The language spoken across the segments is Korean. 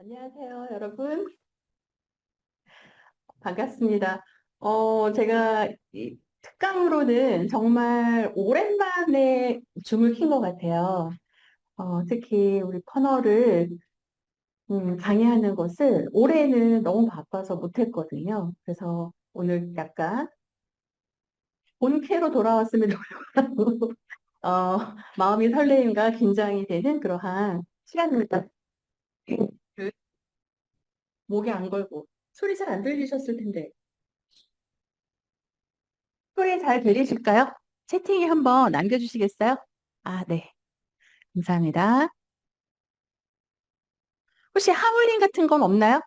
안녕하세요, 여러분. 반갑습니다. 제가 이 특강으로는 정말 오랜만에 줌을 킨 것 같아요. 특히 우리 터널을 강의하는 것을 올해는 너무 바빠서 못했거든요. 그래서 오늘 약간 본캐로 돌아왔으면 좋겠고, 마음이 설레임과 긴장이 되는 그러한 시간입니다. 그 목에 안 걸고 소리 잘 안 들리셨을 텐데. 소리 잘 들리실까요? 채팅에 한번 남겨주시겠어요? 아, 네. 감사합니다. 혹시 하울링 같은 건 없나요?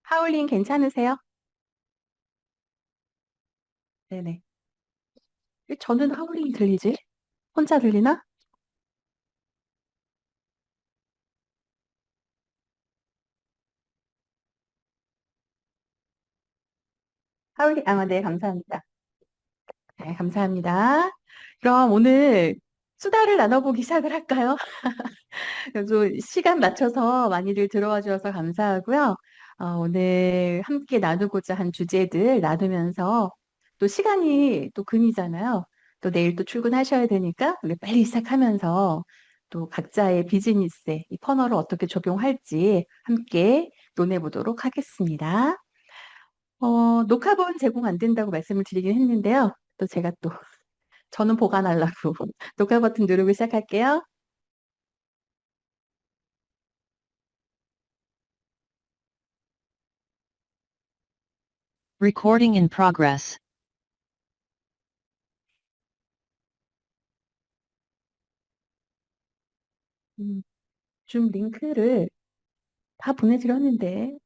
하울링 괜찮으세요? 네네. 왜 저는 하울링이 들리지? 혼자 들리나? 하울링, 네, 감사합니다. 네, 감사합니다. 그럼 오늘 수다를 나눠보기 시작을 할까요? 그래서 시간 맞춰서 많이들 들어와 주셔서 감사하고요. 오늘 함께 나누고자 한 주제들 나누면서 또 시간이 또 금이잖아요. 또 내일 또 출근하셔야 되니까 우리 빨리 시작하면서 또 각자의 비즈니스에 이 퍼널을 어떻게 적용할지 함께 논해보도록 하겠습니다. 녹화본 제공 안 된다고 말씀을 드리긴 했는데요. 또 제가 또 저는 보관하려고 녹화 버튼 누르고 시작할게요. Recording in progress. 음, 줌 링크를 다 보내드렸는데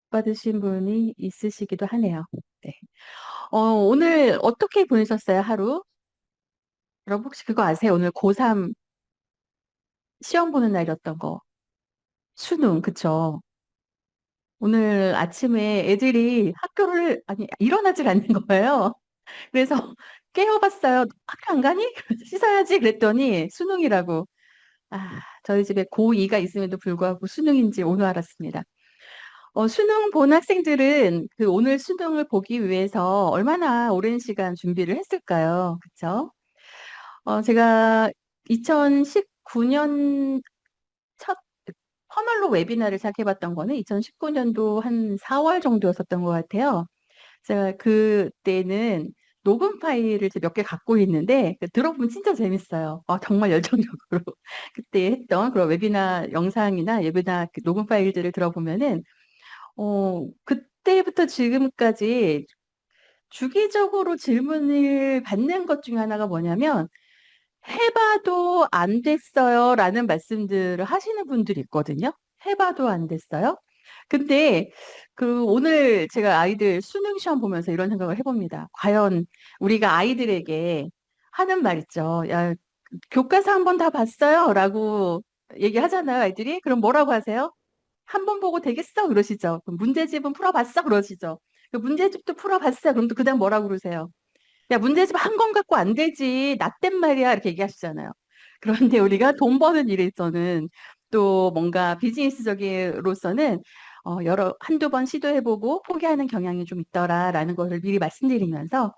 받으신 분이 있으시기도 하네요. 네. 오늘 어떻게 보내셨어요, 하루? 여러분 혹시 그거 아세요? 오늘 고3 시험 보는 날이었던 거. 수능, 그쵸? 오늘 아침에 애들이 학교를, 아니, 일어나질 않는 거예요. 그래서 깨워봤어요. 학교 안 가니? 씻어야지. 그랬더니 수능이라고. 저희 집에 고2가 있음에도 불구하고 수능인지 오늘 알았습니다. 수능 본 학생들은 그 오늘 수능을 보기 위해서 얼마나 오랜 시간 준비를 했을까요? 그쵸? 제가 2019년 첫 퍼널로 웨비나를 시작해봤던 거는 2019년도 한 4월 정도였었던 것 같아요. 제가 그때는 녹음 파일을 몇 개 갖고 있는데 들어보면 진짜 재밌어요. 정말 열정적으로 그때 했던 그런 웨비나 영상이나 웨비나 그 녹음 파일들을 들어보면은 그때부터 지금까지 주기적으로 질문을 받는 것 중에 하나가 뭐냐면, 해봐도 안 됐어요 라는 말씀들을 하시는 분들이 있거든요. 해봐도 안 됐어요. 근데 오늘 제가 아이들 수능 시험 보면서 이런 생각을 해봅니다. 과연 우리가 아이들에게 하는 말 있죠. 야, 교과서 한 번 다 봤어요? 라고 얘기하잖아요, 아이들이. 그럼 뭐라고 하세요? 한 번 보고 되겠어? 그러시죠. 그럼 문제집은 풀어봤어? 그러시죠. 그 문제집도 풀어봤어요. 그럼 또 그다음 뭐라고 그러세요? 야, 문제집 한 권 갖고 안 되지. 나 땐 말이야. 이렇게 얘기하시잖아요. 그런데 우리가 돈 버는 일에 있어서는 또 뭔가 비즈니스적으로서는 한두 번 시도해보고 포기하는 경향이 좀 있더라라는 것을 미리 말씀드리면서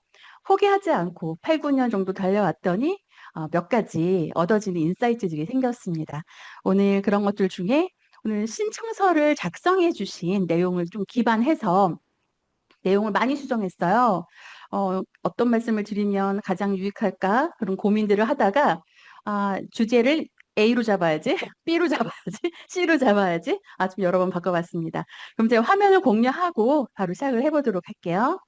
포기하지 않고 8, 9년 정도 달려왔더니 몇 가지 얻어지는 인사이트들이 생겼습니다. 오늘 그런 것들 중에 오늘 신청서를 작성해 주신 내용을 좀 기반해서 내용을 많이 수정했어요. 어떤 말씀을 드리면 가장 유익할까? 그런 고민들을 하다가, 주제를 A로 잡아야지, B로 잡아야지, C로 잡아야지. 좀 여러 번 바꿔봤습니다. 그럼 제가 화면을 공유하고 바로 시작을 해보도록 할게요.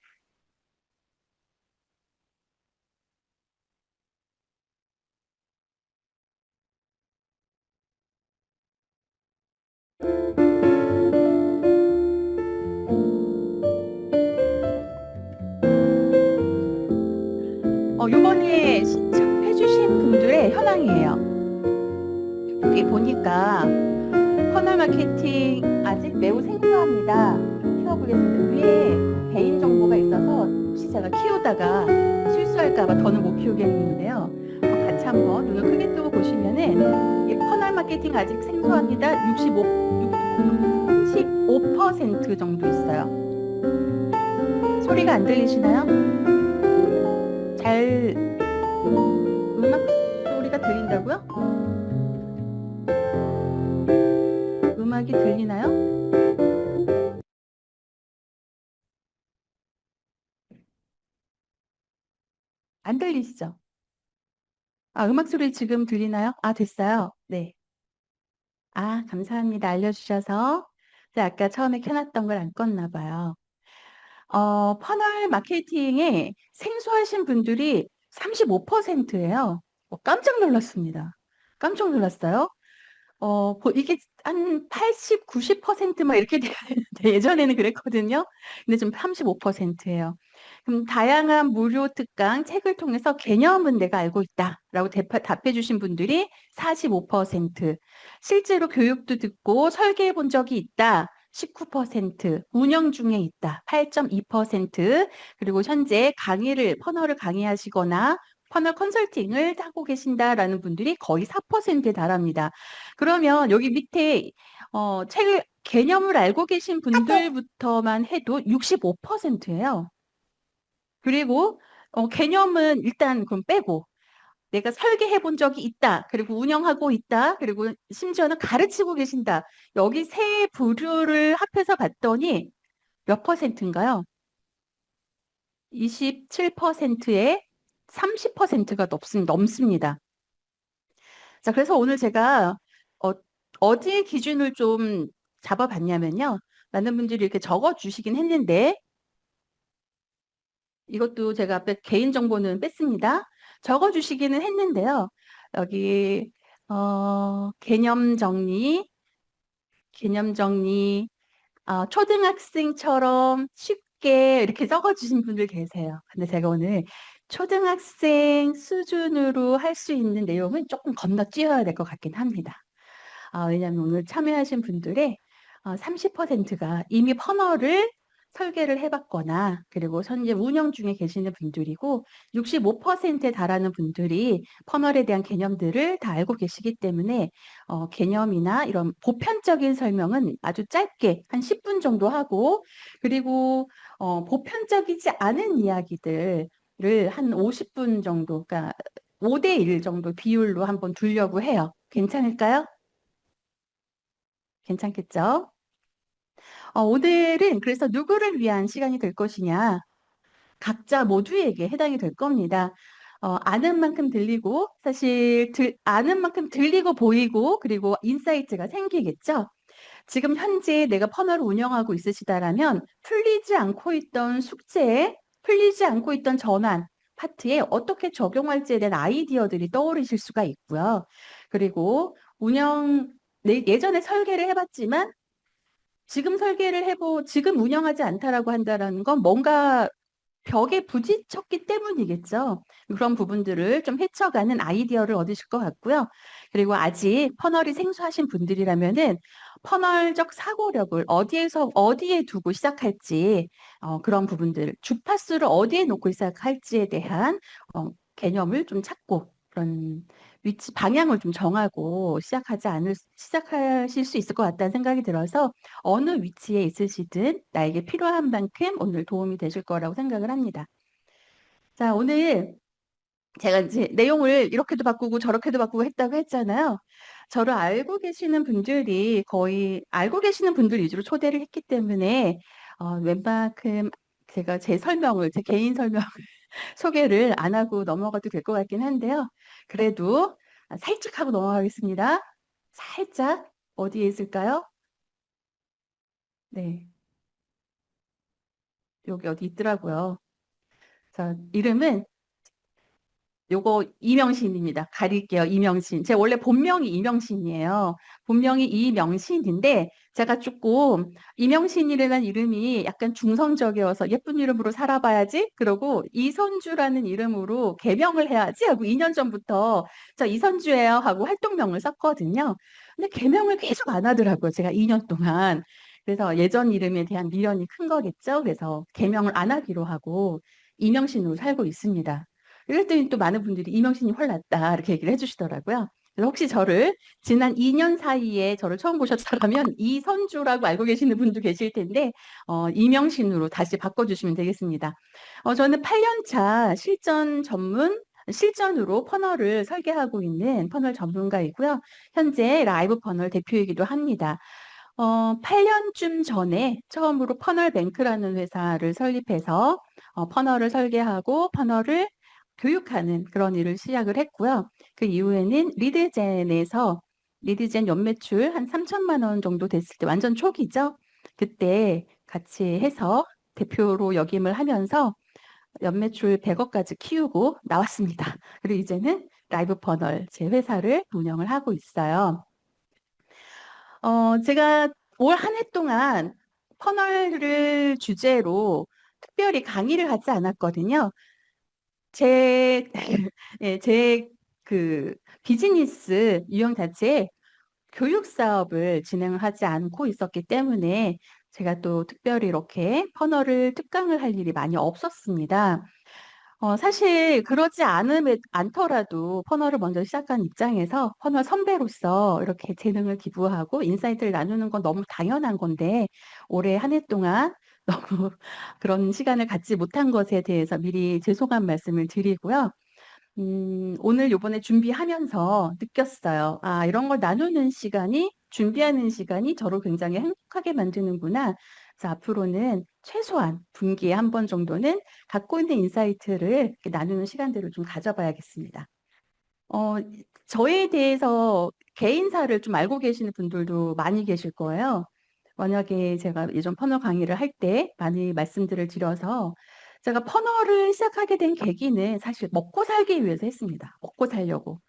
요번에 신청해주신 분들의 현황이에요. 여기 보니까 커널 마케팅 아직 매우 생소합니다. 좀 키워보겠습니다. 위에 개인 정보가 있어서 혹시 제가 키우다가 실수할까 봐 더는 못 키우겠는데요. 같이 다시 한번 눈을 크게 뜨고 보시면은 이 퍼널 마케팅 아직 생소합니다. 15% 정도 있어요. 소리가 안 들리시나요? 잘 음악 소리가 들린다고요? 음악이 들리나요? 안 들리시죠? 아, 음악 소리 지금 들리나요? 아, 됐어요. 네. 아, 감사합니다. 알려주셔서. 제가 아까 처음에 켜놨던 걸 안 껐나 봐요. 퍼널 마케팅에 생소하신 분들이 35%예요. 깜짝 놀랐습니다. 깜짝 놀랐어요. 이게 한 80, 90%막 이렇게 돼야 되는데 예전에는 그랬거든요. 근데 지금 35%예요. 그럼 다양한 무료 특강 책을 통해서 개념은 내가 알고 있다라고 답해 주신 분들이 45%, 실제로 교육도 듣고 설계해 본 적이 있다. 19%, 운영 중에 있다. 8.2%, 그리고 현재 퍼널을 강의하시거나 퍼널 컨설팅을 하고 계신다라는 분들이 거의 4%에 달합니다. 그러면 여기 밑에 개념을 알고 계신 분들부터만 해도 65%예요. 그리고 개념은 일단 그럼 빼고 내가 설계해 본 적이 있다. 그리고 운영하고 있다. 그리고 심지어는 가르치고 계신다. 여기 세 부류를 합해서 봤더니 몇 퍼센트인가요? 27%에 30%가 넘습니다. 자, 그래서 오늘 제가 어, 어디에 기준을 좀 잡아봤냐면요. 많은 분들이 이렇게 적어 주시긴 했는데 이것도 제가 앞에 개인정보는 뺐습니다. 적어 주시기는 했는데요. 여기 개념 정리, 초등학생처럼 쉽게 이렇게 적어주신 분들 계세요. 근데 제가 오늘 초등학생 수준으로 할 수 있는 내용은 조금 건너뛰어야 될 것 같긴 합니다. 왜냐하면 오늘 참여하신 분들의 30%가 이미 퍼널을 설계를 해봤거나 그리고 현재 운영 중에 계시는 분들이고 65%에 달하는 분들이 퍼널에 대한 개념들을 다 알고 계시기 때문에 개념이나 이런 보편적인 설명은 아주 짧게 한 10분 정도 하고 그리고 보편적이지 않은 이야기들을 한 50분 정도, 그러니까 5대 1 정도 비율로 한번 두려고 해요. 괜찮을까요? 괜찮겠죠? 오늘은 그래서 누구를 위한 시간이 될 것이냐? 각자 모두에게 해당이 될 겁니다. 아는 만큼 들리고, 사실 아는 만큼 들리고 보이고, 그리고 인사이트가 생기겠죠? 지금 현재 내가 퍼널을 운영하고 있으시다라면 풀리지 않고 있던 숙제, 풀리지 않고 있던 전환, 파트에 어떻게 적용할지에 대한 아이디어들이 떠오르실 수가 있고요. 그리고 예전에 설계를 해봤지만 지금 운영하지 않다라고 한다라는 건 뭔가 벽에 부딪혔기 때문이겠죠. 그런 부분들을 좀 헤쳐가는 아이디어를 얻으실 것 같고요. 그리고 아직 퍼널이 생소하신 분들이라면은 퍼널적 사고력을 어디에 두고 시작할지, 그런 부분들, 주파수를 어디에 놓고 시작할지에 대한 개념을 좀 찾고 그런 방향을 좀 정하고 시작하실 수 있을 것 같다는 생각이 들어서 어느 위치에 있으시든 나에게 필요한 만큼 오늘 도움이 되실 거라고 생각을 합니다. 자, 오늘 제가 이제 내용을 이렇게도 바꾸고 저렇게도 바꾸고 했다고 했잖아요. 저를 알고 계시는 분들이 거의 알고 계시는 분들 위주로 초대를 했기 때문에 웬만큼 제가 제 개인 설명을 소개를 안 하고 넘어가도 될 것 같긴 한데요. 그래도 살짝 하고 넘어가겠습니다. 살짝 어디에 있을까요? 네, 여기 어디 있더라고요. 자, 이름은 요거 이명신입니다. 가릴게요. 이명신. 제 원래 본명이 이명신이에요. 본명이 이명신인데 제가 조금 이명신이라는 이름이 약간 중성적이어서 예쁜 이름으로 살아봐야지. 그러고 이선주라는 이름으로 개명을 해야지 하고 2년 전부터 저 이선주예요 하고 활동명을 썼거든요. 근데 개명을 계속 안 하더라고요. 제가 2년 동안. 그래서 예전 이름에 대한 미련이 큰 거겠죠. 그래서 개명을 안 하기로 하고 이명신으로 살고 있습니다. 이랬더니 또 많은 분들이 이명신이 헐났다 이렇게 얘기를 해주시더라고요. 그래서 혹시 저를 지난 2년 사이에 저를 처음 보셨다면 이선주라고 알고 계시는 분도 계실 텐데 이명신으로 다시 바꿔주시면 되겠습니다. 저는 8년 차 실전으로 퍼널을 설계하고 있는 퍼널 전문가이고요. 현재 라이브 퍼널 대표이기도 합니다. 8년쯤 전에 처음으로 퍼널뱅크라는 회사를 설립해서 퍼널을 설계하고 퍼널을 교육하는 그런 일을 시작을 했고요. 그 이후에는 리드젠 연매출 한 3천만 원 정도 됐을 때 완전 초기죠. 그때 같이 해서 대표로 역임을 하면서 연매출 100억까지 키우고 나왔습니다. 그리고 이제는 라이브 퍼널 제 회사를 운영을 하고 있어요. 제가 올 한 해 동안 퍼널을 주제로 특별히 강의를 하지 않았거든요. 제, 예, 제 비즈니스 유형 자체에 교육 사업을 진행을 하지 않고 있었기 때문에 제가 또 특별히 이렇게 퍼널을 특강을 할 일이 많이 없었습니다. 사실 그러지 않더라도 퍼널을 먼저 시작한 입장에서 퍼널 선배로서 이렇게 재능을 기부하고 인사이트를 나누는 건 너무 당연한 건데 올해 한 해 동안 너무 그런 시간을 갖지 못한 것에 대해서 미리 죄송한 말씀을 드리고요. 오늘 요번에 준비하면서 느꼈어요. 아, 이런 걸 나누는 시간이, 준비하는 시간이 저를 굉장히 행복하게 만드는구나. 그래서 앞으로는 최소한 분기에 한 번 정도는 갖고 있는 인사이트를 이렇게 나누는 시간들을 좀 가져봐야겠습니다. 어, 저에 대해서 개인사를 좀 알고 계시는 분들도 많이 계실 거예요. 만약에 제가 예전 퍼널 강의를 할 때 많이 말씀들을 드려서 제가 퍼널을 시작하게 된 계기는 사실 먹고 살기 위해서 했습니다. 먹고 살려고.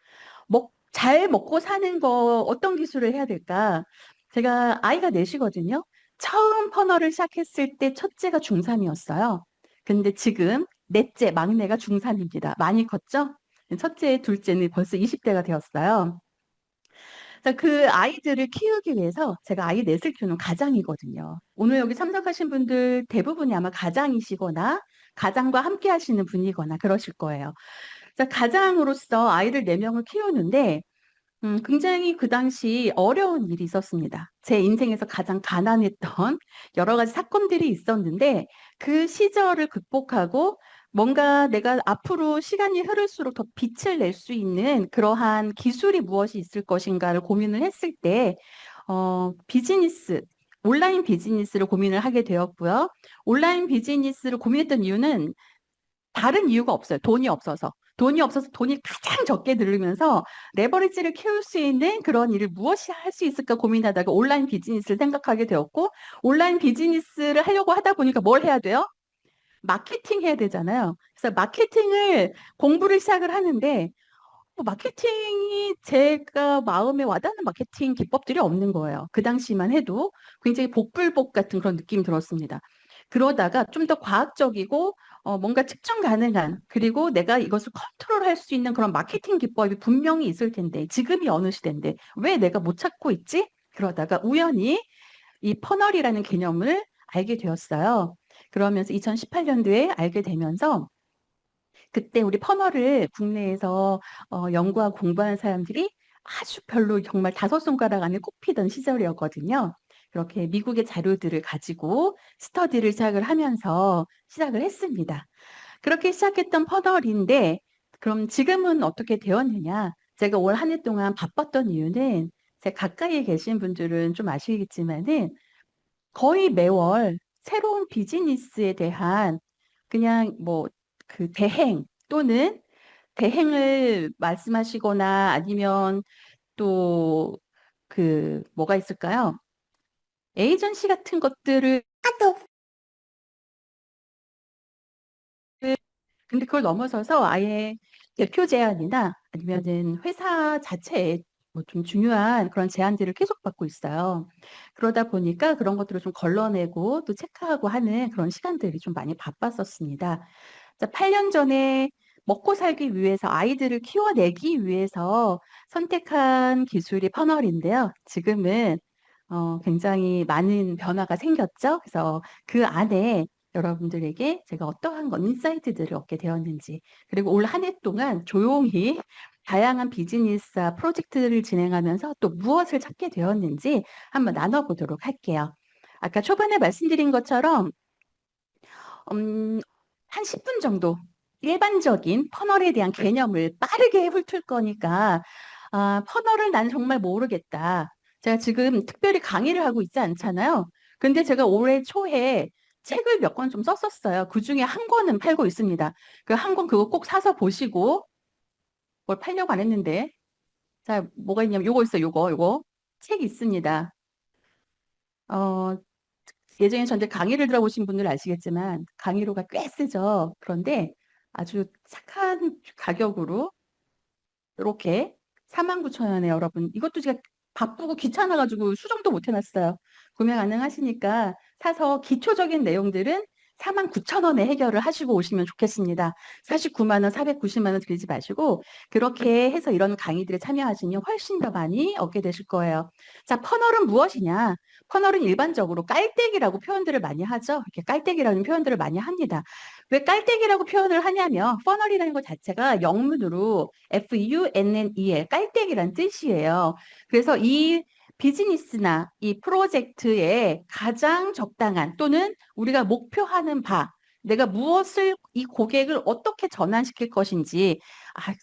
잘 먹고 사는 거 어떤 기술을 해야 될까? 제가 아이가 넷이거든요. 처음 퍼널을 시작했을 때 첫째가 중3이었어요. 근데 지금 넷째, 막내가 중3입니다. 많이 컸죠? 첫째, 둘째는 벌써 20대가 되었어요. 그 아이들을 키우기 위해서 제가 아이 넷을 키우는 가장이거든요. 오늘 여기 참석하신 분들 대부분이 아마 가장이시거나 가장과 함께 하시는 분이거나 그러실 거예요. 가장으로서 아이를 네명을 키우는데 굉장히 그 당시 어려운 일이 있었습니다. 제 인생에서 가장 가난했던 여러 가지 사건들이 있었는데 그 시절을 극복하고 뭔가 내가 앞으로 시간이 흐를수록 더 빛을 낼 수 있는 그러한 기술이 무엇이 있을 것인가를 고민을 했을 때, 비즈니스, 온라인 비즈니스를 고민을 하게 되었고요. 온라인 비즈니스를 고민했던 이유는 다른 이유가 없어요. 돈이 없어서. 돈이 없어서 돈이 가장 적게 들으면서 레버리지를 키울 수 있는 그런 일을 무엇이 할 수 있을까 고민하다가 온라인 비즈니스를 생각하게 되었고, 온라인 비즈니스를 하려고 하다 보니까 뭘 해야 돼요? 마케팅 해야 되잖아요. 그래서 마케팅을 공부를 시작을 하는데, 마케팅이 제가 마음에 와닿는 마케팅 기법들이 없는 거예요. 그 당시만 해도 굉장히 복불복 같은 그런 느낌이 들었습니다. 그러다가 좀 더 과학적이고 뭔가 측정 가능한 그리고 내가 이것을 컨트롤할 수 있는 그런 마케팅 기법이 분명히 있을 텐데 지금이 어느 시대인데 왜 내가 못 찾고 있지? 그러다가 우연히 이 퍼널이라는 개념을 알게 되었어요. 그러면서 2018년도에 알게 되면서 그때 우리 퍼널을 국내에서 연구하고 공부하는 사람들이 아주 별로 정말 다섯 손가락 안에 꼽히던 시절이었거든요. 그렇게 미국의 자료들을 가지고 스터디를 시작을 하면서 시작을 했습니다. 그렇게 시작했던 퍼널인데 그럼 지금은 어떻게 되었느냐? 제가 올 한 해 동안 바빴던 이유는 제 가까이에 계신 분들은 좀 아시겠지만은 거의 매월 새로운 비즈니스에 대한 그냥 뭐 그 대행 또는 대행을 말씀하시거나 아니면 또 뭐가 있을까요? 에이전시 같은 것들을 근데 그걸 넘어서서 아예 대표 제안이나 아니면은 회사 자체에 뭐 좀 중요한 그런 제안들을 계속 받고 있어요. 그러다 보니까 그런 것들을 좀 걸러내고 또 체크하고 하는 그런 시간들이 좀 많이 바빴었습니다. 8년 전에 먹고 살기 위해서 아이들을 키워내기 위해서 선택한 기술이 퍼널인데요. 지금은 굉장히 많은 변화가 생겼죠. 그래서 그 안에 여러분들에게 제가 어떠한 인사이트들을 얻게 되었는지, 그리고 올 한 해 동안 조용히 다양한 비즈니스 프로젝트를 진행하면서 또 무엇을 찾게 되었는지 한번 나눠보도록 할게요. 아까 초반에 말씀드린 것처럼 음, 한 10분 정도 일반적인 퍼널에 대한 개념을 빠르게 훑을 거니까 퍼널을 난 정말 모르겠다. 제가 지금 특별히 강의를 하고 있지 않잖아요. 근데 제가 올해 초에 책을 몇 권 좀 썼었어요. 그 중에 한 권은 팔고 있습니다. 그 한 권 그거 꼭 사서 보시고 뭘 팔려고 안 했는데 자 뭐가 있냐면 요거 있어요. 요거 책 있습니다. 어, 예전에 저한테 강의를 들어보신 분들 아시겠지만 강의료가 꽤 쓰죠. 그런데 아주 착한 가격으로 이렇게 49,000원에 여러분 이것도 제가 바쁘고 귀찮아가지고 수정도 못 해놨어요. 구매 가능하시니까 사서 기초적인 내용들은 49,000원에 해결을 하시고 오시면 좋겠습니다. 49만 원, 490만 원 들이지 마시고 그렇게 해서 이런 강의들에 참여하시면 훨씬 더 많이 얻게 되실 거예요. 자, 퍼널은 무엇이냐? 퍼널은 일반적으로 깔때기라고 표현들을 많이 하죠. 이렇게 깔때기라는 표현들을 많이 합니다. 왜 깔때기라고 표현을 하냐면 퍼널이라는 것 자체가 영문으로 FUNNEL 깔때기란 뜻이에요. 그래서 이 비즈니스나 이 프로젝트에 가장 적당한 또는 우리가 목표하는 바 내가 무엇을 이 고객을 어떻게 전환시킬 것인지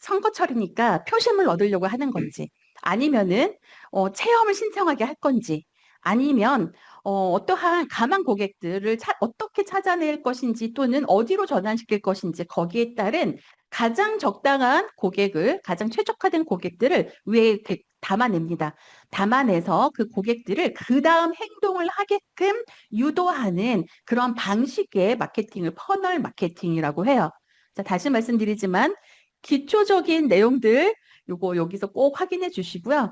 선거철이니까 표심을 얻으려고 하는 건지 아니면은 체험을 신청하게 할 건지 아니면 어떠한 가망 고객들을 어떻게 찾아낼 것인지 또는 어디로 전환시킬 것인지 거기에 따른 가장 적당한 고객을, 가장 최적화된 고객들을 위에 담아냅니다. 담아내서 그 고객들을 그 다음 행동을 하게끔 유도하는 그런 방식의 마케팅을 퍼널 마케팅이라고 해요. 자, 다시 말씀드리지만 기초적인 내용들 요거 여기서 꼭 확인해 주시고요.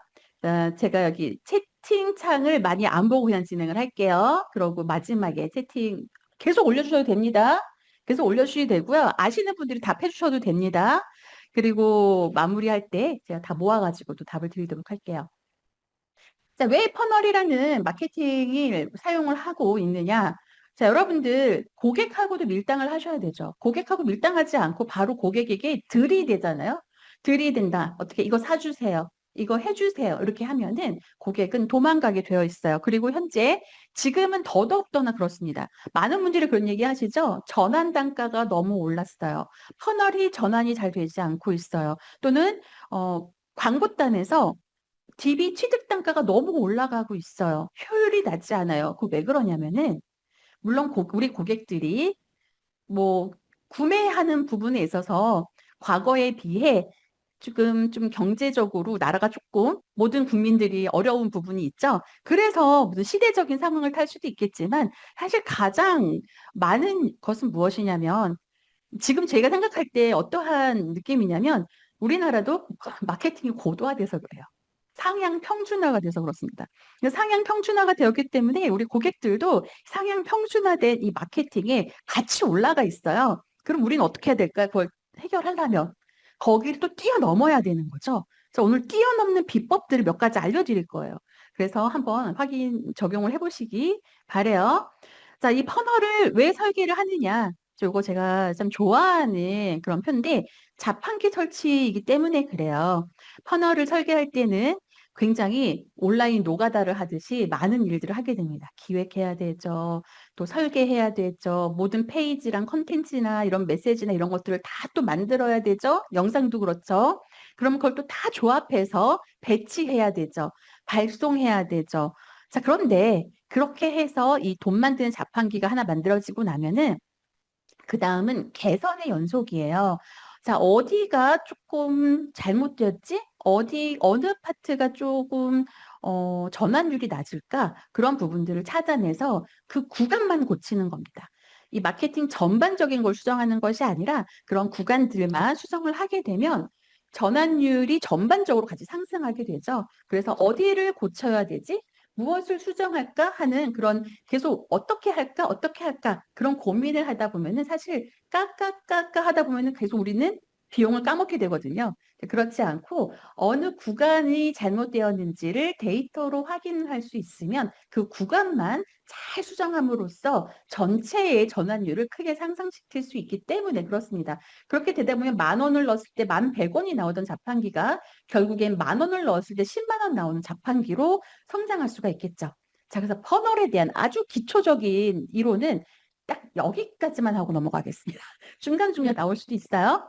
제가 여기 채팅창을 많이 안 보고 그냥 진행을 할게요. 그러고 마지막에 채팅 계속 올려주셔도 됩니다. 계속 올려주셔도 되고요. 아시는 분들이 답해 주셔도 됩니다. 그리고 마무리할 때 제가 다 모아가지고 또 답을 드리도록 할게요. 자, 왜 퍼널이라는 마케팅을 사용을 하고 있느냐? 자, 여러분들 고객하고도 밀당을 하셔야 되죠. 고객하고 밀당하지 않고 바로 고객에게 들이대잖아요. 들이댄다. 어떻게 이거 사주세요. 이거 해주세요. 이렇게 하면은 고객은 도망가게 되어 있어요. 그리고 현재 지금은 더더욱더나 그렇습니다. 많은 분들이 그런 얘기 하시죠? 전환 단가가 너무 올랐어요. 퍼널이 전환이 잘 되지 않고 있어요. 또는 광고단에서 DB 취득 단가가 너무 올라가고 있어요. 효율이 낮지 않아요. 그 왜 그러냐면은 물론 우리 고객들이 뭐 구매하는 부분에 있어서 과거에 비해 지금 좀 경제적으로 나라가 조금 모든 국민들이 어려운 부분이 있죠. 그래서 무슨 시대적인 상황을 탈 수도 있겠지만 사실 가장 많은 것은 무엇이냐면 지금 제가 생각할 때 어떠한 느낌이냐면 우리나라도 마케팅이 고도화돼서 그래요. 상향 평준화가 돼서 그렇습니다. 상향 평준화가 되었기 때문에 우리 고객들도 상향 평준화된 이 마케팅에 같이 올라가 있어요. 그럼 우리는 어떻게 해야 될까요? 그걸 해결하려면 거기를 또 뛰어넘어야 되는 거죠. 그래서 오늘 뛰어넘는 비법들을 몇 가지 알려드릴 거예요. 그래서 한번 적용을 해보시기 바래요. 자, 이 퍼널을 왜 설계를 하느냐? 요거 제가 좀 좋아하는 그런 편인데 자판기 설치이기 때문에 그래요. 퍼널을 설계할 때는 굉장히 온라인 노가다를 하듯이 많은 일들을 하게 됩니다. 기획해야 되죠. 또 설계해야 되죠. 모든 페이지랑 컨텐츠나 이런 메시지나 이런 것들을 다 또 만들어야 되죠. 영상도 그렇죠. 그럼 그걸 또 다 조합해서 배치해야 되죠. 발송해야 되죠. 자, 그런데 그렇게 해서 이 돈 만드는 자판기가 하나 만들어지고 나면은 그 다음은 개선의 연속이에요. 자, 어디가 조금 잘못되었지? 어느 파트가 조금, 전환율이 낮을까? 그런 부분들을 찾아내서 그 구간만 고치는 겁니다. 이 마케팅 전반적인 걸 수정하는 것이 아니라 그런 구간들만 수정을 하게 되면 전환율이 전반적으로 같이 상승하게 되죠. 그래서 어디를 고쳐야 되지? 무엇을 수정할까 하는 그런 계속 어떻게 할까 그런 고민을 하다 보면은 사실 까까까까 하다 보면은 계속 우리는 비용을 까먹게 되거든요. 그렇지 않고 어느 구간이 잘못되었는지를 데이터로 확인할 수 있으면 그 구간만 잘 수정함으로써 전체의 전환율을 크게 상승시킬 수 있기 때문에 그렇습니다. 그렇게 되다 보면 10,000원을 넣었을 때 11,100원이 나오던 자판기가 결국엔 10,000원을 넣었을 때 10만 원 나오는 자판기로 성장할 수가 있겠죠. 자, 그래서 퍼널에 대한 아주 기초적인 이론은 딱 여기까지만 하고 넘어가겠습니다. 중간중간 나올 수도 있어요.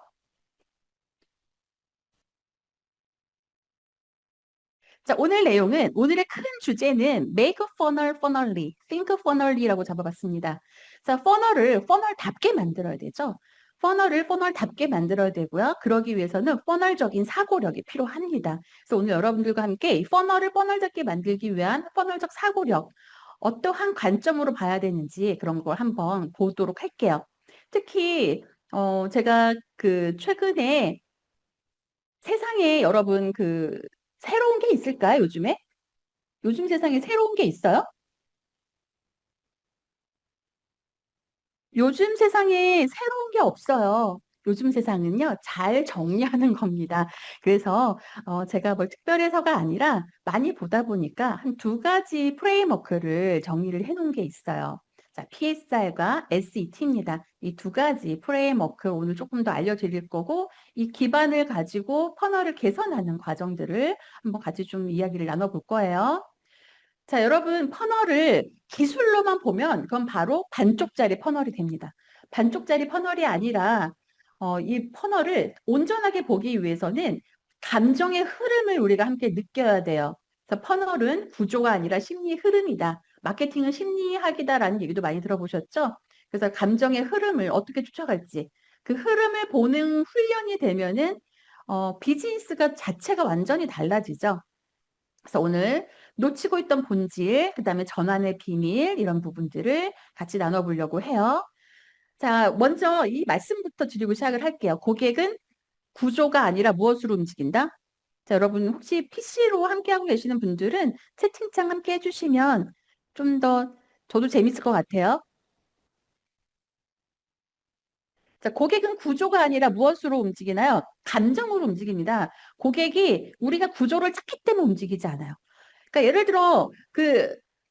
자, 오늘 내용은, 오늘의 큰 주제는 make funnel funnelly, think funnelly라고 잡아봤습니다. 자, 퍼널답게 만들어야 되죠. 퍼널을 퍼널답게 만들어야 되고요. 그러기 위해서는 퍼널적인 사고력이 필요합니다. 그래서 오늘 여러분들과 함께 이 퍼널을 퍼널답게 만들기 위한 퍼널적 사고력, 어떠한 관점으로 봐야 되는지 그런 걸 한번 보도록 할게요. 특히, 제가 그 최근에 세상에 여러분 새로운 게 있을까요, 요즘에? 요즘 세상에 새로운 게 있어요? 요즘 세상에 새로운 게 없어요. 요즘 세상은요, 잘 정리하는 겁니다. 그래서 제가 뭘 특별해서가 아니라 많이 보다 보니까 한 두 가지 프레임워크를 정리를 해놓은 게 있어요. 자, PSR과 SET입니다. 이 두 가지 프레임워크 오늘 조금 더 알려드릴 거고, 이 기반을 가지고 퍼널을 개선하는 과정들을 한번 같이 좀 이야기를 나눠볼 거예요. 자, 여러분, 퍼널을 기술로만 보면 그건 바로 반쪽짜리 퍼널이 됩니다. 반쪽짜리 퍼널이 아니라 이 퍼널을 온전하게 보기 위해서는 감정의 흐름을 우리가 함께 느껴야 돼요. 그래서 퍼널은 구조가 아니라 심리 흐름이다. 마케팅은 심리학이다라는 얘기도 많이 들어보셨죠? 그래서 감정의 흐름을 어떻게 쫓아갈지 그 흐름을 보는 훈련이 되면은 비즈니스가 자체가 완전히 달라지죠. 그래서 오늘 놓치고 있던 본질, 그다음에 전환의 비밀 이런 부분들을 같이 나눠보려고 해요. 자, 먼저 이 말씀부터 드리고 시작을 할게요. 고객은 구조가 아니라 무엇으로 움직인다? 자, 여러분 혹시 PC로 함께하고 계시는 분들은 채팅창 함께 해주시면 좀 더 저도 재밌을 것 같아요. 자, 고객은 구조가 아니라 무엇으로 움직이나요? 감정으로 움직입니다. 고객이 우리가 구조를 찾기 때문에 움직이지 않아요. 그러니까 예를 들어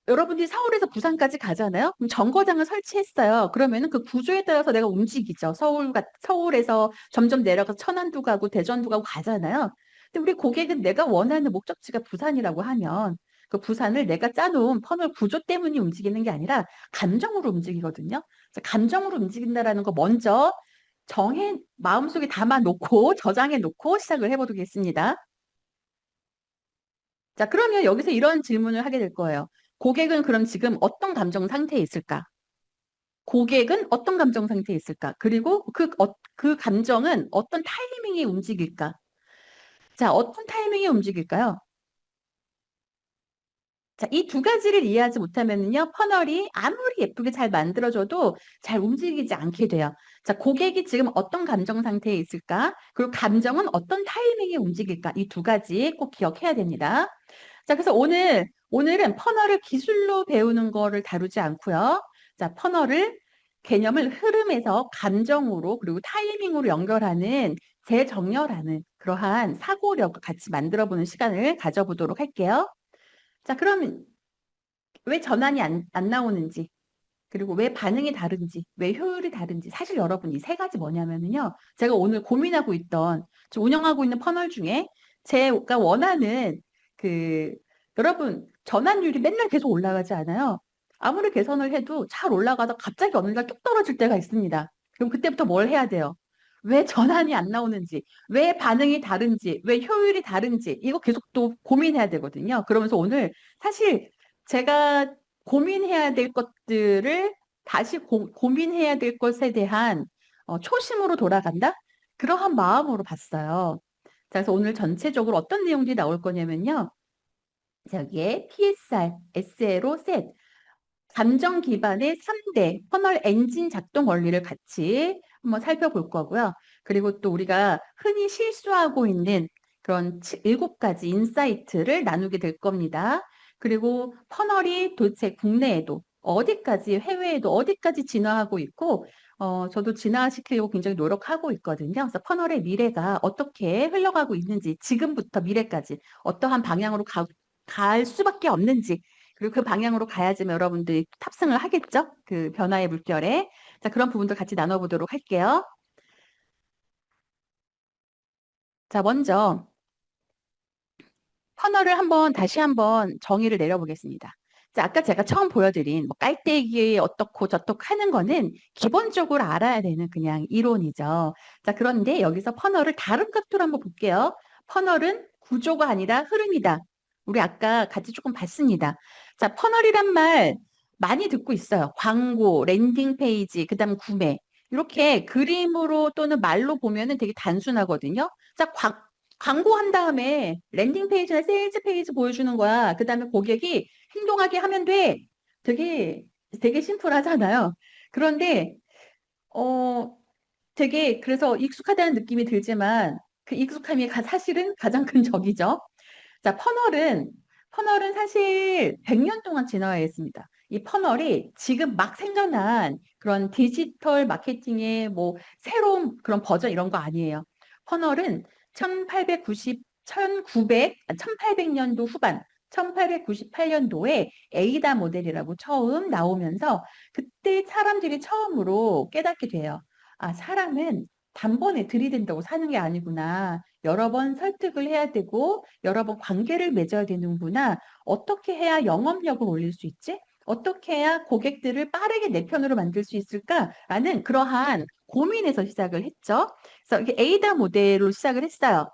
여러분들이 서울에서 부산까지 가잖아요. 그럼 정거장을 설치했어요. 그러면은 그 구조에 따라서 내가 움직이죠. 서울에서 점점 내려가서 천안도 가고 대전도 가고 가잖아요. 근데 우리 고객은 내가 원하는 목적지가 부산이라고 하면 그 부산을 내가 짜놓은 퍼널 구조 때문에 움직이는 게 아니라 감정으로 움직이거든요. 그래서 감정으로 움직인다라는 거 먼저 마음속에 담아놓고 저장해 놓고 시작을 해보겠습니다. 자, 그러면 여기서 이런 질문을 하게 될 거예요. 고객은 그럼 지금 어떤 감정 상태에 있을까? 고객은 어떤 감정 상태에 있을까? 그리고 그 감정은 어떤 타이밍에 움직일까? 자, 어떤 타이밍에 움직일까요? 자, 이 두 가지를 이해하지 못하면요, 퍼널이 아무리 예쁘게 잘 만들어져도 잘 움직이지 않게 돼요. 자, 고객이 지금 어떤 감정 상태에 있을까? 그리고 감정은 어떤 타이밍에 움직일까? 이 두 가지 꼭 기억해야 됩니다. 자, 그래서 오늘은 퍼널을 기술로 배우는 거를 다루지 않고요. 자, 개념을 흐름에서 감정으로 그리고 타이밍으로 연결하는 재정렬하는 그러한 사고력을 같이 만들어 보는 시간을 가져보도록 할게요. 자, 그럼 왜 전환이 안 나오는지, 그리고 왜 반응이 다른지, 왜 효율이 다른지. 사실 여러분 이 세 가지 뭐냐면요. 제가 오늘 고민하고 저 운영하고 있는 퍼널 중에 제가 원하는 그, 여러분 전환율이 맨날 계속 올라가지 않아요. 아무리 개선을 해도 잘 올라가다 갑자기 어느 날 뚝 떨어질 때가 있습니다. 그럼 그때부터 뭘 해야 돼요? 왜 전환이 안 나오는지, 왜 반응이 다른지, 왜 효율이 다른지, 이거 계속 또 고민해야 되거든요. 그러면서 오늘 사실 제가 고민해야 될 것들을 다시 고민해야 될 것에 대한 초심으로 돌아간다? 그러한 마음으로 봤어요. 자, 그래서 오늘 전체적으로 어떤 내용들이 나올 거냐면요. 여기에 PSR, SLO, 셋, 감정 기반의 3대 퍼널 엔진 작동 원리를 같이 한번 살펴볼 거고요. 그리고 또 우리가 흔히 실수하고 있는 그런 7가지 인사이트를 나누게 될 겁니다. 그리고 퍼널이 도대체 국내에도 어디까지, 해외에도 어디까지 진화하고 있고, 저도 진화시키려고 굉장히 노력하고 있거든요. 그래서 퍼널의 미래가 어떻게 흘러가고 있는지, 지금부터 미래까지 어떠한 방향으로 갈 수밖에 없는지, 그리고 그 방향으로 가야지만 여러분들이 탑승을 하겠죠? 그 변화의 물결에. 자, 그런 부분들 같이 나눠보도록 할게요. 자, 먼저 터널을 다시 한번 정의를 내려보겠습니다. 자, 아까 제가 처음 보여드린 뭐 깔때기 어떻고 저떻고 하는 거는 기본적으로 알아야 되는 그냥 이론이죠. 자, 그런데 여기서 퍼널을 다른 각도로 한번 볼게요. 퍼널은 구조가 아니라 흐름이다. 우리 아까 같이 조금 봤습니다. 자, 퍼널이란 말 많이 듣고 있어요. 광고, 랜딩 페이지, 그다음 구매. 이렇게 그림으로 또는 말로 보면은 되게 단순하거든요. 자, 광고한 다음에 랜딩 페이지나 세일즈 페이지 보여주는 거야. 그 다음에 고객이 행동하게 하면 돼. 되게, 되게 심플하잖아요. 그런데, 어, 되게, 그래서 익숙하다는 느낌이 들지만, 그 익숙함이 사실은 가장 큰 적이죠. 자, 퍼널은 사실 100년 동안 진화해 있습니다. 이 퍼널이 지금 막 생겨난 그런 디지털 마케팅의 뭐 새로운 그런 버전 이런 거 아니에요. 퍼널은 1800년도 후반, 1898년도에 에이다 모델이라고 처음 나오면서 그때 사람들이 처음으로 깨닫게 돼요. 아, 사람은 단번에 들이댄다고 사는 게 아니구나. 여러 번 설득을 해야 되고 여러 번 관계를 맺어야 되는구나. 어떻게 해야 영업력을 올릴 수 있지? 어떻게 해야 고객들을 빠르게 내 편으로 만들 수 있을까라는 그러한 고민에서 시작을 했죠. 그래서 이게 에이다 모델로 시작을 했어요.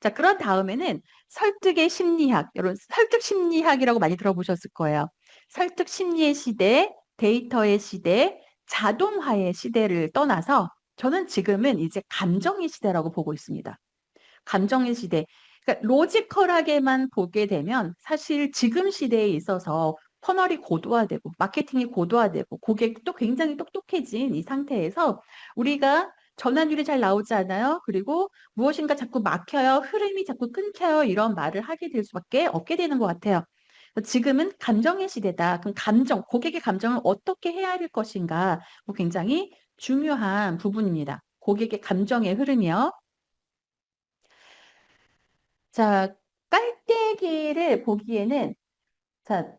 자, 그런 다음에는 설득의 심리학, 여러분 설득 심리학이라고 많이 들어보셨을 거예요. 설득 심리의 시대, 데이터의 시대, 자동화의 시대를 떠나서 저는 지금은 이제 감정의 시대라고 보고 있습니다. 감정의 시대. 그러니까 로지컬하게만 보게 되면 사실 지금 시대에 있어서 퍼널이 고도화되고 마케팅이 고도화되고 고객도 굉장히 똑똑해진 이 상태에서 우리가 전환율이 잘 나오지 않아요. 그리고 무엇인가 자꾸 막혀요. 흐름이 자꾸 끊겨요. 이런 말을 하게 될 수밖에 없게 되는 것 같아요. 지금은 감정의 시대다. 그럼 고객의 감정을 어떻게 헤아릴 것인가? 뭐 굉장히 중요한 부분입니다. 고객의 감정의 흐름이요. 자, 깔때기를 보기에는, 자,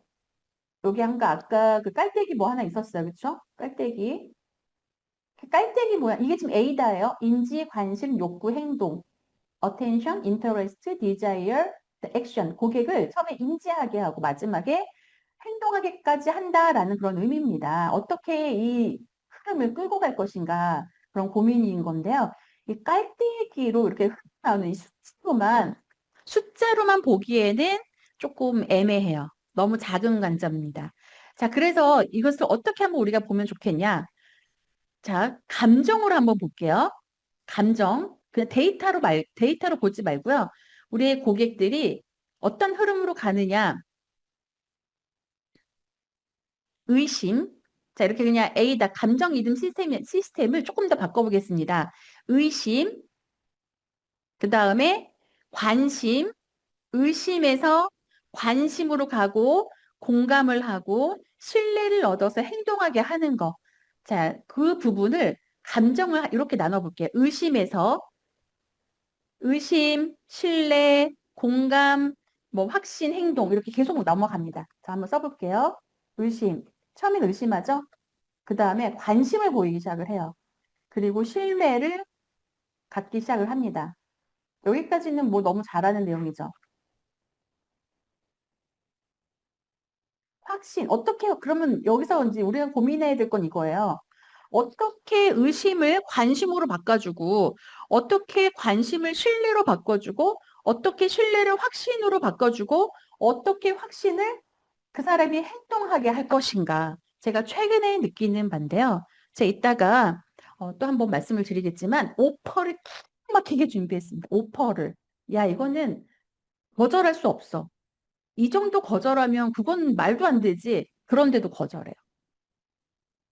여기 아까 그 깔때기 뭐 하나 있었어요. 그쵸? 깔때기. 그 깔때기 뭐야? 이게 지금 A다예요. 인지, 관심, 욕구, 행동. attention, interest, desire, action. 고객을 처음에 인지하게 하고 마지막에 행동하게까지 한다라는 그런 의미입니다. 어떻게 이 흐름을 끌고 갈 것인가 그런 고민인 건데요. 이 깔때기로 이렇게 나오는 이 숫자로만 보기에는 조금 애매해요. 너무 작은 관점입니다. 자, 그래서 이것을 어떻게 한번 우리가 보면 좋겠냐? 자, 감정으로 한번 볼게요. 감정. 그냥 데이터로 보지 말고요. 우리의 고객들이 어떤 흐름으로 가느냐, 의심. 자, 이렇게 그냥 A다. 감정 이동 시스템을 조금 더 바꿔보겠습니다. 의심, 그 다음에 관심, 의심에서 관심으로 가고 공감을 하고 신뢰를 얻어서 행동하게 하는 거. 자, 그 부분을 감정을 이렇게 나눠볼게요. 의심, 신뢰, 공감, 뭐 확신, 행동 이렇게 계속 넘어갑니다. 자, 한번 써볼게요. 의심. 처음엔 의심하죠? 그 다음에 관심을 보이기 시작을 해요. 그리고 신뢰를 갖기 시작을 합니다. 여기까지는 뭐 너무 잘하는 내용이죠. 확신. 그러면 여기서 이제 우리가 고민해야 될 건 이거예요. 어떻게 의심을 관심으로 바꿔주고, 어떻게 관심을 신뢰로 바꿔주고, 어떻게 신뢰를 확신으로 바꿔주고, 어떻게 확신을 그 사람이 행동하게 할 것인가. 제가 최근에 느끼는 반인데요. 제가 이따가 또 한 번 말씀을 드리겠지만, 오퍼를 기가 막히게 준비했습니다. 오퍼를. 야, 이거는 거절할 수 없어. 이 정도 거절하면 그건 말도 안 되지. 그런데도 거절해요.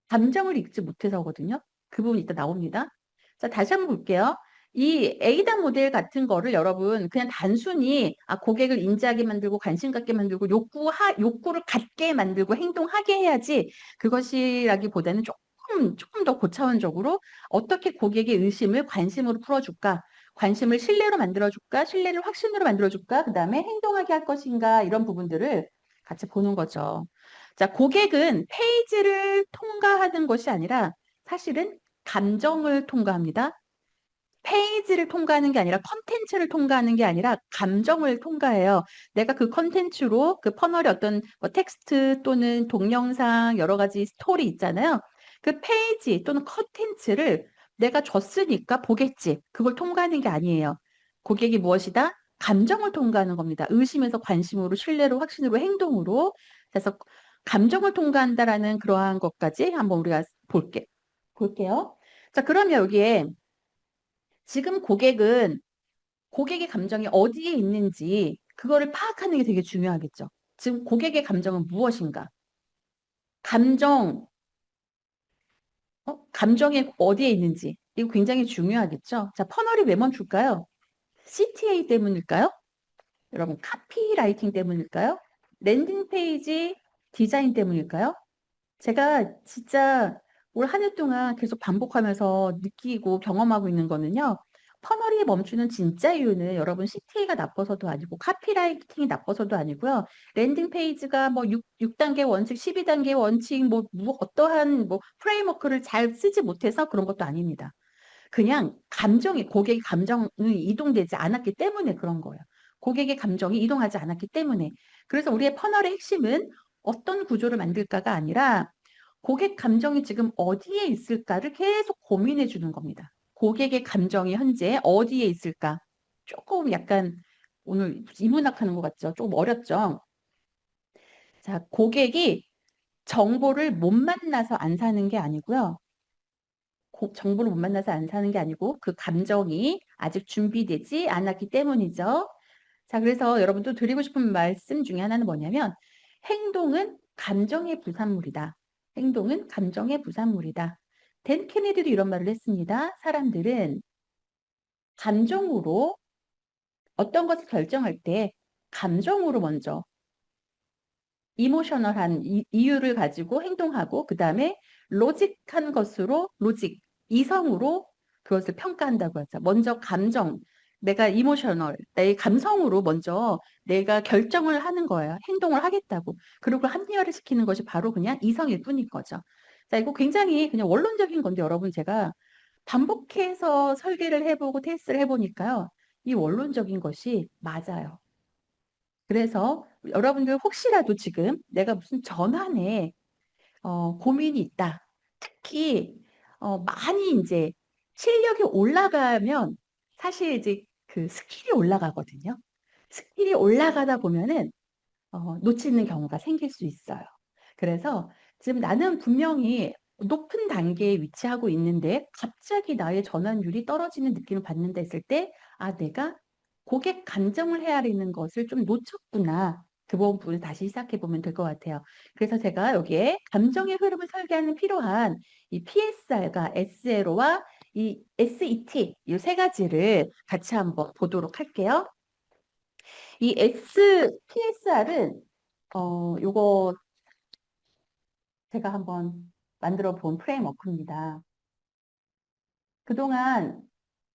감정을 읽지 못해서거든요. 그 부분 이따 나옵니다. 자, 다시 한번 볼게요. 이 에이다 모델 같은 거를 여러분 그냥 단순히 고객을 인지하게 만들고 관심 갖게 만들고 욕구를 갖게 만들고 행동하게 해야지 그것이라기보다는 조금 조금 더 고차원적으로 어떻게 고객의 의심을 관심으로 풀어줄까? 관심을 신뢰로 만들어줄까? 신뢰를 확신으로 만들어줄까? 그 다음에 행동하게 할 것인가? 이런 부분들을 같이 보는 거죠. 자, 고객은 페이지를 통과하는 것이 아니라 사실은 감정을 통과합니다. 페이지를 통과하는 게 아니라 컨텐츠를 통과하는 게 아니라 감정을 통과해요. 내가 그 컨텐츠로 그 퍼널의 어떤 뭐 텍스트 또는 동영상 여러 가지 스토리 있잖아요. 그 페이지 또는 컨텐츠를 내가 줬으니까 보겠지. 그걸 통과하는 게 아니에요. 고객이 무엇이다? 감정을 통과하는 겁니다. 의심에서 관심으로, 신뢰로, 확신으로, 행동으로. 그래서 감정을 통과한다라는 그러한 것까지 한번 우리가 볼게요. 자, 그러면 여기에 지금 고객의 감정이 어디에 있는지 그거를 파악하는 게 되게 중요하겠죠. 지금 고객의 감정은 무엇인가? 감정, 감정이 어디에 있는지 이거 굉장히 중요하겠죠. 자, 퍼널이 왜 멈출까요? CTA 때문일까요? 여러분, 카피라이팅 때문일까요? 랜딩 페이지 디자인 때문일까요? 제가 진짜 올 한 해 동안 계속 반복하면서 느끼고 경험하고 있는 거는요. 퍼널이 멈추는 진짜 이유는 여러분 CTA가 나빠서도 아니고 카피라이팅이 나빠서도 아니고요. 랜딩 페이지가 뭐 6단계 원칙, 12단계 원칙, 어떠한 뭐 프레임워크를 잘 쓰지 못해서 그런 것도 아닙니다. 그냥 고객의 감정이 이동되지 않았기 때문에 그런 거예요. 고객의 감정이 이동하지 않았기 때문에. 그래서 우리의 퍼널의 핵심은 어떤 구조를 만들까가 아니라 고객 감정이 지금 어디에 있을까를 계속 고민해 주는 겁니다. 고객의 감정이 현재 어디에 있을까? 조금 약간 오늘 이문학하는 것 같죠? 조금 어렵죠? 자, 고객이 정보를 못 만나서 안 사는 게 아니고요. 정보를 못 만나서 안 사는 게 아니고 그 감정이 아직 준비되지 않았기 때문이죠. 자, 그래서 여러분도 드리고 싶은 말씀 중에 하나는 뭐냐면 행동은 감정의 부산물이다. 행동은 감정의 부산물이다. 댄 케네디도 이런 말을 했습니다. 사람들은 감정으로 어떤 것을 결정할 때 감정으로 먼저 이모셔널한 이유를 가지고 행동하고 그 다음에 로직한 것으로 이성으로 그것을 평가한다고 하죠. 먼저 내가 내 감성으로 먼저 내가 결정을 하는 거예요. 행동을 하겠다고. 그리고 합리화를 시키는 것이 바로 그냥 이성일 뿐인 거죠. 자, 이거 굉장히 그냥 원론적인 건데 여러분 제가 반복해서 설계를 해보고 테스트를 해보니까요. 이 원론적인 것이 맞아요. 그래서 여러분들 혹시라도 지금 내가 무슨 전환에 고민이 있다. 특히 많이 이제 실력이 올라가면 사실 이제 그 스킬이 올라가거든요. 스킬이 올라가다 보면은 놓치는 경우가 생길 수 있어요. 그래서 지금 나는 분명히 높은 단계에 위치하고 있는데 갑자기 나의 전환율이 떨어지는 느낌을 받는다 했을 때, 아, 내가 고객 감정을 헤아리는 것을 좀 놓쳤구나. 그 부분을 다시 시작해 보면 될 것 같아요. 그래서 제가 여기에 감정의 흐름을 설계하는 필요한 이 PSR과 SLO와 이 SET 이 세 가지를 같이 한번 보도록 할게요. 이 PSR은 요거 제가 한번 만들어 본 프레임워크입니다. 그동안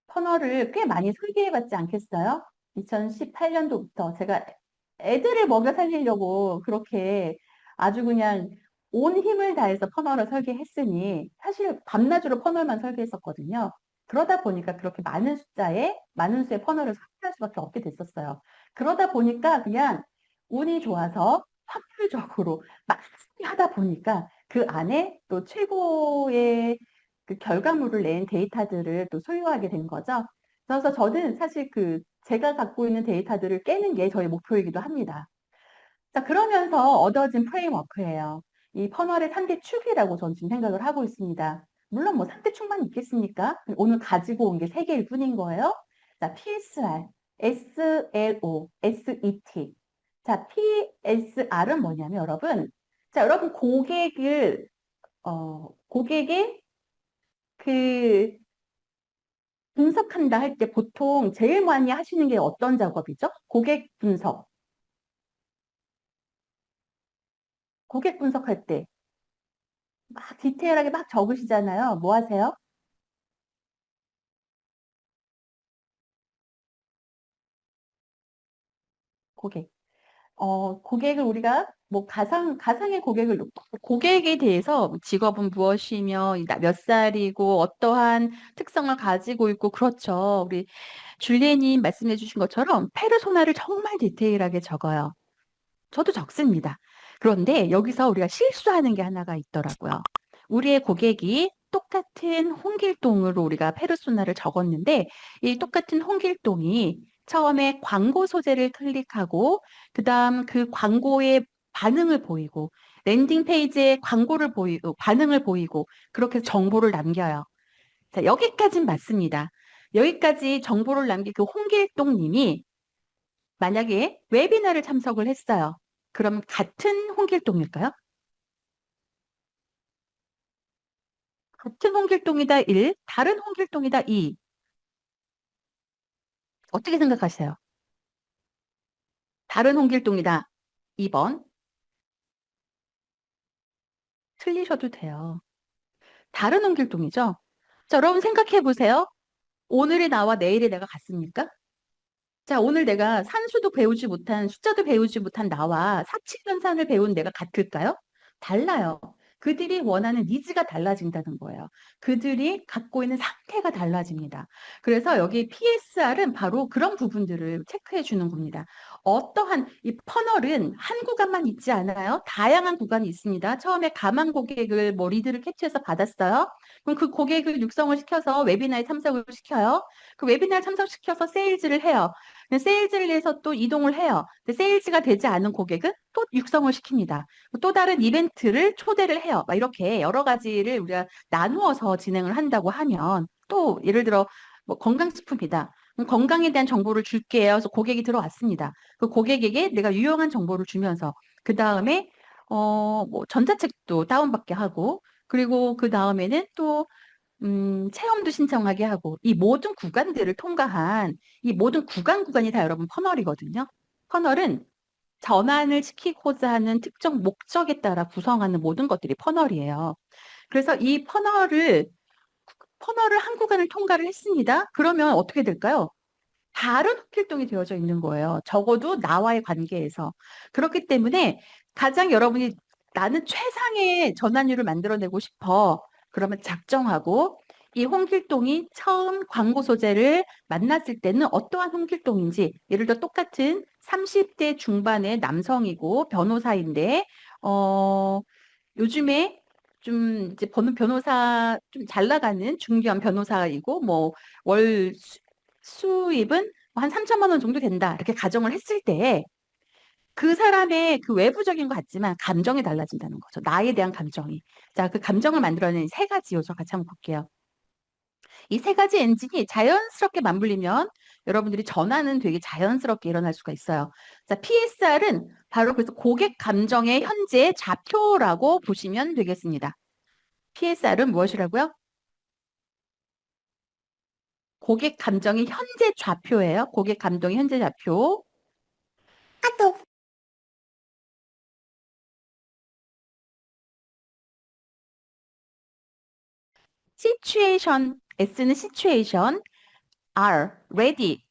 퍼널을 꽤 많이 설계해 봤지 않겠어요? 2018년도부터 제가 애들을 먹여 살리려고 그렇게 아주 그냥 온 힘을 다해서 퍼널을 설계했으니 사실 밤낮으로 퍼널만 설계했었거든요. 그러다 보니까 그렇게 많은 수의 퍼널을 설계할 수밖에 없게 됐었어요. 그러다 보니까 그냥 운이 좋아서 확률적으로 막 하다 보니까 그 안에 또 최고의 그 결과물을 낸 데이터들을 또 소유하게 된 거죠. 그래서 저는 사실 제가 갖고 있는 데이터들을 깨는 게 저의 목표이기도 합니다. 자, 그러면서 얻어진 프레임워크예요. 이 퍼널의 3대 축이라고 저는 지금 생각을 하고 있습니다. 물론 뭐 3대 축만 있겠습니까? 오늘 가지고 온 게 3개일 뿐인 거예요. 자, PSR, SLO, SET. 자, PSR은 뭐냐면 여러분 고객의 그 분석한다 할 때 보통 제일 많이 하시는 게 어떤 작업이죠? 고객 분석. 고객 분석할 때 막 디테일하게 막 적으시잖아요. 뭐 하세요? 고객. 고객을 우리가 뭐 가상의 고객을 놓고 고객에 대해서 직업은 무엇이며 몇 살이고 어떠한 특성을 가지고 있고 그렇죠. 우리 줄리엣님 말씀해 주신 것처럼 페르소나를 정말 디테일하게 적어요. 저도 적습니다. 그런데 여기서 우리가 실수하는 게 하나가 있더라고요. 우리의 고객이 똑같은 홍길동으로 우리가 페르소나를 적었는데 이 똑같은 홍길동이 처음에 광고 소재를 클릭하고 그다음 그 광고의 반응을 보이고 랜딩 페이지에 광고를 보이고 반응을 보이고 그렇게 정보를 남겨요. 자, 여기까진 맞습니다. 여기까지 정보를 남긴 그 홍길동 님이 만약에 웨비나를 참석을 했어요. 그럼 같은 홍길동일까요? 같은 홍길동이다 1, 다른 홍길동이다 2. 어떻게 생각하세요? 다른 홍길동이다 2번. 틀리셔도 돼요. 다른 홍길동이죠? 자, 여러분 생각해 보세요. 오늘의 나와 내일의 내가 같습니까? 자, 오늘 내가 산수도 배우지 못한, 숫자도 배우지 못한 나와 사칙연산을 배운 내가 같을까요? 달라요. 그들이 원하는 니즈가 달라진다는 거예요. 그들이 갖고 있는 상태가 달라집니다. 그래서 여기 PSR은 바로 그런 부분들을 체크해 주는 겁니다. 어떠한 이 퍼널은 한 구간만 있지 않아요. 다양한 구간이 있습니다. 처음에 가망 고객을 뭐 리드를 캡처해서 받았어요. 그럼 그 고객을 육성을 시켜서 웨비나에 참석을 시켜요. 그 웨비나에 참석시켜서 세일즈를 해요. 세일즈를 해서 또 이동을 해요. 근데 세일즈가 되지 않은 고객은 또 육성을 시킵니다. 또 다른 이벤트를 초대를 해요. 막 이렇게 여러 가지를 우리가 나누어서 진행을 한다고 하면 또 예를 들어 뭐 건강식품이다. 그럼 건강에 대한 정보를 줄게요. 그래서 고객이 들어왔습니다. 그 고객에게 내가 유용한 정보를 주면서 그 다음에 뭐 전자책도 다운받게 하고 그리고 그 다음에는 또 체험도 신청하게 하고 이 모든 구간들을 통과한 이 모든 구간이 다 여러분 퍼널이거든요. 퍼널은 전환을 시키고자 하는 특정 목적에 따라 구성하는 모든 것들이 퍼널이에요. 그래서 이 퍼널을 한 구간을 통과를 했습니다. 그러면 어떻게 될까요? 다른 필동이 되어져 있는 거예요. 적어도 나와의 관계에서. 그렇기 때문에 가장 여러분이 나는 최상의 전환율을 만들어내고 싶어. 그러면 작정하고 이 홍길동이 처음 광고 소재를 만났을 때는 어떠한 홍길동인지 예를 들어 똑같은 30대 중반의 남성이고 변호사인데 어 요즘에 좀 이제 버는 변호사 좀 잘 나가는 중견 변호사이고 뭐 월 수입은 한 3천만 원 정도 된다. 이렇게 가정을 했을 때 그 사람의 그 외부적인 것 같지만 감정이 달라진다는 거죠. 나에 대한 감정이. 자, 그 감정을 만들어낸 세 가지 요소 같이 한번 볼게요. 이 세 가지 엔진이 자연스럽게 맞물리면 여러분들이 전환은 되게 자연스럽게 일어날 수가 있어요. 자, PSR은 바로 그래서 고객 감정의 현재 좌표라고 보시면 되겠습니다. PSR은 무엇이라고요? 고객 감정의 현재 좌표예요. 고객 감정의 현재 좌표. situation, S는 situation, R, ready.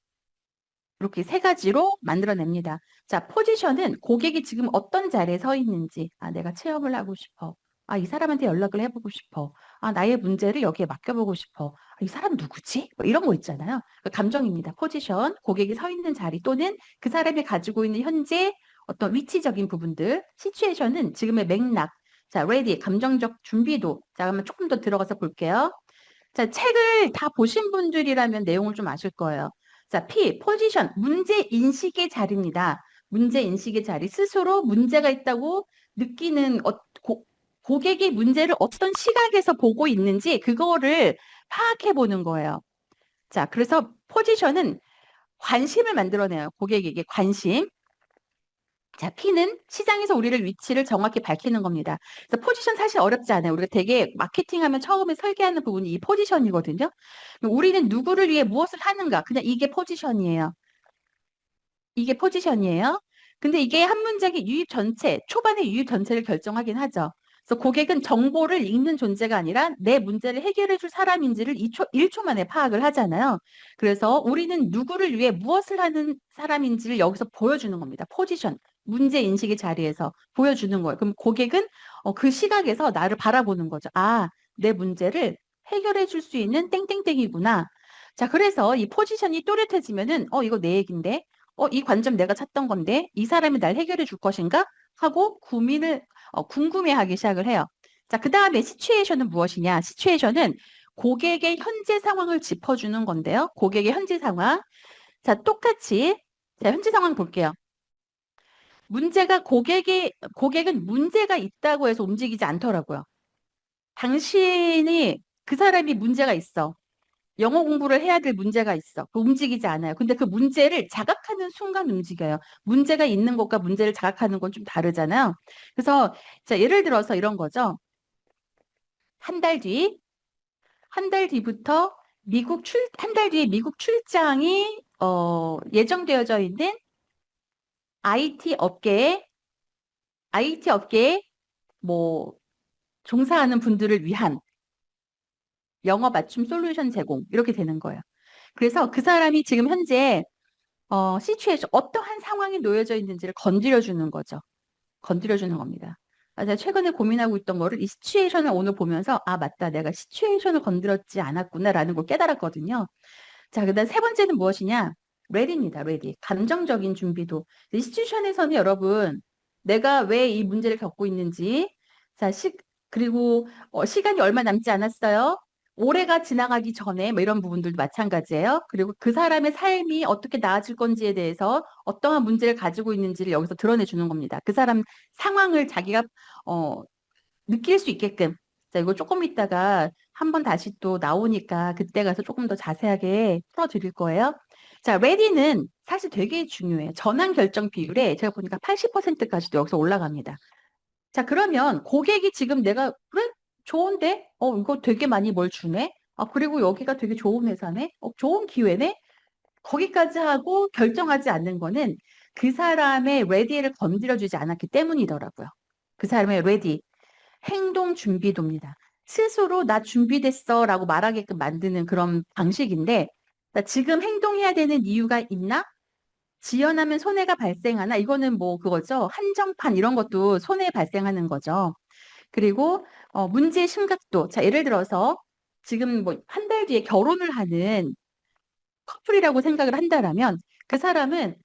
이렇게 세 가지로 만들어냅니다. 자, 포지션은 고객이 지금 어떤 자리에 서 있는지, 아, 내가 체험을 하고 싶어. 아, 이 사람한테 연락을 해보고 싶어. 아, 나의 문제를 여기에 맡겨보고 싶어. 아, 이 사람 누구지? 뭐 이런 거 있잖아요. 그 감정입니다. 포지션, 고객이 서 있는 자리 또는 그 사람이 가지고 있는 현재 어떤 위치적인 부분들. 시츄에이션은 지금의 맥락. 자, ready, 감정적 준비도. 자, 그러면 조금 더 들어가서 볼게요. 자, 책을 다 보신 분들이라면 내용을 좀 아실 거예요. 자, P, 포지션, 문제 인식의 자리입니다. 문제 인식의 자리, 스스로 문제가 있다고 느끼는 고객이 문제를 어떤 시각에서 보고 있는지 그거를 파악해 보는 거예요. 자, 그래서 포지션은 관심을 만들어내요. 고객에게 관심. 자, P는 시장에서 우리를 위치를 정확히 밝히는 겁니다. 그래서 포지션 사실 어렵지 않아요. 우리가 되게 마케팅하면 처음에 설계하는 부분이 이 포지션이거든요. 우리는 누구를 위해 무엇을 하는가? 그냥 이게 포지션이에요. 이게 포지션이에요. 근데 이게 한 문장의 유입 전체, 초반의 유입 전체를 결정하긴 하죠. 그래서 고객은 정보를 읽는 존재가 아니라 내 문제를 해결해 줄 사람인지를 1초 만에 파악을 하잖아요. 그래서 우리는 누구를 위해 무엇을 하는 사람인지를 여기서 보여주는 겁니다. 포지션, 문제 인식의 자리에서 보여주는 거예요. 그럼 고객은 그 시각에서 나를 바라보는 거죠. 아, 내 문제를 해결해 줄 수 있는 땡땡땡이구나. 자, 그래서 이 포지션이 또렷해지면은 이거 내 얘긴데, 이 관점 내가 찾던 건데, 이 사람이 날 해결해 줄 것인가? 하고 궁금해하기 시작을 해요. 자, 그 다음에 시츄에이션은 무엇이냐? 시츄에이션은 고객의 현재 상황을 짚어주는 건데요. 고객의 현재 상황. 자, 똑같이 자, 현재 상황 볼게요. 고객은 문제가 있다고 해서 움직이지 않더라고요. 당신이 그 사람이 문제가 있어. 영어 공부를 해야 될 문제가 있어. 움직이지 않아요. 근데 그 문제를 자각하는 순간 움직여요. 문제가 있는 것과 문제를 자각하는 건 좀 다르잖아요. 그래서 자, 예를 들어서 이런 거죠. 한 달 뒤, 한 달 뒤부터 한 달 뒤에 미국 출장이 예정되어져 있는 IT 업계에 IT 업계에 뭐 종사하는 분들을 위한 영어 맞춤 솔루션 제공 이렇게 되는 거예요. 그래서 그 사람이 지금 현재 시츄에이션 어떠한 상황이 놓여져 있는지를 건드려 주는 거죠. 건드려 주는 겁니다. 제가 최근에 고민하고 있던 거를 이 시츄에이션을 오늘 보면서 아 맞다 내가 시츄에이션을 건드렸지 않았구나라는 걸 깨달았거든요. 자, 그다음 세 번째는 무엇이냐? 레디입니다. 레디. 감정적인 준비도. 이 시츄에이션에서는 여러분 내가 왜 이 문제를 겪고 있는지 자, 그리고 시간이 얼마 남지 않았어요. 올해가 지나가기 전에 뭐 이런 부분들도 마찬가지예요. 그리고 그 사람의 삶이 어떻게 나아질 건지에 대해서 어떠한 문제를 가지고 있는지를 여기서 드러내 주는 겁니다. 그 사람 상황을 자기가 어, 느낄 수 있게끔. 자, 이거 조금 있다가 한번 다시 또 나오니까 그때 가서 조금 더 자세하게 풀어드릴 거예요. 자, 레디는 사실 되게 중요해요. 전환 결정 비율에 제가 보니까 80%까지도 여기서 올라갑니다. 자, 그러면 고객이 지금 내가, 그래? 좋은데? 이거 되게 많이 뭘 주네? 아, 그리고 여기가 되게 좋은 회사네? 좋은 기회네? 거기까지 하고 결정하지 않는 거는 그 사람의 레디를 건드려주지 않았기 때문이더라고요. 그 사람의 레디. 행동 준비도입니다. 스스로 나 준비됐어 라고 말하게끔 만드는 그런 방식인데, 나 지금 행동해야 되는 이유가 있나? 지연하면 손해가 발생하나? 이거는 뭐 그거죠. 한정판 이런 것도 손해 발생하는 거죠. 그리고 문제의 심각도. 자, 예를 들어서 지금 뭐 한 달 뒤에 결혼을 하는 커플이라고 생각을 한다라면 그 사람은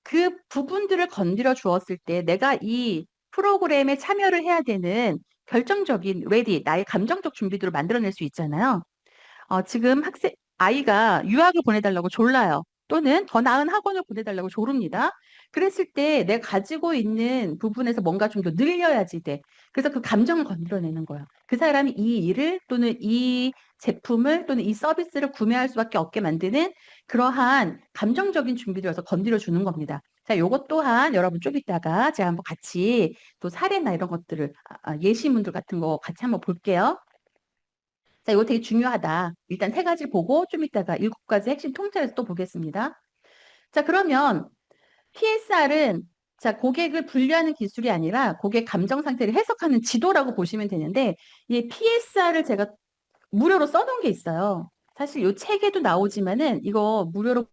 그 부분들을 건드려 주었을 때 내가 이 프로그램에 참여를 해야 되는 결정적인 레디, 나의 감정적 준비들을 만들어낼 수 있잖아요. 지금 아이가 유학을 보내달라고 졸라요. 또는 더 나은 학원을 보내달라고 조릅니다. 그랬을 때 내가 가지고 있는 부분에서 뭔가 좀 더 늘려야지 돼. 그래서 그 감정을 건드려내는 거예요. 그 사람이 이 일을 또는 이 제품을 또는 이 서비스를 구매할 수밖에 없게 만드는 그러한 감정적인 준비들에서 건드려 주는 겁니다. 자, 요것 또한 여러분 좀 이따가 제가 한번 같이 또 사례나 이런 것들을 예시문들 같은 거 같이 한번 볼게요. 자, 이거 되게 중요하다. 일단 세 가지 보고 좀 이따가 7가지 핵심 통찰에서 또 보겠습니다. 자, 그러면 PSR은 자, 고객을 분류하는 기술이 아니라 고객 감정 상태를 해석하는 지도라고 보시면 되는데 이 PSR을 제가 무료로 써놓은 게 있어요. 사실 이 책에도 나오지만은 이거 무료로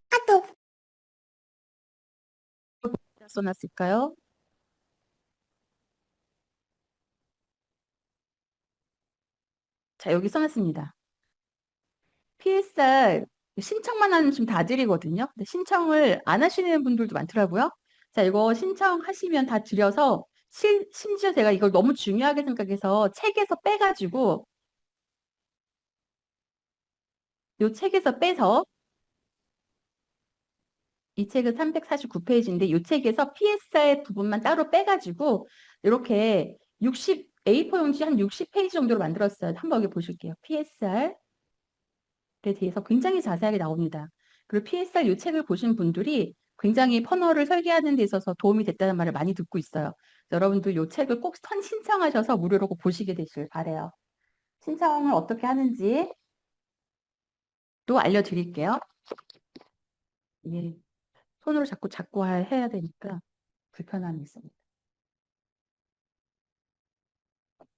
써놨을까요? 자, 여기 써놨습니다. PSR 신청만 하는 지금 다 드리거든요. 근데 신청을 안 하시는 분들도 많더라고요. 자, 이거 신청하시면 다 드려서 심지어 제가 이걸 너무 중요하게 생각해서 책에서 빼가지고 이 책에서 빼서 이 책은 349페이지인데 이 책에서 PSR 부분만 따로 빼가지고 이렇게 A4 용지 한 60페이지 정도로 만들었어요. 한번 여기 보실게요. PSR에 대해서 굉장히 자세하게 나옵니다. 그리고 PSR 이 책을 보신 분들이 굉장히 퍼널을 설계하는 데 있어서 도움이 됐다는 말을 많이 듣고 있어요. 여러분들 이 책을 꼭 신청하셔서 무료로 꼭 보시게 되시길 바래요. 신청을 어떻게 하는지 또 알려드릴게요. 예, 손으로 자꾸 해야 되니까 불편함이 있습니다.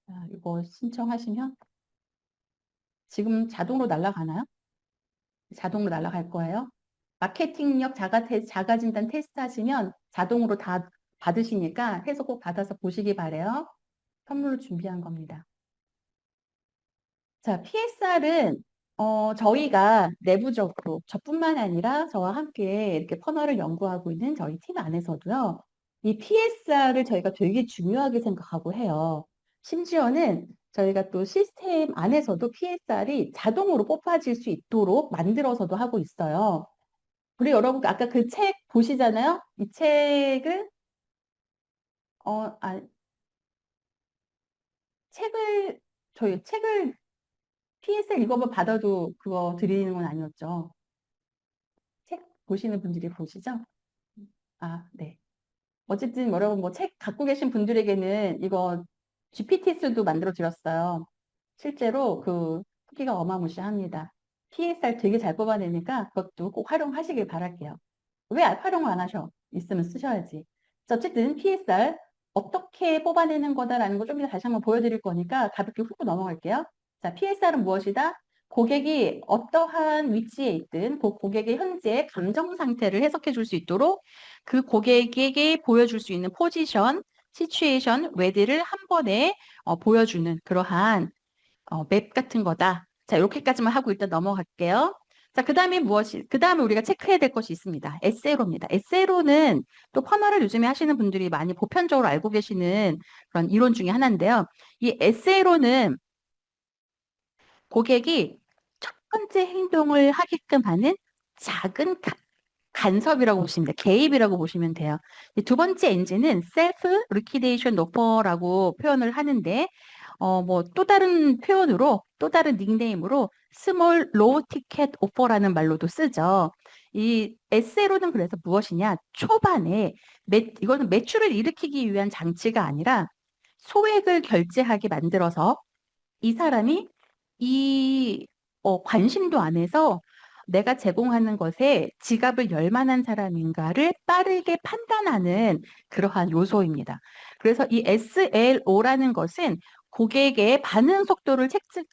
자, 이거 신청하시면 지금 자동으로 날아가나요? 자동으로 날아갈 거예요. 마케팅력 자가 진단 테스트 하시면 자동으로 다 받으시니까 해서 꼭 받아서 보시기 바래요. 선물로 준비한 겁니다. 자, PSR은 저희가 내부적으로 저뿐만 아니라 저와 함께 이렇게 퍼널을 연구하고 있는 저희 팀 안에서도요. 이 PSR을 저희가 되게 중요하게 생각하고 해요. 심지어는 저희가 또 시스템 안에서도 PSR이 자동으로 뽑아질 수 있도록 만들어서도 하고 있어요. 우리 여러분 아까 그 책 보시잖아요. 이 책을 어, 아, 책을 저희 책을 PSR 이거만 받아도 그거 드리는 건 아니었죠. 책 보시는 분들이 보시죠? 아, 네. 어쨌든 여러분 뭐 책 갖고 계신 분들에게는 이거 GPT수도 만들어 드렸어요. 실제로 그 크기가 어마무시합니다. PSR 되게 잘 뽑아내니까 그것도 꼭 활용하시길 바랄게요. 왜 활용 안 하셔? 있으면 쓰셔야지. 자, 어쨌든 PSR 어떻게 뽑아내는 거다라는 거 좀 이따 다시 한번 보여드릴 거니까 가볍게 훑고 넘어갈게요. 자, PSR은 무엇이다? 고객이 어떠한 위치에 있든 그 고객의 현재 감정 상태를 해석해 줄 수 있도록 그 고객에게 보여줄 수 있는 포지션, 시츄에이션, 외대를 한 번에 보여주는 그러한 맵 같은 거다. 자, 이렇게까지만 하고 일단 넘어갈게요. 자, 그 다음에 우리가 체크해야 될 것이 있습니다. SLO입니다. SLO는 또 퍼널을 요즘에 하시는 분들이 많이 보편적으로 알고 계시는 그런 이론 중에 하나인데요. 이 SLO는 고객이 첫 번째 행동을 하게끔 하는 작은 간섭이라고 보시면 돼요. 개입이라고 보시면 돼요. 두 번째 엔진은 self liquidation offer라고 표현을 하는데 뭐 또 다른 표현으로 또 다른 닉네임으로 스몰 로우 티켓 오퍼라는 말로도 쓰죠. 이 에세로는 그래서 무엇이냐? 초반에 이거는 매출을 일으키기 위한 장치가 아니라 소액을 결제하게 만들어서 이 사람이 이 관심도 안 해서 내가 제공하는 것에 지갑을 열 만한 사람인가를 빠르게 판단하는 그러한 요소입니다. 그래서 이 SLO라는 것은 고객의 반응 속도를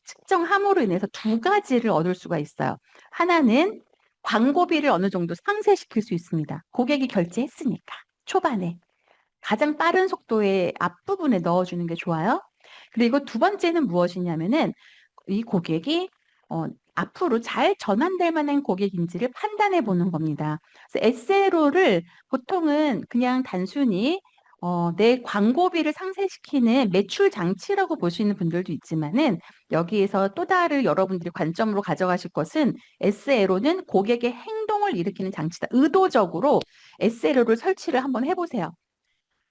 측정함으로 인해서 두 가지를 얻을 수가 있어요. 하나는 광고비를 어느 정도 상쇄시킬 수 있습니다. 고객이 결제했으니까 초반에 가장 빠른 속도의 앞부분에 넣어주는 게 좋아요. 그리고 두 번째는 무엇이냐면은 이 고객이 앞으로 잘 전환될 만한 고객인지를 판단해 보는 겁니다. 그래서 SLO를 보통은 그냥 단순히 내 광고비를 상쇄시키는 매출 장치라고 보시는 분들도 있지만은 여기에서 또 다른 여러분들이 관점으로 가져가실 것은 SLO는 고객의 행동을 일으키는 장치다. 의도적으로 SLO를 설치를 한번 해보세요.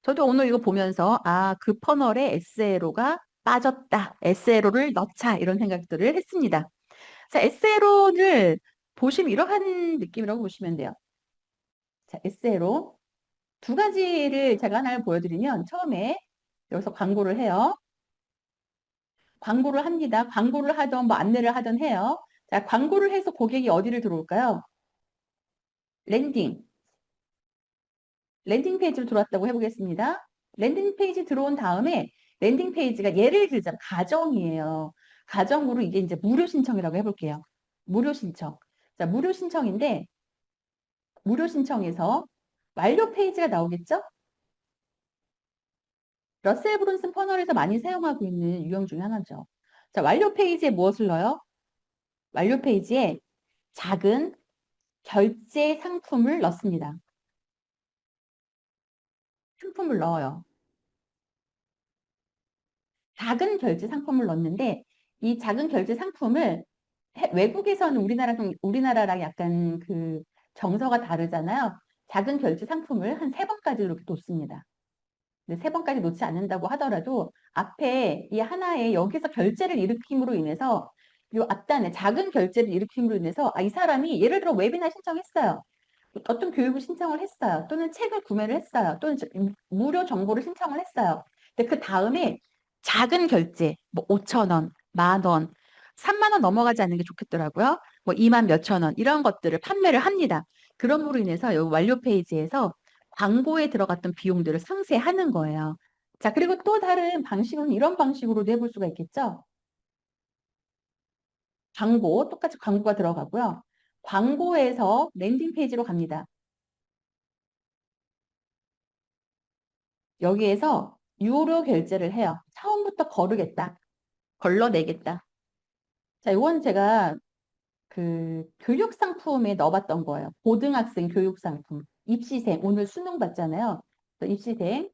저도 오늘 이거 보면서 그 퍼널에 SLO가 빠졌다. SLO를 넣자. 이런 생각들을 했습니다. 자, SLO를 보시면 이러한 느낌이라고 보시면 돼요. 자, SLO 두 가지를 제가 하나를 보여드리면 처음에 여기서 광고를 해요. 광고를 합니다. 광고를 하던 뭐 안내를 하던 해요. 자, 광고를 해서 고객이 어디를 들어올까요? 랜딩. 랜딩 페이지로 들어왔다고 해보겠습니다. 랜딩 페이지 들어온 다음에 랜딩 페이지가 예를 들자면 가정이에요. 가정으로 이게 이제 무료 신청이라고 해볼게요. 무료 신청. 자, 무료 신청인데 무료 신청에서 완료 페이지가 나오겠죠? 러셀 브룬슨 퍼널에서 많이 사용하고 있는 유형 중에 하나죠. 자, 완료 페이지에 무엇을 넣어요? 완료 페이지에 작은 결제 상품을 넣습니다. 상품을 넣어요. 작은 결제 상품을 넣는데 이 작은 결제 상품을 외국에서는 우리나라랑 약간 그 정서가 다르잖아요. 작은 결제 상품을 한 세 번까지 이렇게 놓습니다. 근데 세 번까지 놓지 않는다고 하더라도 앞에 이 하나의 여기서 결제를 일으킴으로 인해서 이 앞단에 작은 결제를 일으킴으로 인해서 이 사람이 예를 들어 웨비나 신청했어요. 어떤 교육을 신청을 했어요. 또는 책을 구매를 했어요. 또는 무료 정보를 신청을 했어요. 근데 그 다음에 작은 결제, 뭐 5천 원, 만 원, 3만 원 넘어가지 않는 게 좋겠더라고요. 뭐 2만 몇천 원 이런 것들을 판매를 합니다. 그럼으로 인해서 여기 완료 페이지에서 광고에 들어갔던 비용들을 상쇄하는 거예요. 자, 그리고 또 다른 방식은 이런 방식으로도 해볼 수가 있겠죠? 광고, 똑같이 광고가 들어가고요. 광고에서 랜딩 페이지로 갑니다. 여기에서 유료 결제를 해요. 처음부터 거르겠다. 걸러내겠다. 자, 이건 제가 그 교육 상품에 넣어봤던 거예요. 고등학생 교육 상품. 입시생, 오늘 수능 봤잖아요. 그래서 입시생.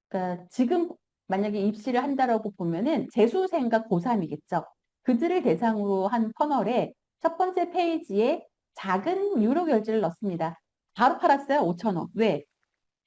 그러니까 지금 만약에 입시를 한다라고 보면은 재수생과 고3이겠죠. 그들을 대상으로 한 터널에 첫 번째 페이지에 작은 유료 결제를 넣습니다. 바로 팔았어요. 5천 원. 왜?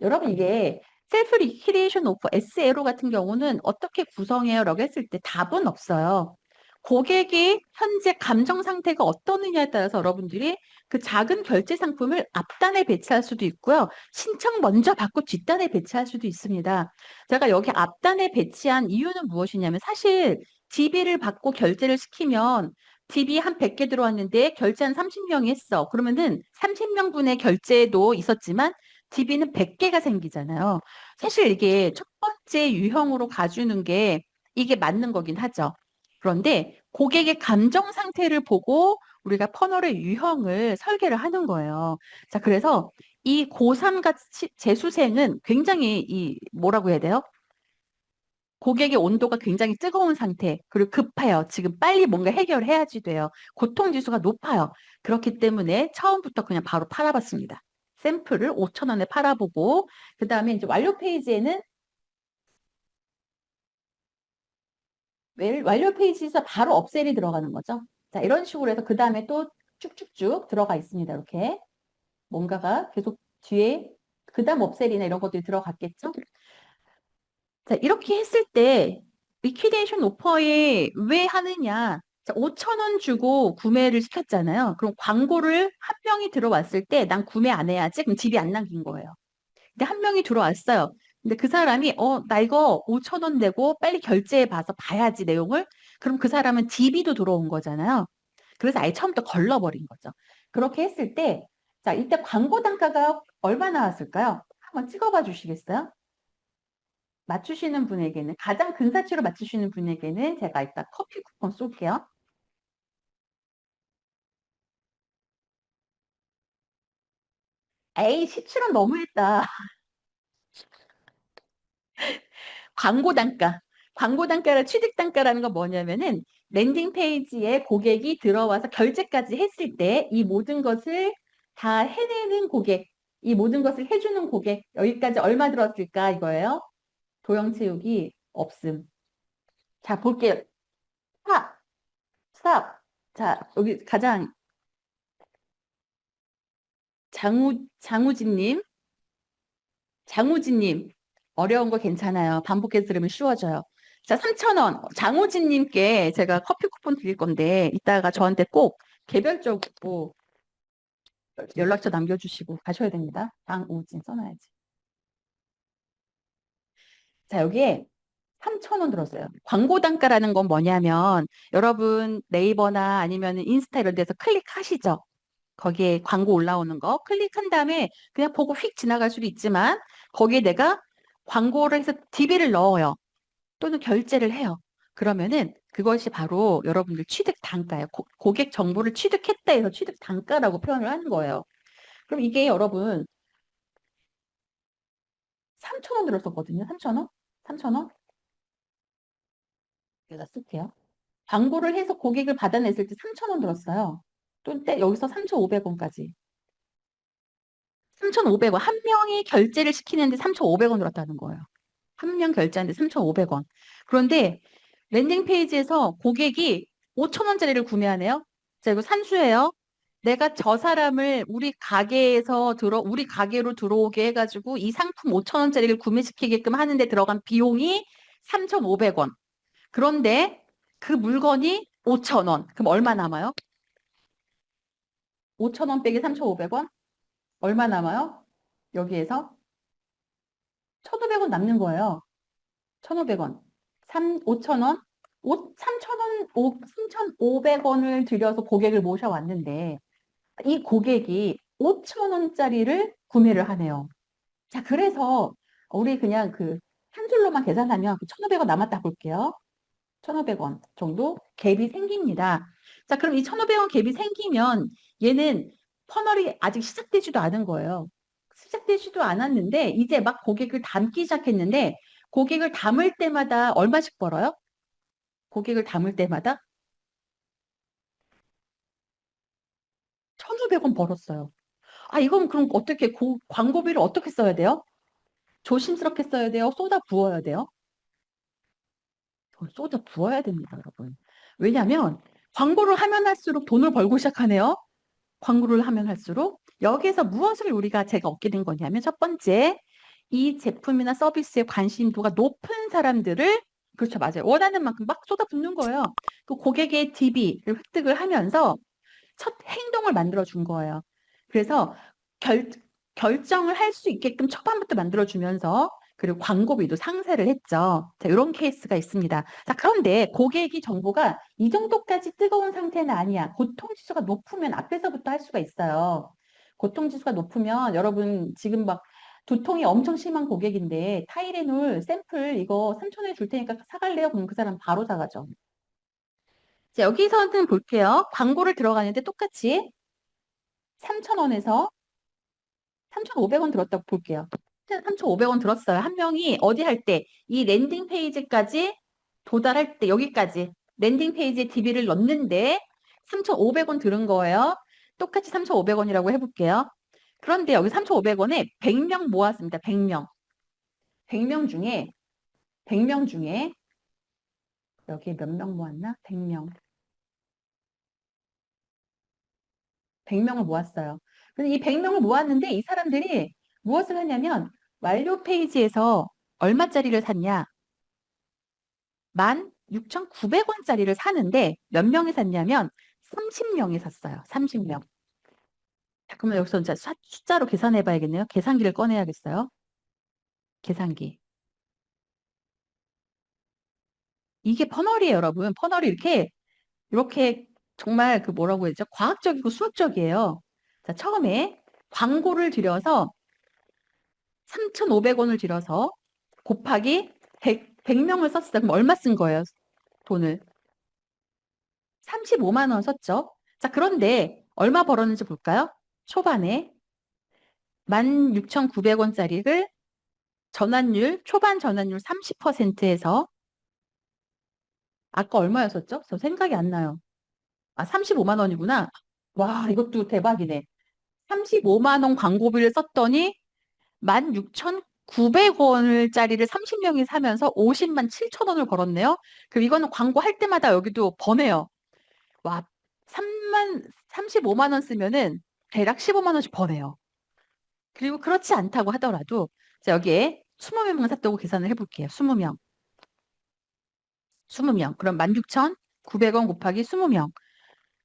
여러분 이게 셀프 리퀴레이션 오퍼 SLO 같은 경우는 어떻게 구성해요? 라고 했을 때 답은 없어요. 고객이 현재 감정 상태가 어떠느냐에 따라서 여러분들이 그 작은 결제 상품을 앞단에 배치할 수도 있고요. 신청 먼저 받고 뒷단에 배치할 수도 있습니다. 제가 여기 앞단에 배치한 이유는 무엇이냐면 사실 DB를 받고 결제를 시키면 DB 한 100개 들어왔는데 결제 한 30명이 했어. 그러면은 30명분의 결제도 있었지만 DB는 100개가 생기잖아요. 사실 이게 첫 번째 유형으로 가주는 게 이게 맞는 거긴 하죠. 그런데 고객의 감정 상태를 보고 우리가 퍼널의 유형을 설계를 하는 거예요. 자, 그래서 이 고3 같이 재수생은 굉장히 이 뭐라고 해야 돼요? 고객의 온도가 굉장히 뜨거운 상태, 그리고 급해요. 지금 빨리 뭔가 해결해야지 돼요. 고통 지수가 높아요. 그렇기 때문에 처음부터 그냥 바로 팔아봤습니다. 샘플을 5천 원에 팔아보고, 그 다음에 이제 완료 페이지에는 완료 페이지에서 바로 업셀이 들어가는 거죠. 자, 이런 식으로 해서 그 다음에 또 쭉쭉쭉 들어가 있습니다. 이렇게. 뭔가가 계속 뒤에 그 다음 업셀이나 이런 것들이 들어갔겠죠. 자, 이렇게 했을 때 리퀴데이션 오퍼에 왜 하느냐? 자, 5천 원 주고 구매를 시켰잖아요. 그럼 광고를 한 명이 들어왔을 때 난 구매 안 해야지. 그럼 집이 안 남긴 거예요. 근데 한 명이 들어왔어요. 근데 그 사람이 나 이거 5천 원 내고 빨리 결제해 봐서 봐야지 내용을. 그럼 그 사람은 DB도 들어온 거잖아요. 그래서 아예 처음부터 걸러버린 거죠. 그렇게 했을 때 자, 이때 광고 단가가 얼마 나왔을까요? 한번 찍어봐 주시겠어요? 맞추시는 분에게는 가장 근사치로 맞추시는 분에게는 제가 이따 커피 쿠폰 쏠게요. 에이, 17원 너무했다. 광고 단가. 광고 단가랑 취득 단가라는 건 뭐냐면은 랜딩 페이지에 고객이 들어와서 결제까지 했을 때 이 모든 것을 다 해내는 고객, 이 모든 것을 해주는 고객, 여기까지 얼마 들었을까 이거예요. 도형 채우기 없음. 자, 볼게요. 스탑, 스탑. 자, 여기 가장 장우진님, 장우진님, 어려운 거 괜찮아요. 반복해서 들으면 쉬워져요. 자, 3,000원. 장우진님께 제가 커피 쿠폰 드릴 건데, 이따가 저한테 꼭 개별적으로 연락처 남겨주시고 가셔야 됩니다. 장우진 써놔야지. 자, 여기에 3,000원 들었어요. 광고 단가라는 건 뭐냐면, 여러분 네이버나 아니면 인스타 이런 데서 클릭하시죠? 거기에 광고 올라오는 거 클릭한 다음에 그냥 보고 휙 지나갈 수도 있지만 거기에 내가 광고를 해서 DB를 넣어요. 또는 결제를 해요. 그러면은 그것이 바로 여러분들 취득 단가예요. 고객 정보를 취득했다 해서 취득 단가라고 표현을 하는 거예요. 그럼 이게 여러분 3,000원 들었었거든요. 3,000원? 3,000원? 여기다 쓸게요. 광고를 해서 고객을 받아냈을 때 3,000원 들었어요. 또 여기서 3,500원까지. 3,500원. 한 명이 결제를 시키는데 3,500원 들었다는 거예요. 한 명 결제하는데 3,500원. 그런데 랜딩 페이지에서 고객이 5,000원짜리를 구매하네요. 자, 이거 산수예요. 내가 저 사람을 우리 가게로 들어오게 해가지고 이 상품 5,000원짜리를 구매시키게끔 하는데 들어간 비용이 3,500원. 그런데 그 물건이 5,000원. 그럼 얼마 남아요? 5,000원 빼기 3,500원? 얼마 남아요? 여기에서 1,500원 남는 거예요. 1,500원. 5,000원? 3,000원, 3,500원을 들여서 고객을 모셔왔는데, 이 고객이 5,000원짜리를 구매를 하네요. 자, 그래서 우리 그냥 한 줄로만 계산하면 1,500원 남았다 볼게요. 1,500원 정도 갭이 생깁니다. 자, 그럼 이 1,500원 갭이 생기면 얘는 퍼널이 아직 시작되지도 않은 거예요. 시작되지도 않았는데 이제 막 고객을 담기 시작했는데 고객을 담을 때마다 얼마씩 벌어요? 고객을 담을 때마다 1,500원 벌었어요. 아, 이건 그럼 어떻게 광고비를 어떻게 써야 돼요? 조심스럽게 써야 돼요? 쏟아 부어야 돼요? 쏟아 부어야 됩니다, 여러분. 왜냐하면 광고를 하면 할수록 돈을 벌고 시작하네요. 광고를 하면 할수록 여기서 무엇을 우리가 제가 얻게 된 거냐면 첫 번째, 이 제품이나 서비스에 관심도가 높은 사람들을 그렇죠, 맞아요. 원하는 만큼 막 쏟아붓는 거예요. 그 고객의 DB를 획득을 하면서 첫 행동을 만들어 준 거예요. 그래서 결, 결정을 할 수 있게끔 초반부터 만들어 주면서 그리고 광고비도 상세를 했죠. 자, 이런 케이스가 있습니다. 자, 그런데 고객이 정보가 이 정도까지 뜨거운 상태는 아니야. 고통지수가 높으면 앞에서부터 할 수가 있어요. 고통지수가 높으면 여러분 지금 막 두통이 엄청 심한 고객인데 타이레놀 샘플 이거 3,000원에 줄 테니까 사갈래요? 그럼 그 사람 바로 사가죠. 자, 여기서는 볼게요. 광고를 들어가는데 똑같이 3,000원에서 3,500원 들었다고 볼게요. 3,500원 들었어요. 한 명이 어디 할 때, 이 랜딩 페이지까지 도달할 때, 여기까지 랜딩 페이지에 DB를 넣는데 3,500원 들은 거예요. 똑같이 3,500원이라고 해볼게요. 그런데 여기 3,500원에 100명 모았습니다. 100명. 100명 중에, 100명 중에, 여기 몇 명 모았나? 100명. 100명을 모았어요. 근데 이 100명을 모았는데 이 사람들이 무엇을 하냐면 완료 페이지에서 얼마짜리를 샀냐? 16,900원짜리를 사는데 몇 명이 샀냐면 30명이 샀어요. 30명. 자, 그러면 여기서 이제 숫자로 계산해 봐야겠네요. 계산기를 꺼내야겠어요. 계산기. 이게 퍼널이에요, 여러분. 퍼널이 이렇게 정말 그 뭐라고 해야죠? 과학적이고 수학적이에요. 자, 처음에 광고를 들여서 3,500원을 들여서 곱하기 100명을 썼어요. 그럼 얼마 쓴 거예요? 돈을. 35만 원 썼죠. 자, 그런데 얼마 벌었는지 볼까요? 초반에 16,900원짜리를 전환율, 초반 전환율 30%에서 아까 얼마였었죠? 저 생각이 안 나요. 아, 35만 원이구나. 와, 이것도 대박이네. 35만 원 광고비를 썼더니 16,900원짜리를 30명이 사면서 50만 7천 원을 벌었네요. 그럼 이거는 광고 할 때마다 여기도 버네요. 와, 35만 원 쓰면은 대략 15만 원씩 버네요. 그리고 그렇지 않다고 하더라도 자, 여기에 20명만 샀다고 계산을 해볼게요. 20명. 20명. 그럼 16,900원 곱하기 20명.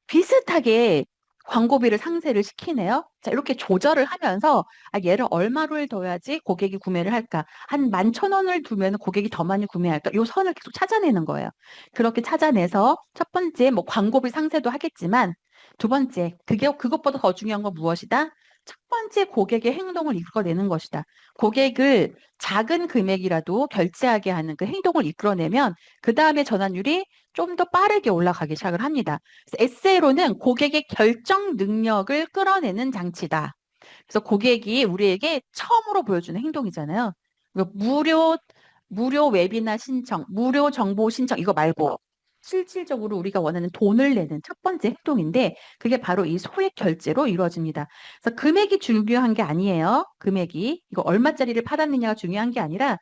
비슷하게 광고비를 상세를 시키네요. 자, 이렇게 조절을 하면서 아, 얘를 얼마를 둬야지 고객이 구매를 할까? 한 11,000원을 두면 고객이 더 많이 구매할까? 요 선을 계속 찾아내는 거예요. 그렇게 찾아내서 첫 번째 뭐 광고비 상세도 하겠지만 두 번째 그것보다 더 중요한 건 무엇이다? 첫 번째 고객의 행동을 이끌어내는 것이다. 고객을 작은 금액이라도 결제하게 하는 그 행동을 이끌어내면 그 다음에 전환율이 좀 더 빠르게 올라가기 시작을 합니다. 그래서 SLO는 고객의 결정 능력을 끌어내는 장치다. 그래서 고객이 우리에게 처음으로 보여주는 행동이잖아요. 무료 웹이나 신청, 무료 정보 신청 이거 말고 실질적으로 우리가 원하는 돈을 내는 첫 번째 행동인데 그게 바로 이 소액 결제로 이루어집니다. 그래서 금액이 중요한 게 아니에요. 금액이 이거 얼마짜리를 팔았느냐가 중요한 게 아니라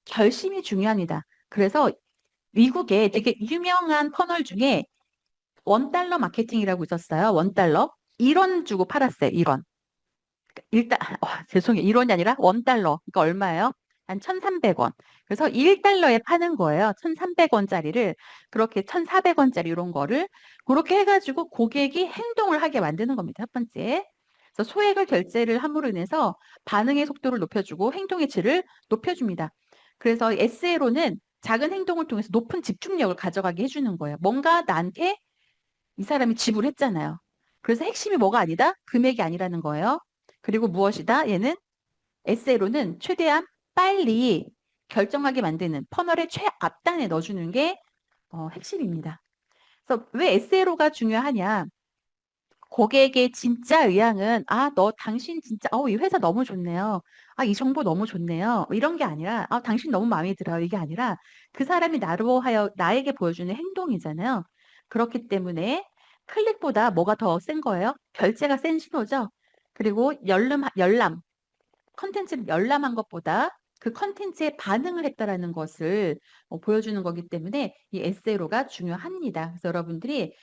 결심이 중요합니다. 그래서 미국에 되게 유명한 퍼널 중에 $1 마케팅이라고 있었어요. $1. 1원 주고 팔았어요. 1원. 일단 죄송해요. 1원이 아니라 $1. 그러니까 얼마예요? 한 1,300원. 그래서 1달러에 파는 거예요. 1,300원짜리를 그렇게 1,400원짜리 이런 거를 그렇게 해가지고 고객이 행동을 하게 만드는 겁니다. 첫 번째. 그래서 소액을 결제를 함으로 인해서 반응의 속도를 높여주고 행동의 질을 높여줍니다. 그래서 SLO는 작은 행동을 통해서 높은 집중력을 가져가게 해주는 거예요. 뭔가 나한테 이 사람이 지불했잖아요. 그래서 핵심이 뭐가 아니다? 금액이 아니라는 거예요. 그리고 무엇이다? 얘는 에세이로는 최대한 빨리 결정하게 만드는 퍼널의 최앞단에 넣어주는 게 핵심입니다. 그래서 왜 SLO가 중요하냐? 고객의 진짜 의향은 당신 진짜 이 회사 너무 좋네요. 이 정보 너무 좋네요. 뭐 이런 게 아니라 당신 너무 마음에 들어요. 이게 아니라 그 사람이 나로 하여 나에게 보여주는 행동이잖아요. 그렇기 때문에 클릭보다 뭐가 더 센 거예요? 결제가 센 신호죠. 그리고 열람, 컨텐츠를 열람한 것보다 그 컨텐츠에 반응을 했다라는 것을 보여주는 거기 때문에 이 SLO가 중요합니다. 그래서 여러분들이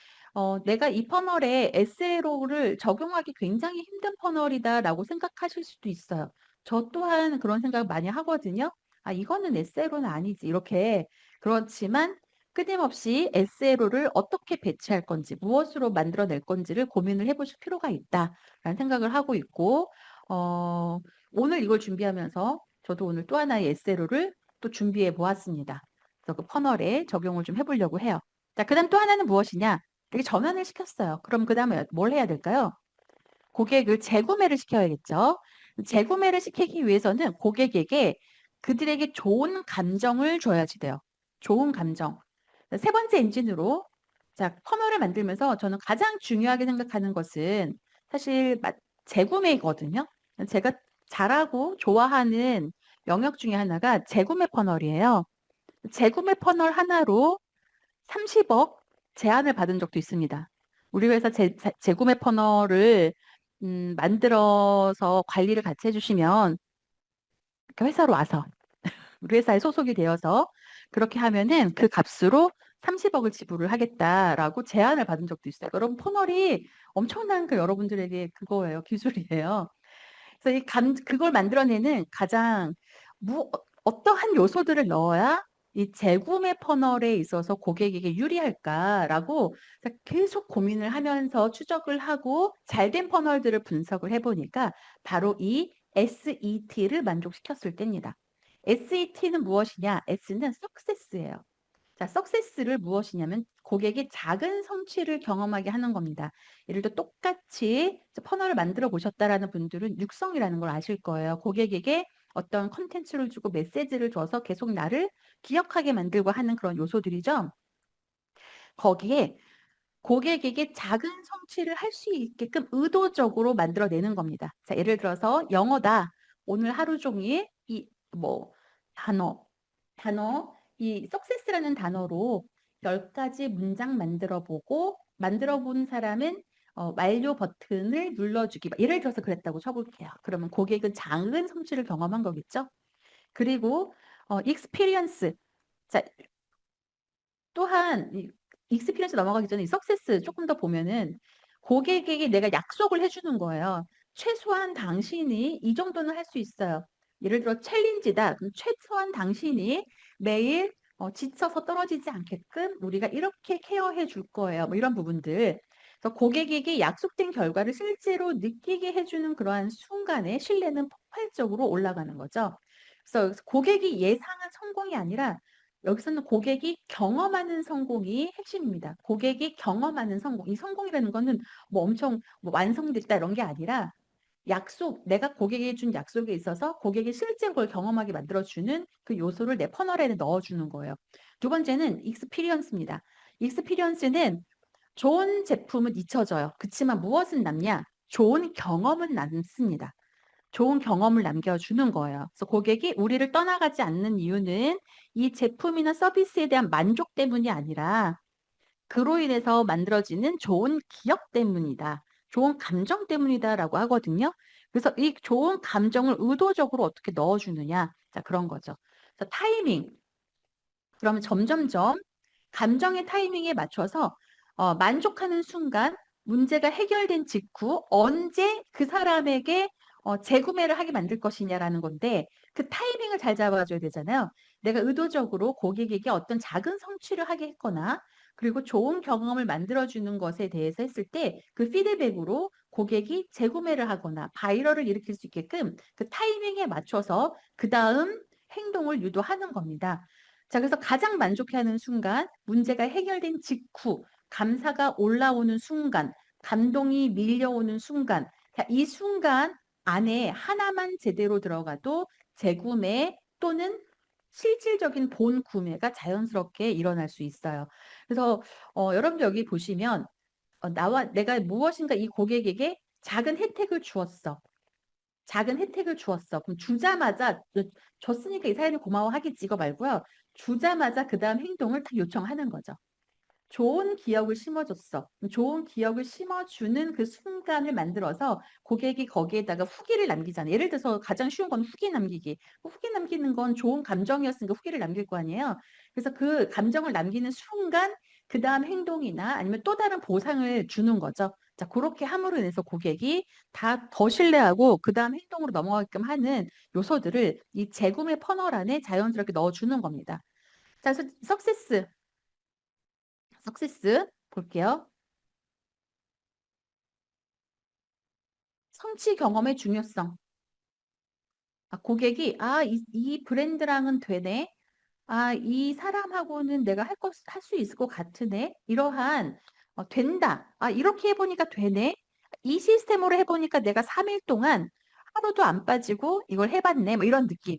내가 이 퍼널에 SLO를 적용하기 굉장히 힘든 퍼널이다라고 생각하실 수도 있어요. 저 또한 그런 생각 많이 하거든요. 이거는 SLO는 아니지. 이렇게. 그렇지만 끊임없이 SLO를 어떻게 배치할 건지, 무엇으로 만들어낼 건지를 고민을 해보실 필요가 있다라는 생각을 하고 있고, 어, 오늘 이걸 준비하면서 저도 오늘 또 하나의 에세이를 또 준비해 보았습니다. 그래서 그 퍼널에 적용을 좀 해보려고 해요. 자, 그다음 또 하나는 무엇이냐? 이렇게 전환을 시켰어요. 그럼 그다음에 뭘 해야 될까요? 고객을 재구매를 시켜야겠죠. 재구매를 시키기 위해서는 고객에게 그들에게 좋은 감정을 줘야지 돼요. 좋은 감정. 세 번째 엔진으로 자, 퍼널을 만들면서 저는 가장 중요하게 생각하는 것은 사실 재구매이거든요. 제가 잘하고 좋아하는 영역 중에 하나가 재구매 퍼널이에요. 재구매 퍼널 하나로 30억 제안을 받은 적도 있습니다. 우리 회사 재구매 퍼널을 만들어서 관리를 같이 해주시면 그 회사로 와서 우리 회사에 소속이 되어서 그렇게 하면은 그 값으로 30억을 지불을 하겠다라고 제안을 받은 적도 있어요. 여러분 퍼널이 엄청난 그 여러분들에게 그거예요. 기술이에요. 그래서 그걸 만들어내는 가장 어떠한 요소들을 넣어야 이 재구매 퍼널에 있어서 고객에게 유리할까라고 계속 고민을 하면서 추적을 하고 잘된 퍼널들을 분석을 해보니까 바로 이 SET를 만족시켰을 때입니다. SET는 무엇이냐? S는 success예요. 자, 석세스를 무엇이냐면 고객이 작은 성취를 경험하게 하는 겁니다. 예를 들어 똑같이 퍼널을 만들어 보셨다라는 분들은 육성이라는 걸 아실 거예요. 고객에게 어떤 컨텐츠를 주고 메시지를 줘서 계속 나를 기억하게 만들고 하는 그런 요소들이죠. 거기에 고객에게 작은 성취를 할 수 있게끔 의도적으로 만들어내는 겁니다. 자, 예를 들어서 영어다. 오늘 하루 종일 단어, 이 success라는 단어로 10가지 문장 만들어 보고 만들어 본 사람은 완료 버튼을 눌러주기. 예를 들어서 그랬다고 쳐볼게요. 그러면 고객은 작은 성취를 경험한 거겠죠? 그리고 experience. 자, 또한 익스피리언스 넘어가기 전에 이 석세스 조금 더 보면은 고객에게 내가 약속을 해주는 거예요. 최소한 당신이 이 정도는 할 수 있어요. 예를 들어 챌린지다. 그럼 최소한 당신이 매일 지쳐서 떨어지지 않게끔 우리가 이렇게 케어해 줄 거예요. 뭐 이런 부분들. 그래서 고객에게 약속된 결과를 실제로 느끼게 해주는 그러한 순간에 신뢰는 폭발적으로 올라가는 거죠. 그래서 고객이 예상한 성공이 아니라 여기서는 고객이 경험하는 성공이 핵심입니다. 고객이 경험하는 성공. 이 성공이라는 거는 뭐 엄청 완성됐다 이런 게 아니라 내가 고객에게 준 약속에 있어서 고객이 실제로 그걸 경험하게 만들어주는 그 요소를 내 퍼널에 넣어주는 거예요. 두 번째는 익스피리언스입니다. 익스피리언스는 좋은 제품은 잊혀져요. 그렇지만 무엇은 남냐? 좋은 경험은 남습니다. 좋은 경험을 남겨주는 거예요. 그래서 고객이 우리를 떠나가지 않는 이유는 이 제품이나 서비스에 대한 만족 때문이 아니라 그로 인해서 만들어지는 좋은 기억 때문이다. 좋은 감정 때문이다라고 하거든요. 그래서 이 좋은 감정을 의도적으로 어떻게 넣어주느냐. 자, 그런 거죠. 그래서 타이밍. 그러면 점점점 감정의 타이밍에 맞춰서 만족하는 순간 문제가 해결된 직후 언제 그 사람에게 재구매를 하게 만들 것이냐라는 건데 그 타이밍을 잘 잡아줘야 되잖아요. 내가 의도적으로 고객에게 어떤 작은 성취를 하게 했거나 그리고 좋은 경험을 만들어주는 것에 대해서 했을 때 그 피드백으로 고객이 재구매를 하거나 바이럴을 일으킬 수 있게끔 그 타이밍에 맞춰서 그 다음 행동을 유도하는 겁니다. 자, 그래서 가장 만족해하는 순간, 문제가 해결된 직후, 감사가 올라오는 순간, 감동이 밀려오는 순간, 자, 이 순간 안에 하나만 제대로 들어가도 재구매 또는 실질적인 본 구매가 자연스럽게 일어날 수 있어요. 그래서 여러분들 여기 보시면 내가 무엇인가 이 고객에게 작은 혜택을 주었어. 작은 혜택을 주었어. 그럼 주자마자 줬으니까 이 사람이 고마워하겠지 이거 말고요. 주자마자 그 다음 행동을 딱 요청하는 거죠. 좋은 기억을 심어줬어. 좋은 기억을 심어주는 그 순간을 만들어서 고객이 거기에다가 후기를 남기잖아요. 예를 들어서 가장 쉬운 건 후기 남기기. 후기 남기는 건 좋은 감정이었으니까 후기를 남길 거 아니에요. 그래서 그 감정을 남기는 순간 그 다음 행동이나 아니면 또 다른 보상을 주는 거죠. 자, 그렇게 함으로 인해서 고객이 다 더 신뢰하고 그 다음 행동으로 넘어가게끔 하는 요소들을 이 재구매 퍼널 안에 자연스럽게 넣어주는 겁니다. 자, 그래서 석세스 볼게요. 성취 경험의 중요성. 고객이, 이 브랜드랑은 되네. 이 사람하고는 내가 할 수 있을 것 같으네. 이러한, 된다. 이렇게 해보니까 되네. 이 시스템으로 해보니까 내가 3일 동안 하루도 안 빠지고 이걸 해봤네. 뭐 이런 느낌.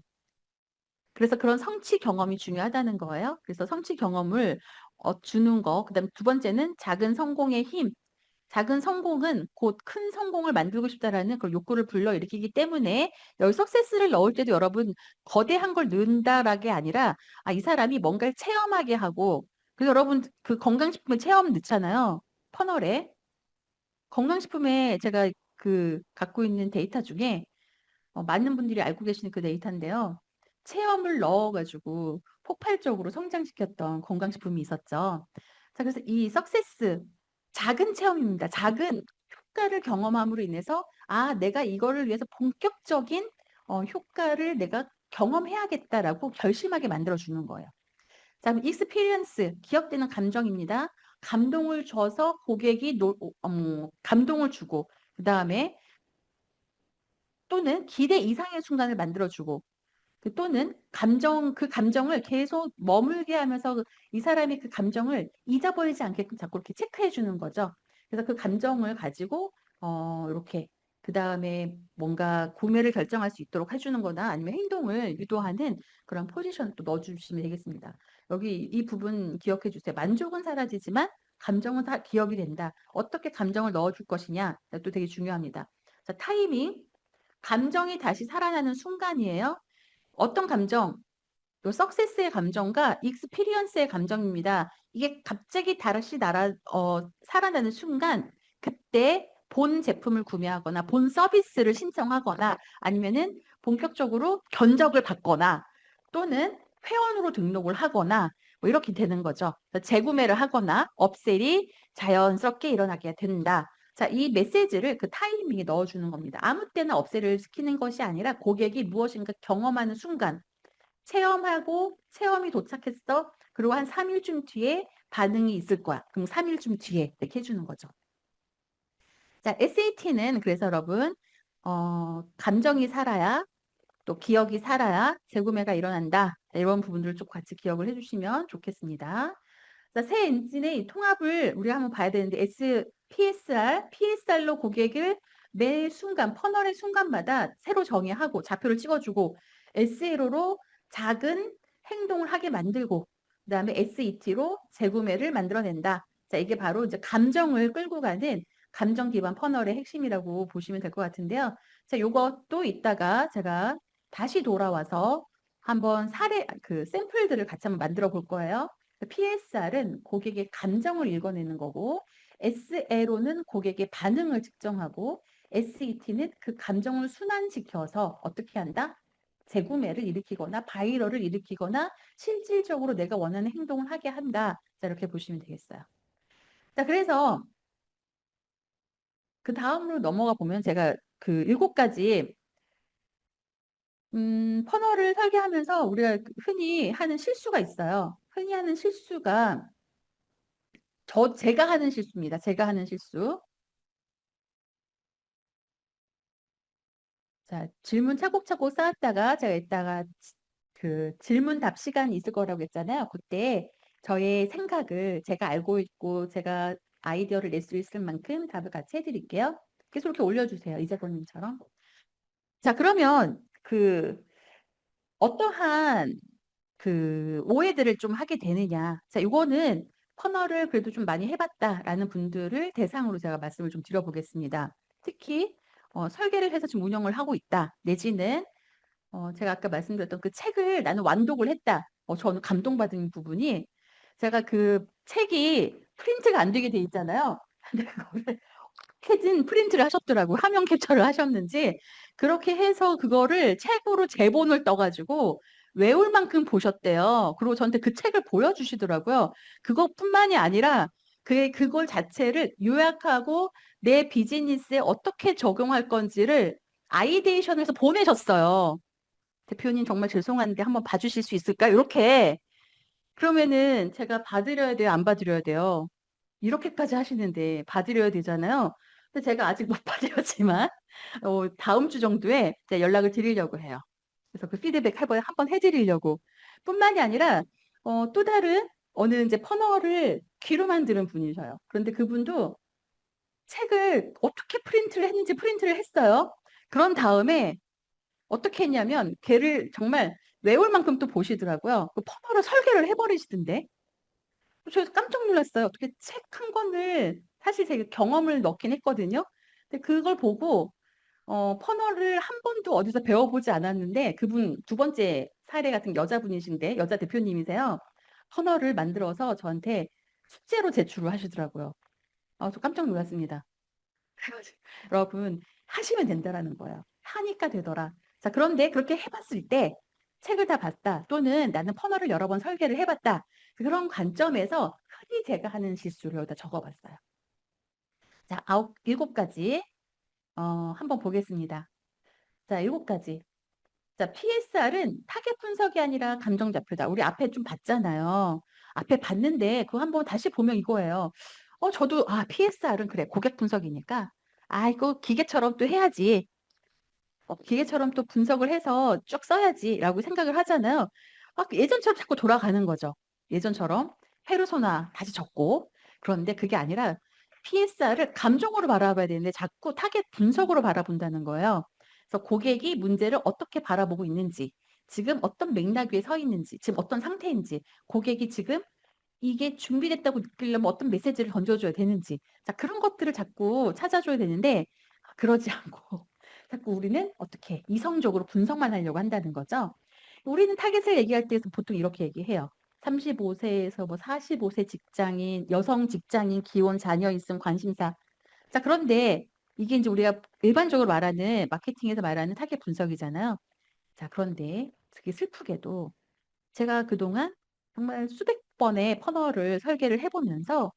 그래서 그런 성취 경험이 중요하다는 거예요. 그래서 성취 경험을 주는 거. 그다음에 두 번째는 작은 성공의 힘. 작은 성공은 곧 큰 성공을 만들고 싶다라는 그 욕구를 불러일으키기 때문에 여기 석세스를 넣을 때도 여러분 거대한 걸 넣는다라게 아니라 이 사람이 뭔가를 체험하게 하고 그래서 여러분 그 건강식품을 체험 넣잖아요. 퍼널에 건강식품에 제가 그 갖고 있는 데이터 중에 많은 분들이 알고 계시는 그 데이터인데요. 체험을 넣어가지고 폭발적으로 성장시켰던 건강식품이 있었죠. 자, 그래서 이 석세스, 작은 체험입니다. 작은 효과를 경험함으로 인해서, 내가 이거를 위해서 본격적인 효과를 내가 경험해야겠다라고 결심하게 만들어주는 거예요. 자, 그럼 익스피리언스, 기억되는 감정입니다. 감동을 줘서 고객이 감동을 주고, 그 다음에 또는 기대 이상의 순간을 만들어주고, 또는 그 감정을 계속 머물게 하면서 이 사람이 그 감정을 잊어버리지 않게끔 자꾸 이렇게 체크해 주는 거죠. 그래서 그 감정을 가지고, 이렇게, 그 다음에 뭔가 구매를 결정할 수 있도록 해주는 거나 아니면 행동을 유도하는 그런 포지션을 또 넣어주시면 되겠습니다. 여기 이 부분 기억해 주세요. 만족은 사라지지만 감정은 다 기억이 된다. 어떻게 감정을 넣어줄 것이냐. 또 되게 중요합니다. 자, 타이밍. 감정이 다시 살아나는 순간이에요. 어떤 감정? 요 석세스의 감정과 익스피리언스의 감정입니다. 이게 갑자기 다시 살아나는 순간 그때 본 제품을 구매하거나 본 서비스를 신청하거나 아니면은 본격적으로 견적을 받거나 또는 회원으로 등록을 하거나 뭐 이렇게 되는 거죠. 재구매를 하거나 업셀이 자연스럽게 일어나게 된다. 자, 이 메시지를 그 타이밍에 넣어주는 겁니다. 아무 때나 업셀을 시키는 것이 아니라 고객이 무엇인가 경험하는 순간 체험하고 체험이 도착했어. 그리고 한 3일쯤 뒤에 반응이 있을 거야. 그럼 3일쯤 뒤에 이렇게 해주는 거죠. 자, SAT는 그래서 여러분 감정이 살아야 또 기억이 살아야 재구매가 일어난다. 이런 부분들을 좀 같이 기억을 해주시면 좋겠습니다. 자, 새 엔진의 통합을 우리가 한번 봐야 되는데 PSR로 고객을 매 순간 퍼널의 순간마다 새로 정의하고 좌표를 찍어주고 SLO로 작은 행동을 하게 만들고 그다음에 SET로 재구매를 만들어낸다. 자, 이게 바로 이제 감정을 끌고 가는 감정 기반 퍼널의 핵심이라고 보시면 될 것 같은데요. 자, 요것도 이따가 제가 다시 돌아와서 한번 그 샘플들을 같이 한번 만들어 볼 거예요. PSR은 고객의 감정을 읽어내는 거고, SLO는 고객의 반응을 측정하고, SET는 그 감정을 순환시켜서 어떻게 한다? 재구매를 일으키거나 바이럴을 일으키거나 실질적으로 내가 원하는 행동을 하게 한다. 자, 이렇게 보시면 되겠어요. 자, 그래서 그 다음으로 넘어가 보면 제가 그 7가지 퍼널을 설계하면서 우리가 흔히 하는 실수가 있어요. 흔히 하는 실수가 제가 하는 실수입니다. 제가 하는 실수. 자, 질문 차곡차곡 쌓았다가 제가 이따가 그 질문 답 시간이 있을 거라고 했잖아요. 그때 저의 생각을 제가 알고 있고 제가 아이디어를 낼 수 있을 만큼 답을 같이 해드릴게요. 계속 이렇게 올려주세요. 이재권님처럼. 자, 그러면 그 어떠한 그 오해들을 좀 하게 되느냐. 자, 이거는 퍼널을 그래도 좀 많이 해봤다라는 분들을 대상으로 제가 말씀을 좀 드려보겠습니다. 특히 설계를 해서 지금 운영을 하고 있다. 내지는 제가 아까 말씀드렸던 그 책을 나는 완독을 했다. 저는 감동받은 부분이 제가 그 책이 프린트가 안 되게 돼 있잖아요. 근데 그거를 캐진 프린트를 하셨더라고요. 화면 캡처를 하셨는지. 그렇게 해서 그거를 책으로 제본을 떠가지고 외울 만큼 보셨대요. 그리고 저한테 그 책을 보여주시더라고요. 그것뿐만이 아니라 그걸 자체를 요약하고 내 비즈니스에 어떻게 적용할 건지를 아이데이션에서 보내셨어요. 대표님 정말 죄송한데 한번 봐주실 수 있을까요? 이렇게. 그러면은 제가 봐드려야 돼요? 안 봐드려야 돼요? 이렇게까지 하시는데 봐드려야 되잖아요. 근데 제가 아직 못 봐드렸지만 다음 주 정도에 제가 연락을 드리려고 해요. 그래서 그 피드백 한번 해드리려고. 뿐만이 아니라 또 다른 어느 이제 퍼널을 귀로만 들은 분이셔요. 그런데 그분도 책을 어떻게 프린트를 했는지 프린트를 했어요. 그런 다음에 어떻게 했냐면 걔를 정말 외울 만큼 또 보시더라고요. 그 퍼널을 설계를 해버리시던데. 저 깜짝 놀랐어요. 어떻게 책 한 권을 사실 제가 경험을 넣긴 했거든요. 근데 그걸 보고 퍼널을 한 번도 어디서 배워보지 않았는데 그분 두 번째 사례 같은 여자분이신데 여자 대표님이세요. 퍼널을 만들어서 저한테 숙제로 제출을 하시더라고요. 저 깜짝 놀랐습니다. 그래가지고 여러분 하시면 된다라는 거예요. 하니까 되더라. 자, 그런데 그렇게 해봤을 때 책을 다 봤다 또는 나는 퍼널을 여러 번 설계를 해봤다. 그런 관점에서 흔히 제가 하는 실수를 여기다 적어봤어요. 자, 일곱 가지 한번 보겠습니다. 자, 일곱 가지. 자, PSR은 타겟 분석이 아니라 감정 좌표다. 우리 앞에 좀 봤잖아요. 앞에 봤는데 그거 한번 다시 보면 이거예요. 저도 PSR은 그래. 고객 분석이니까. 이거 기계처럼 또 해야지. 기계처럼 또 분석을 해서 쭉 써야지라고 생각을 하잖아요. 예전처럼 자꾸 돌아가는 거죠. 예전처럼 페르소나 다시 적고. 그런데 그게 아니라 PSR을 감정으로 바라봐야 되는데 자꾸 타겟 분석으로 바라본다는 거예요. 그래서 고객이 문제를 어떻게 바라보고 있는지, 지금 어떤 맥락 위에 서 있는지, 지금 어떤 상태인지, 고객이 지금 이게 준비됐다고 느끼려면 어떤 메시지를 던져줘야 되는지. 자, 그런 것들을 자꾸 찾아줘야 되는데, 그러지 않고, 자꾸 우리는 어떻게 이성적으로 분석만 하려고 한다는 거죠. 우리는 타겟을 얘기할 때 보통 이렇게 얘기해요. 35세에서 뭐 45세 직장인, 여성 직장인, 기혼, 자녀 있음, 관심사. 자, 그런데 이게 이제 우리가 일반적으로 말하는 마케팅에서 말하는 타겟 분석이잖아요. 자, 그런데 되게 슬프게도 제가 그동안 정말 수백 번의 퍼널을 설계를 해보면서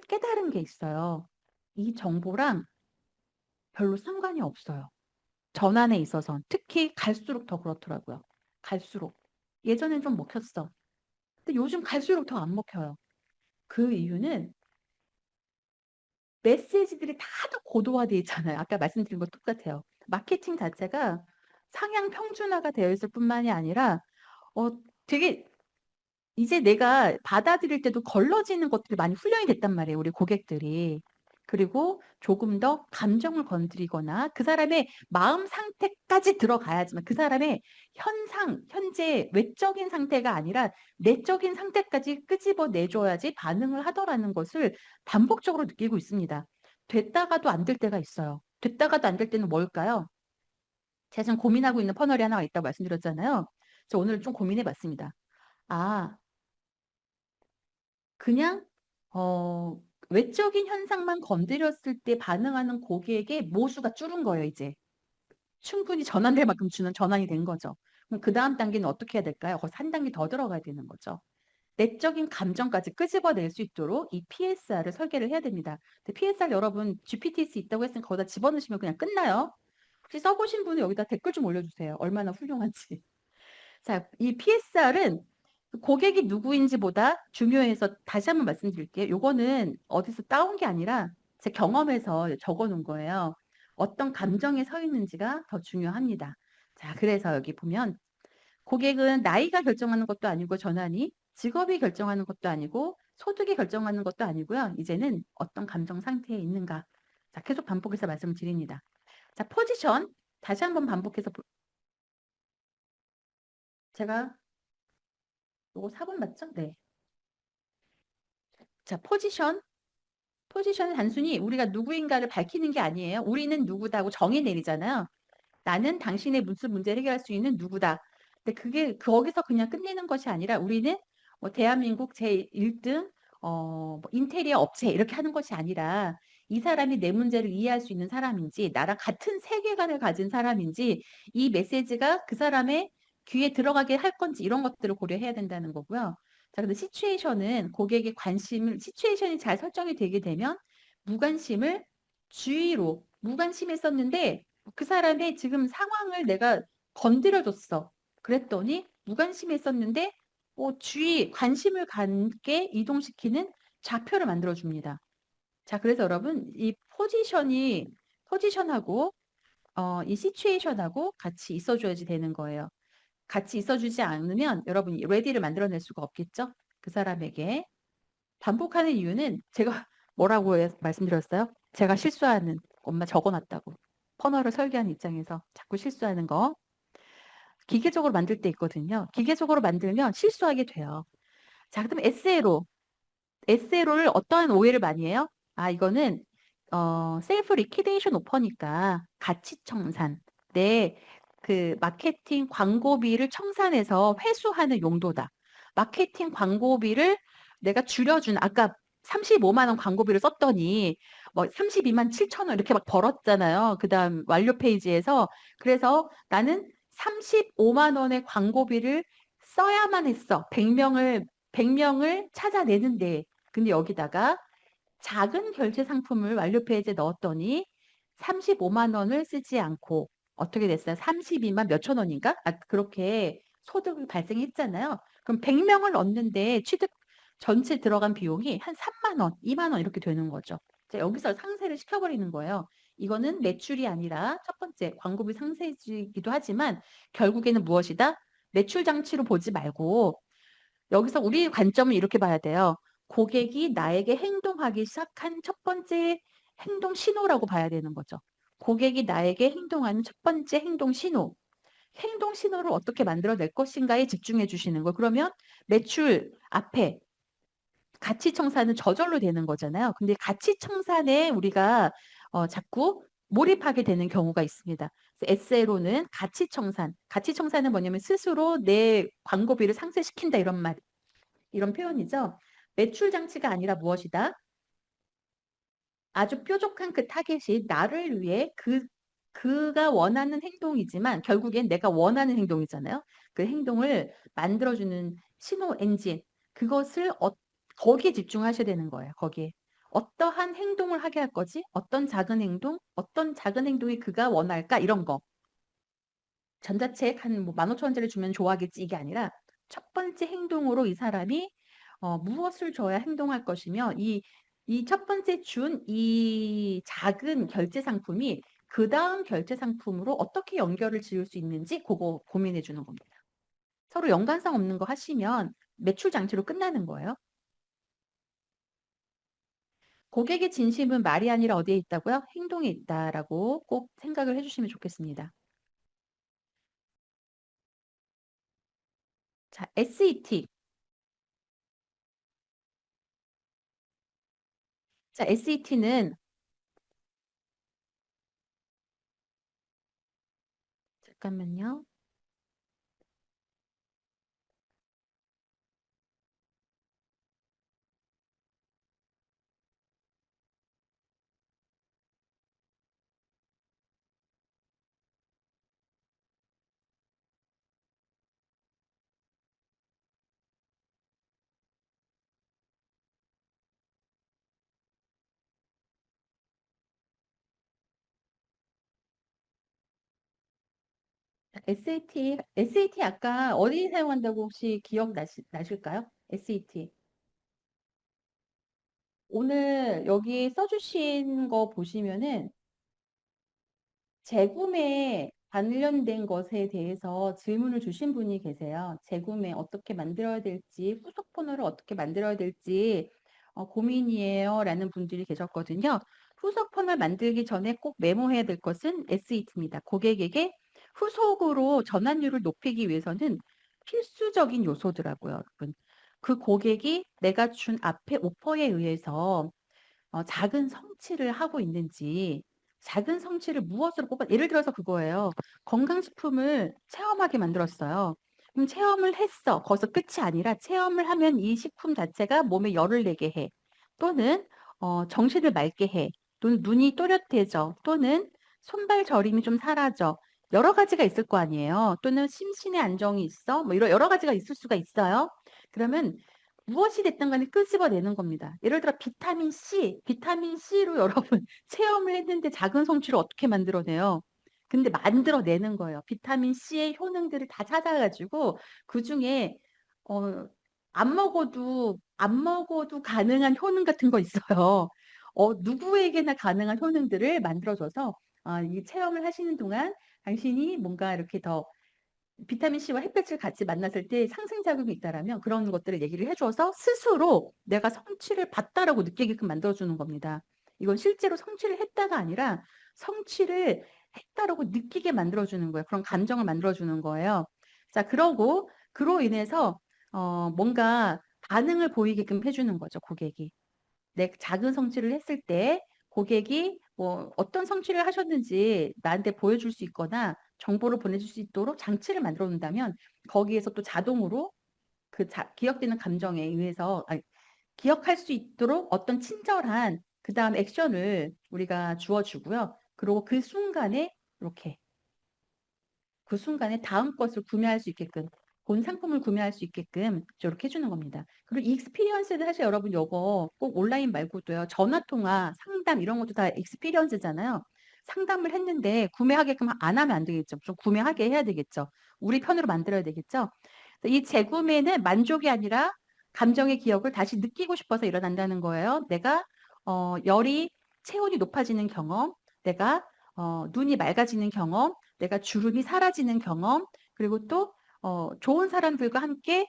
깨달은 게 있어요. 이 정보랑 별로 상관이 없어요. 전환에 있어서 특히 갈수록 더 그렇더라고요. 갈수록. 예전엔 좀 먹혔어. 근데 요즘 갈수록 더 안 먹혀요. 그 이유는 메시지들이 다들 고도화돼 있잖아요. 아까 말씀드린 거 똑같아요. 마케팅 자체가 상향 평준화가 되어 있을 뿐만이 아니라 어, 되게 이제 내가 받아들일 때도 걸러지는 것들이 많이 훈련이 됐단 말이에요, 우리 고객들이. 그리고 조금 더 감정을 건드리거나 그 사람의 마음 상태까지 들어가야지만 그 사람의 현재 외적인 상태가 아니라 내적인 상태까지 끄집어 내줘야지 반응을 하더라는 것을 반복적으로 느끼고 있습니다. 됐다가도 안 될 때가 있어요. 됐다가도 안 될 때는 뭘까요? 제가 지금 고민하고 있는 퍼널이 하나가 있다고 말씀드렸잖아요. 저 오늘 좀 고민해 봤습니다. 아, 그냥 외적인 현상만 건드렸을 때 반응하는 고객의 모수가 줄은 거예요, 이제. 충분히 전환될 만큼 주는 전환이 된 거죠. 그럼 그 다음 단계는 어떻게 해야 될까요? 거기서 한 단계 더 들어가야 되는 거죠. 내적인 감정까지 끄집어낼 수 있도록 이 PSR을 설계를 해야 됩니다. 근데 PSR 여러분 GPTS 있다고 했으니까 거기다 집어넣으시면 그냥 끝나요. 혹시 써보신 분은 여기다 댓글 좀 올려주세요. 얼마나 훌륭한지. 자, 이 PSR은 고객이 누구인지보다 중요해서 다시 한번 말씀드릴게요. 요거는 어디서 따온 게 아니라 제 경험에서 적어 놓은 거예요. 어떤 감정에 서 있는지가 더 중요합니다. 자, 그래서 여기 보면 고객은 나이가 결정하는 것도 아니고 전환이 직업이 결정하는 것도 아니고 소득이 결정하는 것도 아니고요. 이제는 어떤 감정 상태에 있는가. 자, 계속 반복해서 말씀드립니다. 자, 포지션 다시 한번 반복해서 제가 요거 4번 맞죠? 네. 자, 포지션. 포지션은 단순히 우리가 누구인가를 밝히는 게 아니에요. 우리는 누구다고 정의 내리잖아요. 나는 당신의 무슨 문제를 해결할 수 있는 누구다. 근데 그게 거기서 그냥 끝내는 것이 아니라 우리는 뭐 대한민국 제1등 뭐 인테리어 업체 이렇게 하는 것이 아니라 이 사람이 내 문제를 이해할 수 있는 사람인지 나랑 같은 세계관을 가진 사람인지 이 메시지가 그 사람의 귀에 들어가게 할 건지 이런 것들을 고려해야 된다는 거고요. 자, 근데 시츄에이션은 고객의 관심을 시츄에이션이 잘 설정이 되게 되면 무관심을 주의로 무관심했었는데 그 사람의 지금 상황을 내가 건드려줬어. 그랬더니 무관심했었는데 주의, 관심을 갖게 이동시키는 좌표를 만들어줍니다. 자, 그래서 여러분 이 포지션하고 이 시츄에이션하고 같이 있어줘야지 되는 거예요. 같이 있어주지 않으면 여러분이 레디를 만들어낼 수가 없겠죠? 그 사람에게. 반복하는 이유는 제가 뭐라고 말씀드렸어요? 제가 실수하는 엄마 적어놨다고. 퍼널을 설계하는 입장에서 자꾸 실수하는 거. 기계적으로 만들 때 있거든요. 기계적으로 만들면 실수하게 돼요. 자, 그럼 에세이로를 어떠한 오해를 많이 해요? 아, 이거는 셀프 리퀴데이션 오퍼니까 가치 청산. 내 그 마케팅 광고비를 청산해서 회수하는 용도다. 마케팅 광고비를 내가 줄여준 아까 35만 원 광고비를 썼더니 뭐 32만 7천 원 이렇게 막 벌었잖아요. 그다음 완료 페이지에서 그래서 나는 35만 원의 광고비를 써야만 했어. 100명을 찾아내는데 근데 여기다가 작은 결제 상품을 완료 페이지에 넣었더니 35만 원을 쓰지 않고 어떻게 됐어요? 32만 몇천 원인가? 아, 그렇게 소득이 발생했잖아요. 그럼 100명을 얻는데 취득 전체 들어간 비용이 한 3만 원, 2만 원 이렇게 되는 거죠. 자, 여기서 상세를 시켜버리는 거예요. 이거는 매출이 아니라 첫 번째 광고비 상세이기도 하지만 결국에는 무엇이다? 매출 장치로 보지 말고 여기서 우리 관점은 이렇게 봐야 돼요. 고객이 나에게 행동하기 시작한 첫 번째 행동 신호라고 봐야 되는 거죠. 고객이 나에게 행동하는 첫 번째 행동 신호. 행동 신호를 어떻게 만들어낼 것인가에 집중해 주시는 거. 그러면 매출 앞에 가치 청산은 저절로 되는 거잖아요. 근데 가치 청산에 우리가 자꾸 몰입하게 되는 경우가 있습니다. 에세이로는 가치 청산. 가치 청산은 뭐냐면 스스로 내 광고비를 상쇄시킨다 이런 표현이죠. 매출 장치가 아니라 무엇이다? 아주 뾰족한 그 타겟이 나를 위해 그가 원하는 행동이지만 결국엔 내가 원하는 행동이잖아요. 그 행동을 만들어주는 신호 엔진. 그것을 거기에 집중하셔야 되는 거예요. 거기에. 어떠한 행동을 하게 할 거지? 어떤 작은 행동이 그가 원할까? 이런 거. 전자책 한 15,000원짜리 주면 좋아하겠지 이게 아니라 첫 번째 행동으로 이 사람이 무엇을 줘야 행동할 것이며 이 첫 번째 준 이 작은 결제 상품이 그 다음 결제 상품으로 어떻게 연결을 지을 수 있는지 그거 고민해 주는 겁니다. 서로 연관성 없는 거 하시면 매출 장치로 끝나는 거예요. 고객의 진심은 말이 아니라 어디에 있다고요? 행동에 있다라고 꼭 생각을 해주시면 좋겠습니다. 자, SET. 자, SET는 잠깐만요. SAT 아까 어디 사용한다고 혹시 나실까요? SAT. 오늘 여기 써주신 거 보시면은 재구매 관련된 것에 대해서 질문을 주신 분이 계세요. 재구매 어떻게 만들어야 될지, 후속 번호를 어떻게 만들어야 될지 고민이에요. 라는 분들이 계셨거든요. 후속 번호를 만들기 전에 꼭 메모해야 될 것은 SET입니다. 고객에게 후속으로 전환율을 높이기 위해서는 필수적인 요소더라고요, 여러분. 그 고객이 내가 준 앞에 오퍼에 의해서 작은 성취를 하고 있는지, 작은 성취를 무엇으로 뽑아, 예를 들어서 그거예요. 건강식품을 체험하게 만들었어요. 그럼 체험을 했어. 거기서 끝이 아니라 체험을 하면 이 식품 자체가 몸에 열을 내게 해. 또는 정신을 맑게 해. 또는 눈이 또렷해져. 또는 손발 저림이 좀 사라져. 여러 가지가 있을 거 아니에요. 또는 심신의 안정이 있어. 뭐 이런 여러 가지가 있을 수가 있어요. 그러면 무엇이 됐든 간에 끄집어내는 겁니다. 예를 들어 비타민 C로 여러분 체험을 했는데 작은 성취를 어떻게 만들어내요? 근데 만들어내는 거예요. 비타민 C의 효능들을 다 찾아가지고 그중에 어, 안 먹어도 가능한 효능 같은 거 있어요. 누구에게나 가능한 효능들을 만들어줘서 이 체험을 하시는 동안 당신이 뭔가 이렇게 더 비타민 C와 햇볕을 같이 만났을 때 상생작용이 있다라면 그런 것들을 얘기를 해줘서 스스로 내가 성취를 봤다라고 느끼게끔 만들어주는 겁니다. 이건 실제로 성취를 했다가 아니라 성취를 했다라고 느끼게 만들어주는 거예요. 그런 감정을 만들어주는 거예요. 자, 그로 인해서 뭔가 반응을 보이게끔 해주는 거죠, 고객이. 내 작은 성취를 했을 때 고객이 뭐 어떤 성취를 하셨는지 나한테 보여줄 수 있거나 정보를 보내줄 수 있도록 장치를 만들어 놓는다면 거기에서 또 자동으로 기억되는 감정에 의해서 기억할 수 있도록 어떤 친절한 그다음 액션을 우리가 주어주고요. 그리고 그 순간에 다음 것을 구매할 수 있게끔 본 상품을 구매할 수 있게끔 저렇게 해주는 겁니다. 그리고 이 익스피리언스는 사실 여러분 요거 꼭 온라인 말고도요. 전화 통화, 상담 이런 것도 다 익스피리언스잖아요. 상담을 했는데 구매하게끔 안 하면 안 되겠죠. 좀 구매하게 해야 되겠죠. 우리 편으로 만들어야 되겠죠. 이 재구매는 만족이 아니라 감정의 기억을 다시 느끼고 싶어서 일어난다는 거예요. 내가 체온이 높아지는 경험, 내가 눈이 맑아지는 경험, 내가 주름이 사라지는 경험, 그리고 또 좋은 사람들과 함께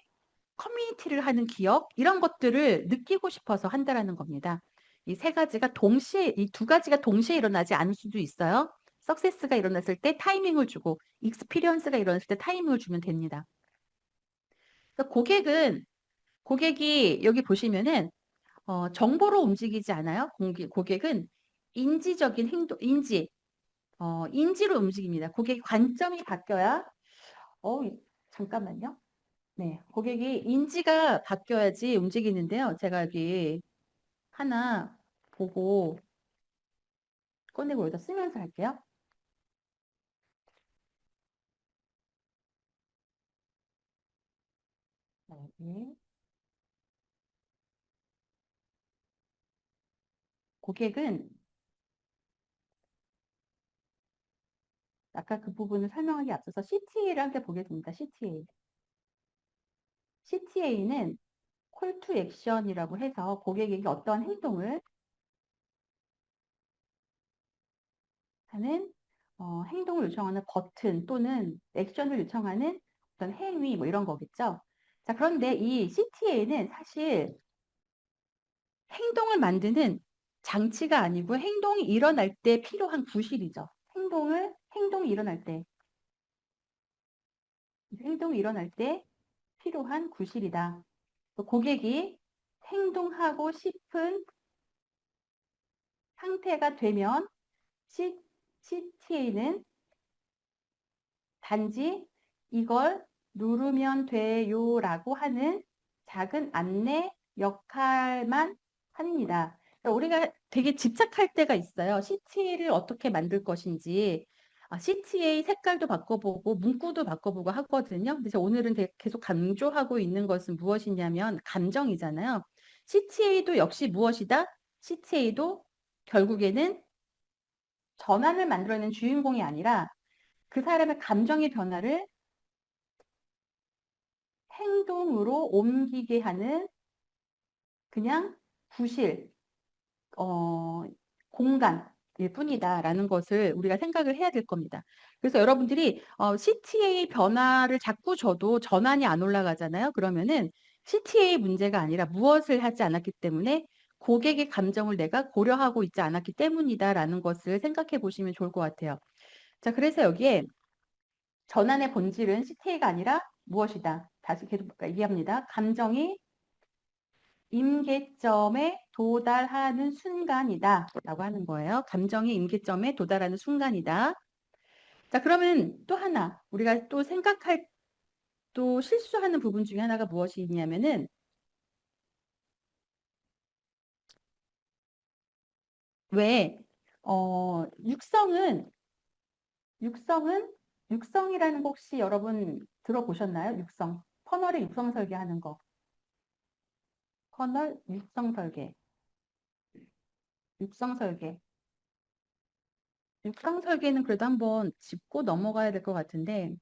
커뮤니티를 하는 기억, 이런 것들을 느끼고 싶어서 한다라는 겁니다. 이 두 가지가 동시에 일어나지 않을 수도 있어요. 석세스가 일어났을 때 타이밍을 주고, 익스피리언스가 일어났을 때 타이밍을 주면 됩니다. 그래서 고객이 여기 보시면은 정보로 움직이지 않아요. 고객은 인지적인 행동, 인지로 움직입니다. 고객의 관점이 바뀌어야, 어, 잠깐만요. 네, 고객이 인지가 바뀌어야지 움직이는데요. 제가 여기 하나 보고 꺼내고 여기다 쓰면서 할게요. 네. 고객은 아까 그 부분을 설명하기 앞서서 CTA를 함께 보겠습니다. CTA. CTA는 콜 투 액션이라고 해서 고객에게 어떠한 행동을 하는 행동을 요청하는 버튼 또는 액션을 요청하는 어떤 행위 뭐 이런 거겠죠. 자, 그런데 이 CTA는 사실 행동을 만드는 장치가 아니고 행동이 일어날 때 필요한 구실이죠. 행동이 일어날 때, 행동이 일어날 때 필요한 구실이다. 고객이 행동하고 싶은 상태가 되면 CTA는 단지 이걸 누르면 돼요라고 하는 작은 안내 역할만 합니다. 그러니까 우리가 되게 집착할 때가 있어요. CTA를 어떻게 만들 것인지. CTA 색깔도 바꿔보고 문구도 바꿔보고 하거든요. 그래서 오늘은 계속 강조하고 있는 것은 무엇이냐면 감정이잖아요. CTA도 역시 무엇이다? CTA도 결국에는 전환을 만들어내는 주인공이 아니라 그 사람의 감정의 변화를 행동으로 옮기게 하는 그냥 부실, 어, 공간일 뿐이다라는 것을 우리가 생각을 해야 될 겁니다. 그래서 여러분들이 CTA 변화를 자꾸 줘도 전환이 안 올라가잖아요. 그러면은 CTA 문제가 아니라 무엇을 하지 않았기 때문에 고객의 감정을 내가 고려하고 있지 않았기 때문이다라는 것을 생각해 보시면 좋을 것 같아요. 자, 그래서 여기에 전환의 본질은 CTA가 아니라 무엇이다. 다시 계속 얘기합니다. 감정이 임계점에 도달하는 순간이다. 라고 하는 거예요. 감정이 임계점에 도달하는 순간이다. 자, 그러면 또 하나, 우리가 또 생각할, 또 실수하는 부분 중에 하나가 무엇이 있냐면은, 왜, 육성은, 육성이라는 거 혹시 여러분 들어보셨나요? 육성. 퍼널의 육성 설계하는 거. 퍼널 육성 설계. 육성 설계. 육성 설계는 그래도 한번 짚고 넘어가야 될 것 같은데,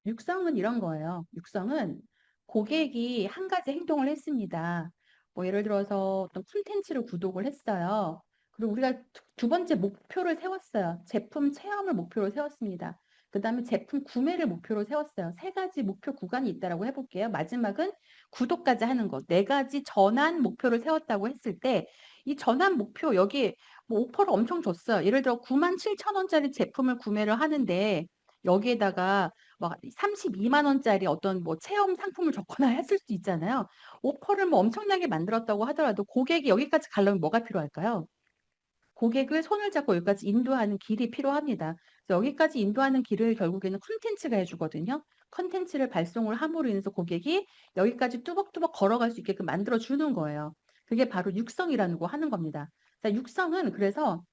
육성은 이런 거예요. 육성은 고객이 한 가지 행동을 했습니다. 뭐 예를 들어서 어떤 콘텐츠를 구독을 했어요. 그리고 우리가 두 번째 목표를 세웠어요. 제품 체험을 목표로 세웠습니다. 그 다음에 제품 구매를 목표로 세웠어요. 세 가지 목표 구간이 있다라고 해볼게요. 마지막은 구독까지 하는 것. 네 가지 전환 목표를 세웠다고 했을 때, 이 전환 목표, 여기 뭐 오퍼를 엄청 줬어요. 예를 들어 97,000원짜리 제품을 구매를 하는데, 여기에다가 막 32만 원짜리 어떤 뭐 체험 상품을 줬거나 했을 수 있잖아요. 오퍼를 뭐 엄청나게 만들었다고 하더라도 고객이 여기까지 가려면 뭐가 필요할까요? 고객을 손을 잡고 여기까지 인도하는 길이 필요합니다. 그래서 여기까지 인도하는 길을 결국에는 콘텐츠가 해주거든요. 콘텐츠를 발송을 함으로 인해서 고객이 여기까지 뚜벅뚜벅 걸어갈 수 있게끔 만들어주는 거예요. 그게 바로 육성이라는 거 하는 겁니다. 자, 육성은 그래서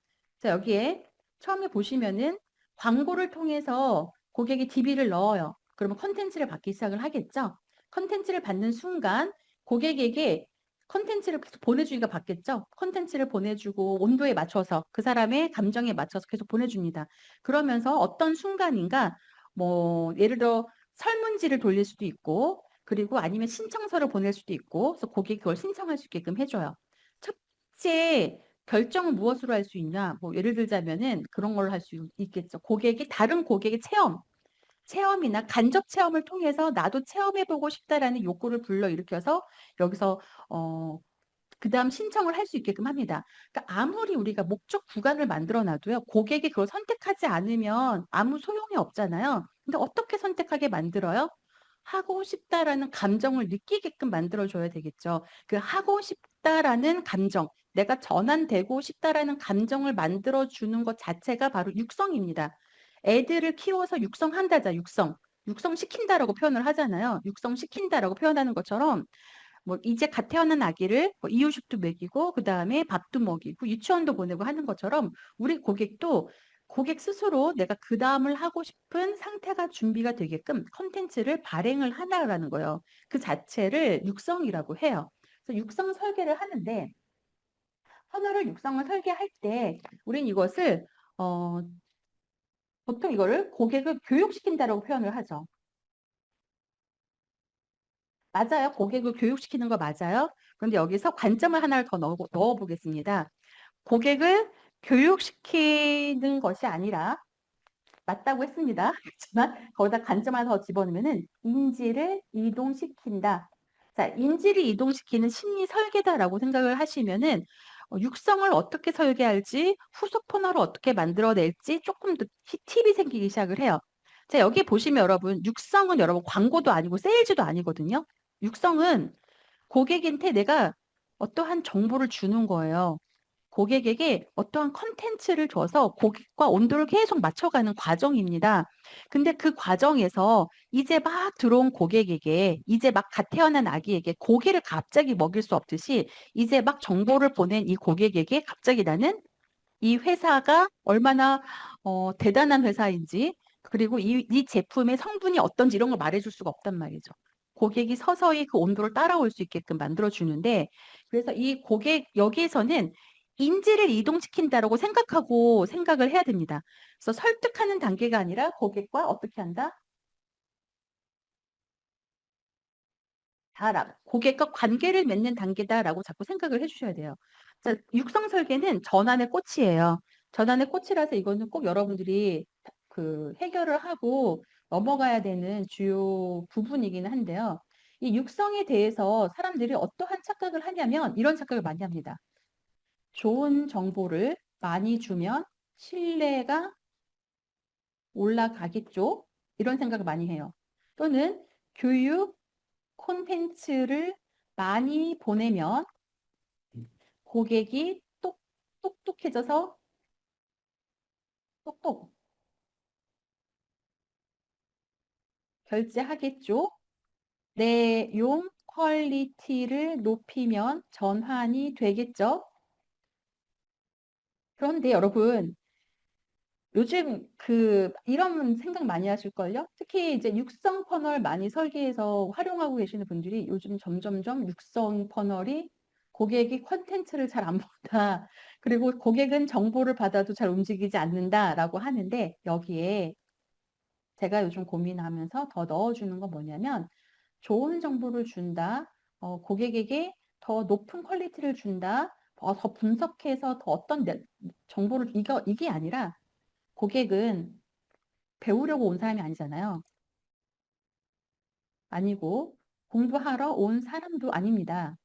자, 여기에 처음에 보시면은 광고를 통해서 고객이 DB를 넣어요. 그러면 콘텐츠를 받기 시작을 하겠죠. 콘텐츠를 받는 순간 고객에게 콘텐츠를 계속 보내주기가 받겠죠. 콘텐츠를 보내주고 온도에 맞춰서 그 사람의 감정에 맞춰서 계속 보내줍니다. 그러면서 어떤 순간인가 뭐 예를 들어 설문지를 돌릴 수도 있고 그리고 아니면 신청서를 보낼 수도 있고 그래서 고객이 그걸 신청할 수 있게끔 해줘요. 첫째 결정은 무엇으로 할 수 있냐? 뭐 예를 들자면은 그런 걸로 할 수 있겠죠. 고객이 다른 고객의 체험이나 간접 체험을 통해서 나도 체험해보고 싶다라는 욕구를 불러일으켜서 여기서 어, 그다음 신청을 할 수 있게끔 합니다. 그러니까 아무리 우리가 목적 구간을 만들어 놔도요, 고객이 그걸 선택하지 않으면 아무 소용이 없잖아요. 근데 어떻게 선택하게 만들어요? 하고 싶다라는 감정을 느끼게끔 만들어줘야 되겠죠. 그 하고 싶다라는 감정, 내가 전환되고 싶다라는 감정을 만들어주는 것 자체가 바로 육성입니다. 애들을 키워서 육성한다자, 육성. 육성시킨다라고 표현을 하잖아요. 육성시킨다라고 표현하는 것처럼 뭐 이제 갓 태어난 아기를 뭐 이유식도 먹이고 그다음에 밥도 먹이고 유치원도 보내고 하는 것처럼 우리 고객도 고객 스스로 내가 그 다음을 하고 싶은 상태가 준비가 되게끔 컨텐츠를 발행을 하나라는 거예요. 그 자체를 육성이라고 해요. 그래서 육성 설계를 하는데 언어를 육성을 설계할 때 우린 이것을 어, 보통 이거를 고객을 교육시킨다라고 표현을 하죠. 맞아요. 고객을 교육시키는 거 맞아요. 그런데 여기서 관점을 하나를 더 넣어보겠습니다. 고객을 교육시키는 것이 아니라 맞다고 했습니다. 그렇지만 거기다 관점 하나 더 집어넣으면은 인지를 이동시킨다. 자, 인지를 이동시키는 심리 설계다라고 생각을 하시면은 육성을 어떻게 설계할지 후속 코너를 어떻게 만들어낼지 조금 더 팁이 생기기 시작을 해요. 자, 여기 보시면 여러분 육성은 여러분 광고도 아니고 세일즈도 아니거든요. 육성은 고객한테 내가 어떠한 정보를 주는 거예요. 고객에게 어떠한 컨텐츠를 줘서 고객과 온도를 계속 맞춰가는 과정입니다. 근데 그 과정에서 이제 막 들어온 고객에게, 이제 막 갓 태어난 아기에게 고기를 갑자기 먹일 수 없듯이 이제 막 정보를 보낸 이 고객에게 갑자기 나는 이 회사가 얼마나 대단한 회사인지 그리고 이 제품의 성분이 어떤지 이런 걸 말해줄 수가 없단 말이죠. 고객이 서서히 그 온도를 따라올 수 있게끔 만들어주는데 그래서 이 고객 여기에서는 인지를 이동시킨다라고 생각하고 생각을 해야 됩니다. 그래서 설득하는 단계가 아니라 고객과 어떻게 한다? 고객과 관계를 맺는 단계다라고 자꾸 생각을 해주셔야 돼요. 자, 육성 설계는 전환의 꽃이에요. 전환의 꽃이라서 이거는 꼭 여러분들이 그 해결을 하고 넘어가야 되는 주요 부분이긴 한데요. 이 육성에 대해서 사람들이 어떠한 착각을 하냐면 이런 착각을 많이 합니다. 좋은 정보를 많이 주면 신뢰가 올라가겠죠? 이런 생각을 많이 해요. 또는 교육 콘텐츠를 많이 보내면 고객이 똑똑해져서 똑똑 결제하겠죠? 내용 퀄리티를 높이면 전환이 되겠죠? 그런데 여러분, 요즘 이런 생각 많이 하실걸요? 특히 이제 육성 퍼널 많이 설계해서 활용하고 계시는 분들이 요즘 점점점 육성 퍼널이 고객이 컨텐츠를 잘 안 본다. 그리고 고객은 정보를 받아도 잘 움직이지 않는다라고 하는데 여기에 제가 요즘 고민하면서 더 넣어주는 건 뭐냐면 좋은 정보를 준다. 고객에게 더 높은 퀄리티를 준다. 더 분석해서 더 어떤 정보를 이게 아니라 고객은 배우려고 온 사람이 아니잖아요. 아니고 공부하러 온 사람도 아닙니다.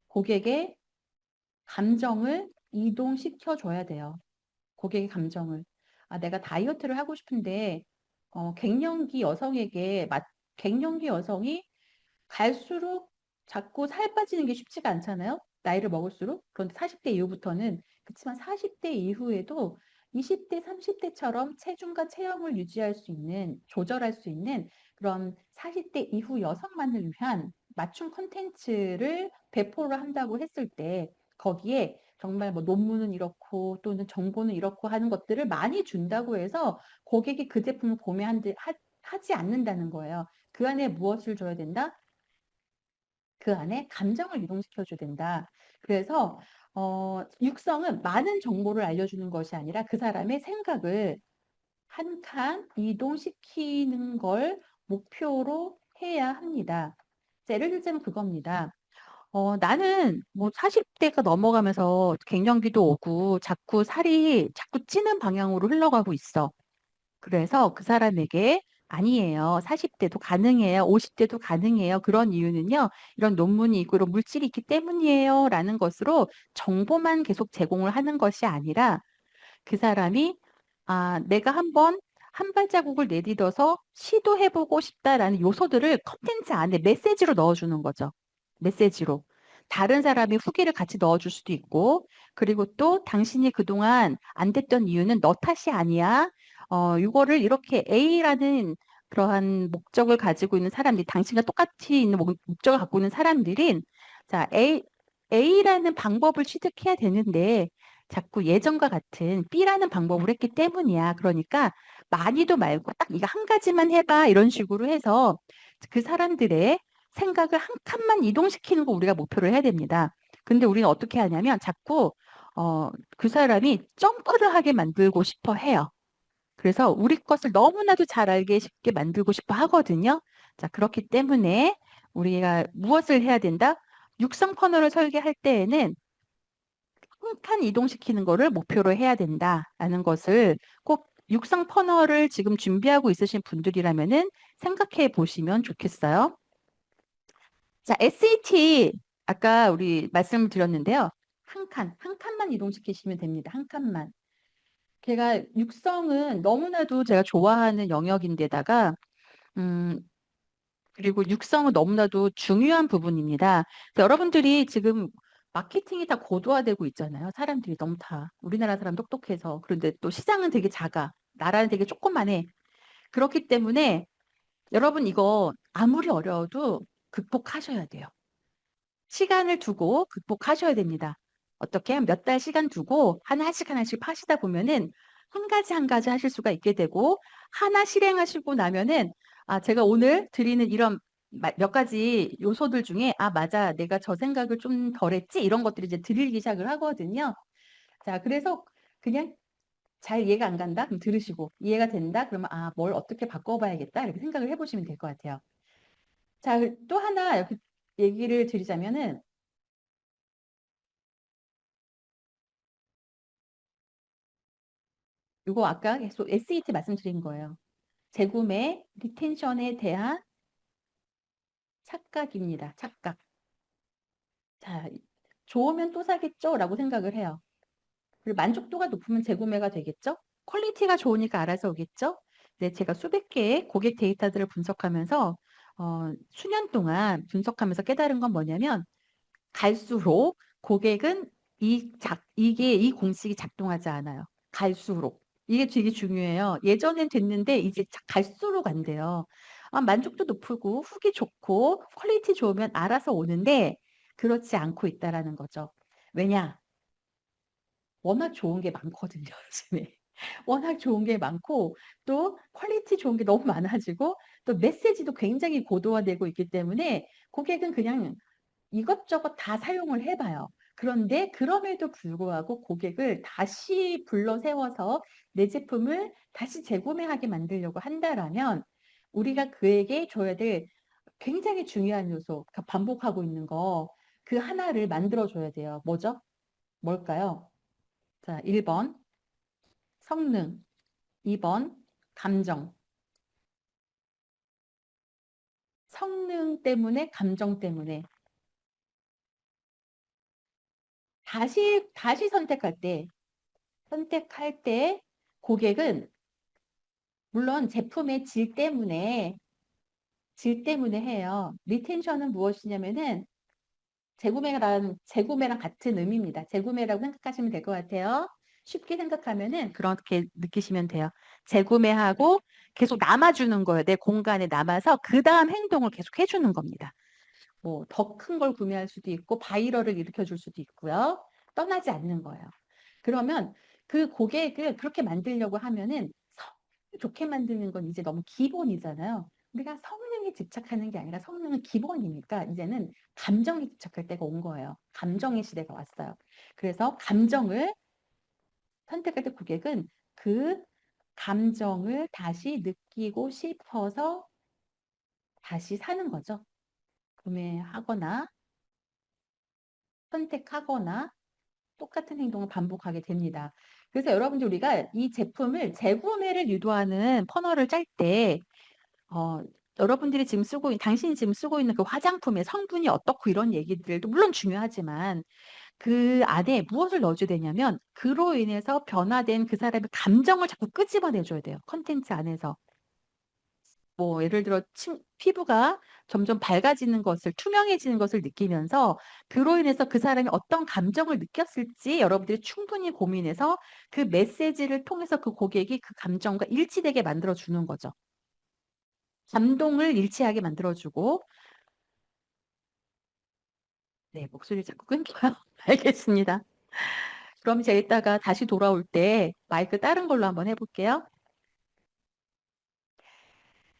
고객의 감정을 이동시켜 줘야 돼요. 고객의 감정을. 아, 내가 다이어트를 하고 싶은데 갱년기 여성에게 갱년기 여성이 갈수록 자꾸 살 빠지는 게 쉽지가 않잖아요. 나이를 먹을수록. 그런데 40대 이후부터는 그렇지만 40대 이후에도 20대, 30대처럼 체중과 체형을 유지할 수 있는, 조절할 수 있는 그런 40대 이후 여성만을 위한 맞춤 콘텐츠를 배포를 한다고 했을 때 거기에 정말 뭐 논문은 이렇고 또는 정보는 이렇고 하는 것들을 많이 준다고 해서 고객이 그 제품을 하지 않는다는 거예요. 그 안에 무엇을 줘야 된다? 그 안에 감정을 이동시켜 줘야 된다. 그래서 육성은 많은 정보를 알려주는 것이 아니라 그 사람의 생각을 한 칸 이동시키는 걸 목표로 해야 합니다. 자, 예를 들자면 그겁니다. 나는 뭐 40대가 넘어가면서 갱년기도 오고 자꾸 살이 자꾸 찌는 방향으로 흘러가고 있어. 그래서 그 사람에게 아니에요. 40대도 가능해요. 50대도 가능해요. 그런 이유는요. 이런 논문이 있고 이런 물질이 있기 때문이에요. 라는 것으로 정보만 계속 제공을 하는 것이 아니라 그 사람이 내가 한번 한 발자국을 내딛어서 시도해보고 싶다라는 요소들을 컨텐츠 안에 메시지로 넣어주는 거죠. 메시지로. 다른 사람이 후기를 같이 넣어줄 수도 있고, 그리고 또 당신이 그동안 안 됐던 이유는 너 탓이 아니야. 이거를 이렇게 A라는 그러한 목적을 가지고 있는 사람들이, 당신과 똑같이 있는 목적을 갖고 있는 사람들인, 자, A라는 방법을 취득해야 되는데, 자꾸 예전과 같은 B라는 방법을 했기 때문이야. 그러니까 많이도 말고 딱 이거 한 가지만 해봐. 이런 식으로 해서 그 사람들의 생각을 한 칸만 이동시키는 거 우리가 목표를 해야 됩니다. 근데 우리는 어떻게 하냐면 자꾸 그 사람이 점프를 하게 만들고 싶어 해요. 그래서 우리 것을 너무나도 잘 알게 쉽게 만들고 싶어 하거든요. 자, 그렇기 때문에 우리가 무엇을 해야 된다? 육성 퍼널을 설계할 때에는 한 칸 이동시키는 거를 목표로 해야 된다라는 것을 꼭 육성 퍼널을 지금 준비하고 있으신 분들이라면은 생각해 보시면 좋겠어요. 자, SAT 아까 우리 말씀을 드렸는데요. 한 칸만 이동시키시면 됩니다. 한 칸만. 제가 육성은 너무나도 제가 좋아하는 영역인데다가 음, 그리고 육성은 너무나도 중요한 부분입니다. 여러분들이 지금 마케팅이 다 고도화되고 있잖아요. 사람들이 너무 다 우리나라 사람 똑똑해서. 그런데 또 시장은 되게 작아. 나라는 되게 조그만해. 그렇기 때문에 여러분 이거 아무리 어려워도 극복하셔야 돼요. 시간을 두고 극복하셔야 됩니다. 어떻게 몇 달 시간 두고 하나씩 하나씩 파시다 보면은 한 가지 한 가지 하실 수가 있게 되고 하나 실행하시고 나면은 제가 오늘 드리는 이런 몇 가지 요소들 중에 맞아. 내가 저 생각을 좀 덜했지. 이런 것들이 이제 들리기 시작을 하거든요. 자, 그래서 그냥 잘 이해가 안 간다? 그럼 들으시고 이해가 된다? 그러면 뭘 어떻게 바꿔봐야겠다. 이렇게 생각을 해보시면 될 것 같아요. 자, 또 하나 이렇게 얘기를 드리자면은 이거 아까 계속 SET 말씀드린 거예요. 재구매, 리텐션에 대한 착각입니다. 착각. 자, 좋으면 또 사겠죠? 라고 생각을 해요. 그리고 만족도가 높으면 재구매가 되겠죠? 퀄리티가 좋으니까 알아서 오겠죠? 네, 제가 수백 개의 고객 데이터들을 분석하면서 수년 동안 분석하면서 깨달은 건 뭐냐면 갈수록 고객은 이게 이 공식이 작동하지 않아요. 갈수록. 이게 되게 중요해요. 예전엔 됐는데 이제 갈수록 안 돼요. 만족도 높고 후기 좋고 퀄리티 좋으면 알아서 오는데 그렇지 않고 있다라는 거죠. 왜냐? 워낙 좋은 게 많거든요, 요즘에. 워낙 좋은 게 많고 또 퀄리티 좋은 게 너무 많아지고 또 메시지도 굉장히 고도화되고 있기 때문에 고객은 그냥 이것저것 다 사용을 해봐요. 그런데 그럼에도 불구하고 고객을 다시 불러 세워서 내 제품을 다시 재구매하게 만들려고 한다라면 우리가 그에게 줘야 될 굉장히 중요한 요소, 그러니까 반복하고 있는 거, 그 하나를 만들어 줘야 돼요. 뭐죠? 뭘까요? 자, 1번 성능, 2번 감정. 성능 때문에, 감정 때문에. 다시 선택할 때 고객은 물론 제품의 질 때문에 해요. 리텐션은 무엇이냐면은 재구매랑 같은 의미입니다. 재구매라고 생각하시면 될 것 같아요. 쉽게 생각하면은 그렇게 느끼시면 돼요. 재구매하고 계속 남아주는 거예요. 내 공간에 남아서 그 다음 행동을 계속 해주는 겁니다. 뭐 더 큰 걸 구매할 수도 있고 바이럴을 일으켜 줄 수도 있고요. 떠나지 않는 거예요. 그러면 그 고객을 그렇게 만들려고 하면은 성능 좋게 만드는 건 이제 너무 기본이잖아요. 우리가 성능에 집착하는 게 아니라 성능은 기본이니까 이제는 감정에 집착할 때가 온 거예요. 감정의 시대가 왔어요. 그래서 감정을 선택할 때 고객은 그 감정을 다시 느끼고 싶어서 다시 사는 거죠. 구매하거나 선택하거나 똑같은 행동을 반복하게 됩니다. 그래서 여러분들 우리가 이 제품을 재구매를 유도하는 퍼널을 짤 때, 어, 여러분들이 지금 당신이 지금 쓰고 있는 그 화장품의 성분이 어떻고 이런 얘기들도 물론 중요하지만 그 안에 무엇을 넣어줘야 되냐면 그로 인해서 변화된 그 사람의 감정을 자꾸 끄집어내줘야 돼요. 컨텐츠 안에서. 뭐 예를 들어 피부가 점점 밝아지는 것을 투명해지는 것을 느끼면서 그로 인해서 그 사람이 어떤 감정을 느꼈을지 여러분들이 충분히 고민해서 그 메시지를 통해서 그 고객이 그 감정과 일치되게 만들어 주는 거죠. 감동을 일치하게 만들어 주고 네, 목소리 자꾸 끊겨요. 알겠습니다. 그럼 제가 이따가 다시 돌아올 때 마이크 다른 걸로 한번 해볼게요.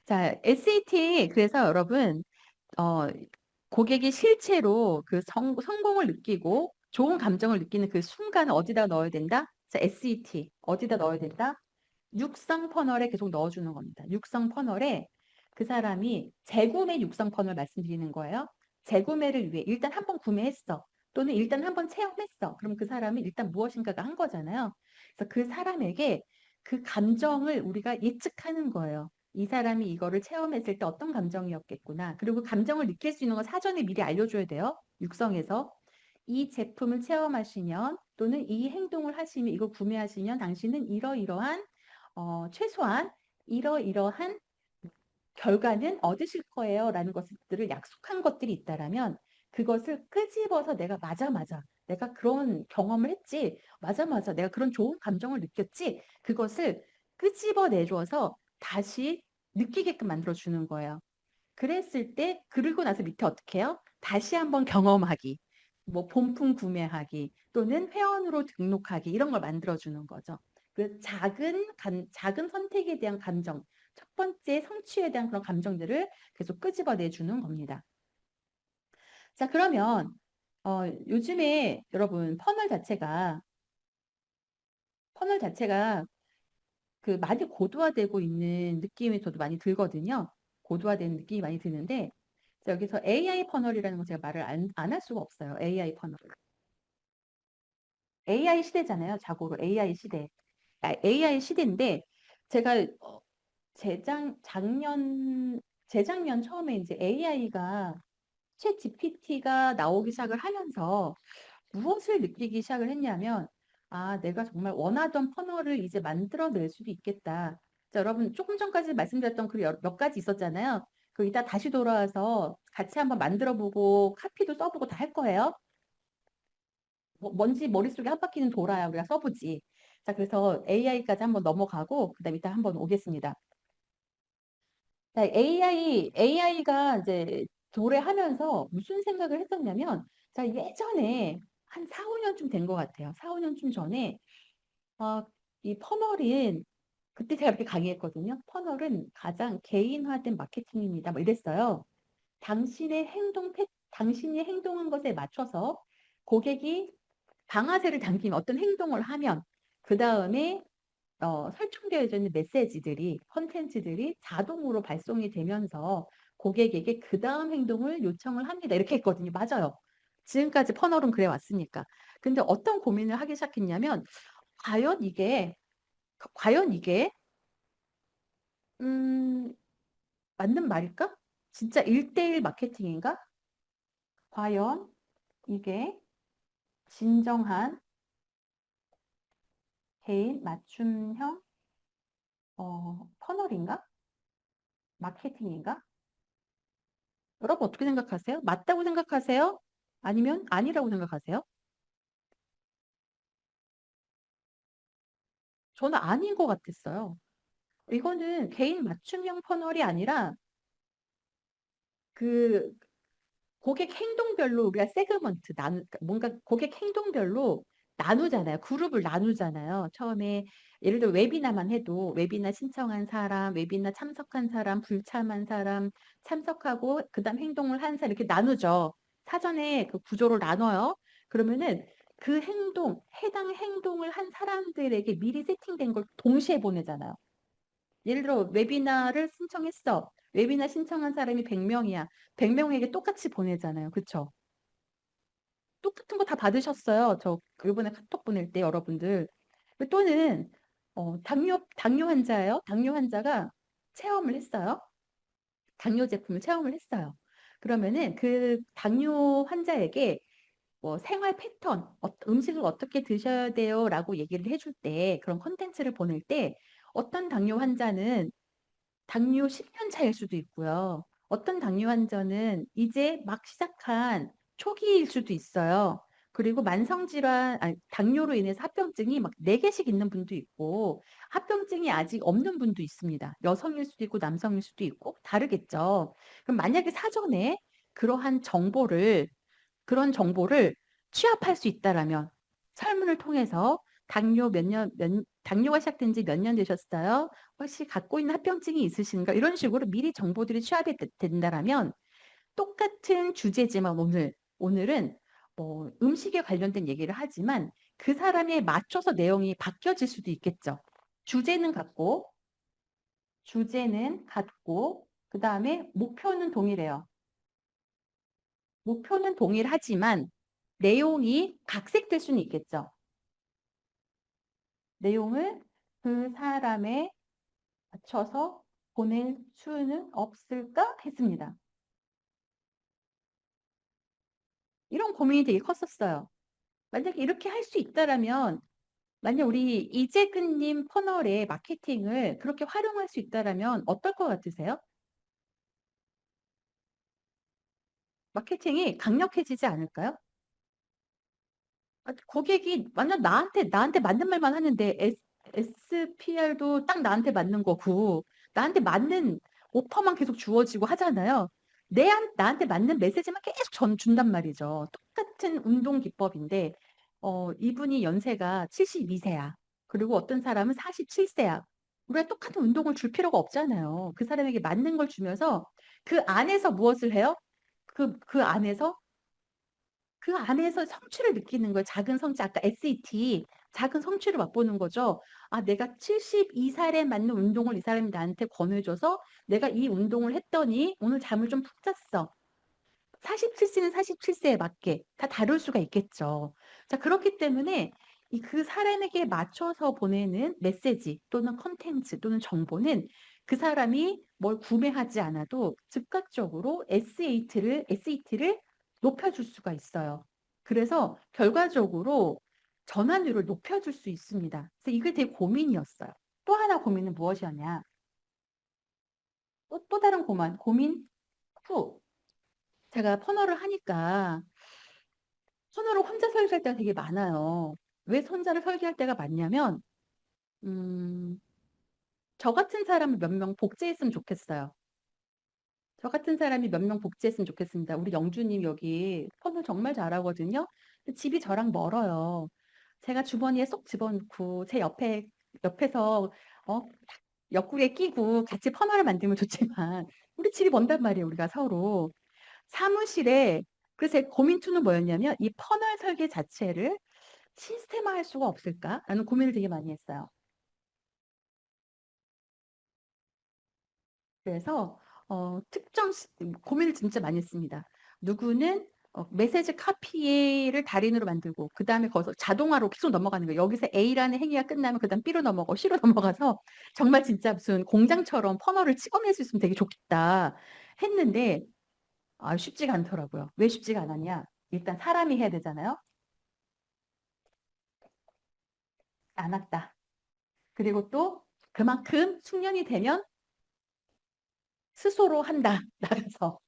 자, SAT 그래서 여러분 어, 고객이 실제로 그 성공을 느끼고 좋은 감정을 느끼는 그 순간을 어디다 넣어야 된다? 자, SET. 어디다 넣어야 된다? 육성 퍼널에 계속 넣어주는 겁니다. 육성 퍼널에 그 사람이 재구매 육성 퍼널 말씀드리는 거예요. 재구매를 위해 일단 한번 구매했어. 또는 일단 한번 체험했어. 그럼 그 사람이 일단 무엇인가가 한 거잖아요. 그래서 그 사람에게 그 감정을 우리가 예측하는 거예요. 이 사람이 이거를 체험했을 때 어떤 감정이었겠구나. 그리고 감정을 느낄 수 있는 건 사전에 미리 알려줘야 돼요. 육성에서. 이 제품을 체험하시면 또는 이 행동을 하시면 이걸 구매하시면 당신은 이러이러한 최소한 이러이러한 결과는 얻으실 거예요 라는 것들을 약속한 것들이 있다라면 그것을 끄집어서 내가 맞아 내가 그런 경험을 했지 맞아 내가 그런 좋은 감정을 느꼈지 그것을 끄집어 내줘서 다시 느끼게끔 만들어 주는 거예요. 그랬을 때 그리고 나서 밑에 어떻게 해요? 다시 한번 경험하기, 뭐 본품 구매하기 또는 회원으로 등록하기 이런 걸 만들어 주는 거죠. 그 작은 선택에 대한 감정, 첫 번째 성취에 대한 그런 감정들을 계속 끄집어내 주는 겁니다. 자, 그러면 요즘에 여러분 퍼널 자체가 그 많이 고도화되고 있는 느낌이 저도 많이 들거든요. 고도화되는 느낌이 많이 드는데 자, 여기서 AI 퍼널이라는 거 제가 말을 안 할 수가 없어요. AI 퍼널. AI 시대잖아요. 자고로 AI 시대. AI 시대인데 제가 작년 재작년 처음에 이제 AI가 챗 GPT가 나오기 시작을 하면서 무엇을 느끼기 시작을 했냐면, 아, 내가 정말 원하던 퍼널을 이제 만들어낼 수도 있겠다. 자, 여러분, 조금 전까지 말씀드렸던 그 몇 가지 있었잖아요. 그 이따 다시 돌아와서 같이 한번 만들어보고 카피도 써보고 다 할 거예요. 뭔지 머릿속에 한 바퀴는 돌아야 우리가 써보지. 자, 그래서 AI까지 한번 넘어가고, 그 다음에 이따 한번 오겠습니다. 자, AI가 이제 도래하면서 무슨 생각을 했었냐면, 자, 예전에 한 4, 5년쯤 된 것 같아요. 4, 5년쯤 전에, 어, 이 퍼널은, 그때 제가 이렇게 강의했거든요. 퍼널은 가장 개인화된 마케팅입니다. 뭐 이랬어요. 당신이 행동한 것에 맞춰서 고객이 방아쇠를 당기면 어떤 행동을 하면, 그 다음에 설정되어 있는 메시지들이, 컨텐츠들이 자동으로 발송이 되면서 고객에게 그 다음 행동을 요청을 합니다. 이렇게 했거든요. 맞아요. 지금까지 퍼널은 그래 왔으니까. 근데 어떤 고민을 하기 시작했냐면, 과연 이게, 과연 이게, 음, 맞는 말일까? 진짜 1대1 마케팅인가? 과연 이게 진정한 개인 맞춤형 퍼널인가? 마케팅인가? 여러분 어떻게 생각하세요? 맞다고 생각하세요? 아니면 아니라고 생각하세요? 저는 아닌 것 같았어요. 이거는 개인 맞춤형 퍼널이 아니라 그 고객 행동별로 우리가 세그먼트 뭔가 고객 행동별로 나누잖아요. 그룹을 나누잖아요. 처음에 예를 들어 웨비나만 해도 웨비나 신청한 사람, 웨비나 참석한 사람, 불참한 사람, 참석하고 그다음 행동을 한 사람 이렇게 나누죠. 사전에 그 구조를 나눠요. 그러면은 그 해당 행동을 한 사람들에게 미리 세팅된 걸 동시에 보내잖아요. 예를 들어 웨비나를 신청했어. 웨비나 신청한 사람이 100명이야. 100명에게 똑같이 보내잖아요. 그쵸? 똑같은 거 다 받으셨어요. 저 이번에 카톡 보낼 때 여러분들. 또는 당뇨 환자예요. 당뇨 환자가 체험을 했어요. 당뇨 제품을 체험을 했어요. 그러면은 그 당뇨 환자에게 뭐 생활 패턴, 음식을 어떻게 드셔야 돼요라고 얘기를 해줄 때 그런 컨텐츠를 보낼 때 어떤 당뇨 환자는 당뇨 10년 차일 수도 있고요. 어떤 당뇨 환자는 이제 막 시작한 초기일 수도 있어요. 그리고 만성질환, 아니, 당뇨로 인해서 합병증이 막 4개씩 있는 분도 있고, 합병증이 아직 없는 분도 있습니다. 여성일 수도 있고, 남성일 수도 있고, 다르겠죠. 그럼 만약에 사전에 그러한 그런 정보를 취합할 수 있다라면, 설문을 통해서 당뇨가 시작된 지 몇 년 되셨어요? 혹시 갖고 있는 합병증이 있으신가? 이런 식으로 미리 정보들이 취합이 된다라면 똑같은 주제지만 오늘은 음식에 관련된 얘기를 하지만 그 사람에 맞춰서 내용이 바뀌어질 수도 있겠죠. 주제는 같고, 그 다음에 목표는 동일해요. 목표는 동일하지만 내용이 각색될 수는 있겠죠. 내용을 그 사람에 맞춰서 보낼 수는 없을까 했습니다. 이런 고민이 되게 컸었어요. 만약에 이렇게 할 수 있다라면, 만약 우리 이재근님 퍼널의 마케팅을 그렇게 활용할 수 있다라면 어떨 것 같으세요? 마케팅이 강력해지지 않을까요? 고객이 완전 나한테 맞는 말만 하는데 SPR도 딱 나한테 맞는 거고 나한테 맞는 오퍼만 계속 주어지고 하잖아요. 나한테 맞는 메시지만 계속 준단 말이죠. 똑같은 운동 기법인데 이분이 연세가 72세야. 그리고 어떤 사람은 47세야. 우리가 똑같은 운동을 줄 필요가 없잖아요. 그 사람에게 맞는 걸 주면서 그 안에서 무엇을 해요? 그 안에서 성취를 느끼는 거예요. 작은 성취, 아까 SET, 작은 성취를 맛보는 거죠. 아, 내가 72살에 맞는 운동을 이 사람이 나한테 권해줘서 내가 이 운동을 했더니 오늘 잠을 좀 푹 잤어. 47세는 47세에 맞게 다 다를 수가 있겠죠. 자, 그렇기 때문에 그 사람에게 맞춰서 보내는 메시지 또는 컨텐츠 또는 정보는 그 사람이 뭘 구매하지 않아도 즉각적으로 SAT를 높여줄 수가 있어요. 그래서 결과적으로 전환율을 높여줄 수 있습니다. 그래서 이게 되게 고민이었어요. 또 하나 고민은 무엇이었냐? 또 다른 고민 후 제가 퍼널을 하니까 퍼널을 혼자 설계할 때가 되게 많아요. 왜 혼자를 설계할 때가 많냐면 음, 저 같은 사람을 몇 명 복제했으면 좋겠어요. 저 같은 사람이 몇 명 복제했으면 좋겠습니다. 우리 영주님 여기 퍼널 정말 잘하거든요. 근데 집이 저랑 멀어요. 제가 주머니에 쏙 집어넣고 제 옆에서 어, 옆구리에 끼고 같이 퍼널을 만들면 좋지만 우리 집이 먼단 말이에요. 우리가 서로. 사무실에 그래서 제 고민 투는 뭐였냐면 이 퍼널 설계 자체를 시스템화할 수가 없을까라는 고민을 되게 많이 했어요. 그래서 고민을 진짜 많이 했습니다. 누구는 메시지 카피를 달인으로 만들고 그 다음에 거기서 자동화로 계속 넘어가는 거예요. 여기서 A라는 행위가 끝나면 그 다음 B로 넘어가고 C로 넘어가서 정말 진짜 무슨 공장처럼 퍼널을 찍어낼 수 있으면 되게 좋겠다 했는데 쉽지가 않더라고요. 왜 쉽지가 않았냐? 일단 사람이 해야 되잖아요. 안 왔다. 그리고 또 그만큼 숙련이 되면 스스로 한다. 나가서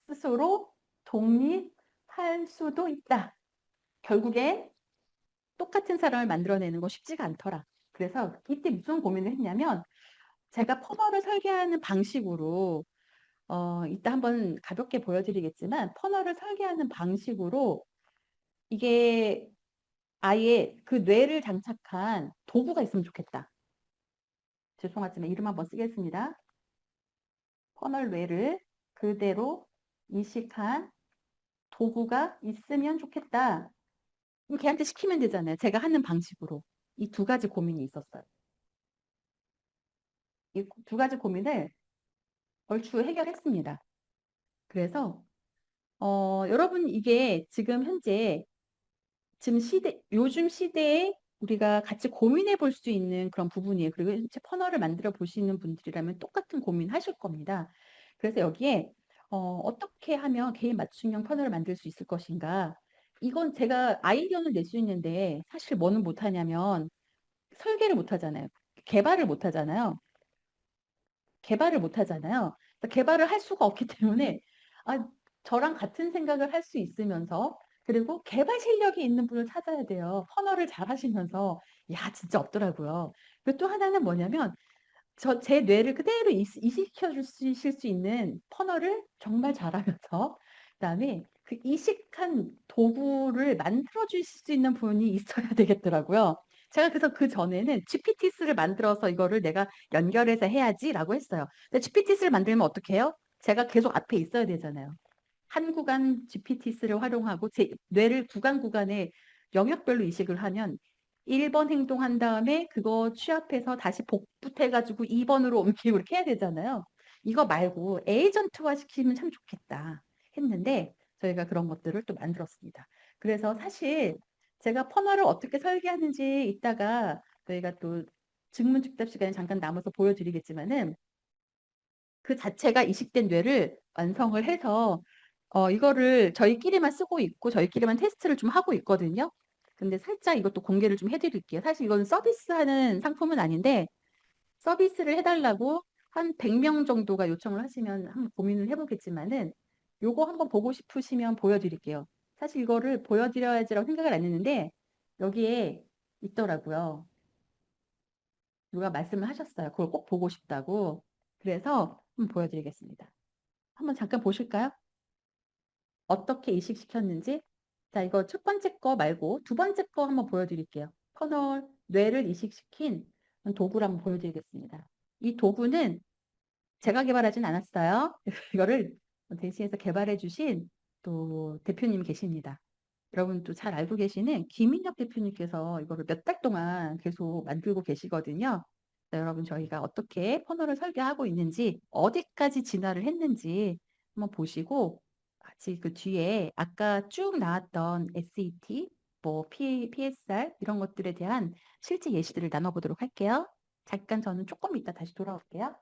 스스로 독립할 수도 있다. 결국에 똑같은 사람을 만들어내는 거 쉽지가 않더라. 그래서 이때 무슨 고민을 했냐면 제가 퍼널을 설계하는 방식으로 이따 한번 가볍게 보여드리겠지만 퍼널을 설계하는 방식으로 이게 아예 그 뇌를 장착한 도구가 있으면 좋겠다. 죄송하지만 이름 한번 쓰겠습니다. 퍼널 뇌를 그대로 이식한 도구가 있으면 좋겠다. 그럼 걔한테 시키면 되잖아요. 제가 하는 방식으로. 이 두 가지 고민이 있었어요. 이 두 가지 고민을 얼추 해결했습니다. 그래서 여러분 이게 지금 현재 요즘 시대에 우리가 같이 고민해 볼 수 있는 그런 부분이에요. 그리고 현재 퍼널을 만들어 보시는 분들이라면 똑같은 고민 하실 겁니다. 그래서 여기에 어떻게 하면 개인 맞춤형 퍼널을 만들 수 있을 것인가? 이건 제가 아이디어는 낼 수 있는데 사실 뭐는 못하냐면 설계를 못하잖아요. 개발을 못하잖아요. 개발을 못하잖아요. 그래서 개발을 할 수가 없기 때문에 아, 저랑 같은 생각을 할 수 있으면서 그리고 개발 실력이 있는 분을 찾아야 돼요. 퍼널을 잘 하시면서 야 진짜 없더라고요. 그리고 또 하나는 뭐냐면 제 뇌를 그대로 이식시켜 주실 수 있는 퍼널을 정말 잘하면서 그다음에 그 이식한 도구를 만들어 주실 수 있는 분이 있어야 되겠더라고요. 제가 그래서 그 전에는 GPT스를 만들어서 이거를 내가 연결해서 해야지라고 했어요. 근데 GPT스를 만들면 어떻게 해요? 제가 계속 앞에 있어야 되잖아요. 한 구간 GPT스를 활용하고 제 뇌를 구간에 영역별로 이식을 하면 1번 행동한 다음에 그거 취합해서 다시 복붙해가지고 2번으로 옮기고 이렇게 해야 되잖아요. 이거 말고 에이전트화 시키면 참 좋겠다 했는데 저희가 그런 것들을 또 만들었습니다. 그래서 사실 제가 퍼널을 어떻게 설계하는지 이따가 저희가 또 증문즉답 시간에 잠깐 남아서 보여드리겠지만은 그 자체가 이식된 뇌를 완성을 해서 이거를 저희끼리만 쓰고 있고 저희끼리만 테스트를 좀 하고 있거든요. 근데 살짝 이것도 공개를 좀 해드릴게요. 사실 이건 서비스하는 상품은 아닌데 서비스를 해달라고 한 100명 정도가 요청을 하시면 한번 고민을 해보겠지만은 요거 한번 보고 싶으시면 보여드릴게요. 사실 이거를 보여드려야지라고 생각을 안 했는데 여기에 있더라고요. 누가 말씀을 하셨어요. 그걸 꼭 보고 싶다고. 그래서 한번 보여드리겠습니다. 한번 잠깐 보실까요? 어떻게 이식시켰는지. 자, 이거 첫 번째 거 말고 두 번째 거 한번 보여드릴게요. 터널 뇌를 이식시킨 도구를 한번 보여드리겠습니다. 이 도구는 제가 개발하진 않았어요. 이거를 대시해서 개발해 주신 또 대표님 계십니다. 여러분 또 잘 알고 계시는 김인혁 대표님께서 이거를 몇 달 동안 계속 만들고 계시거든요. 자, 여러분 저희가 어떻게 퍼널을 설계하고 있는지 어디까지 진화를 했는지 한번 보시고 같이 그 뒤에 아까 쭉 나왔던 SET, 뭐 PSR 이런 것들에 대한 실제 예시들을 나눠보도록 할게요. 잠깐 저는 조금 이따 다시 돌아올게요.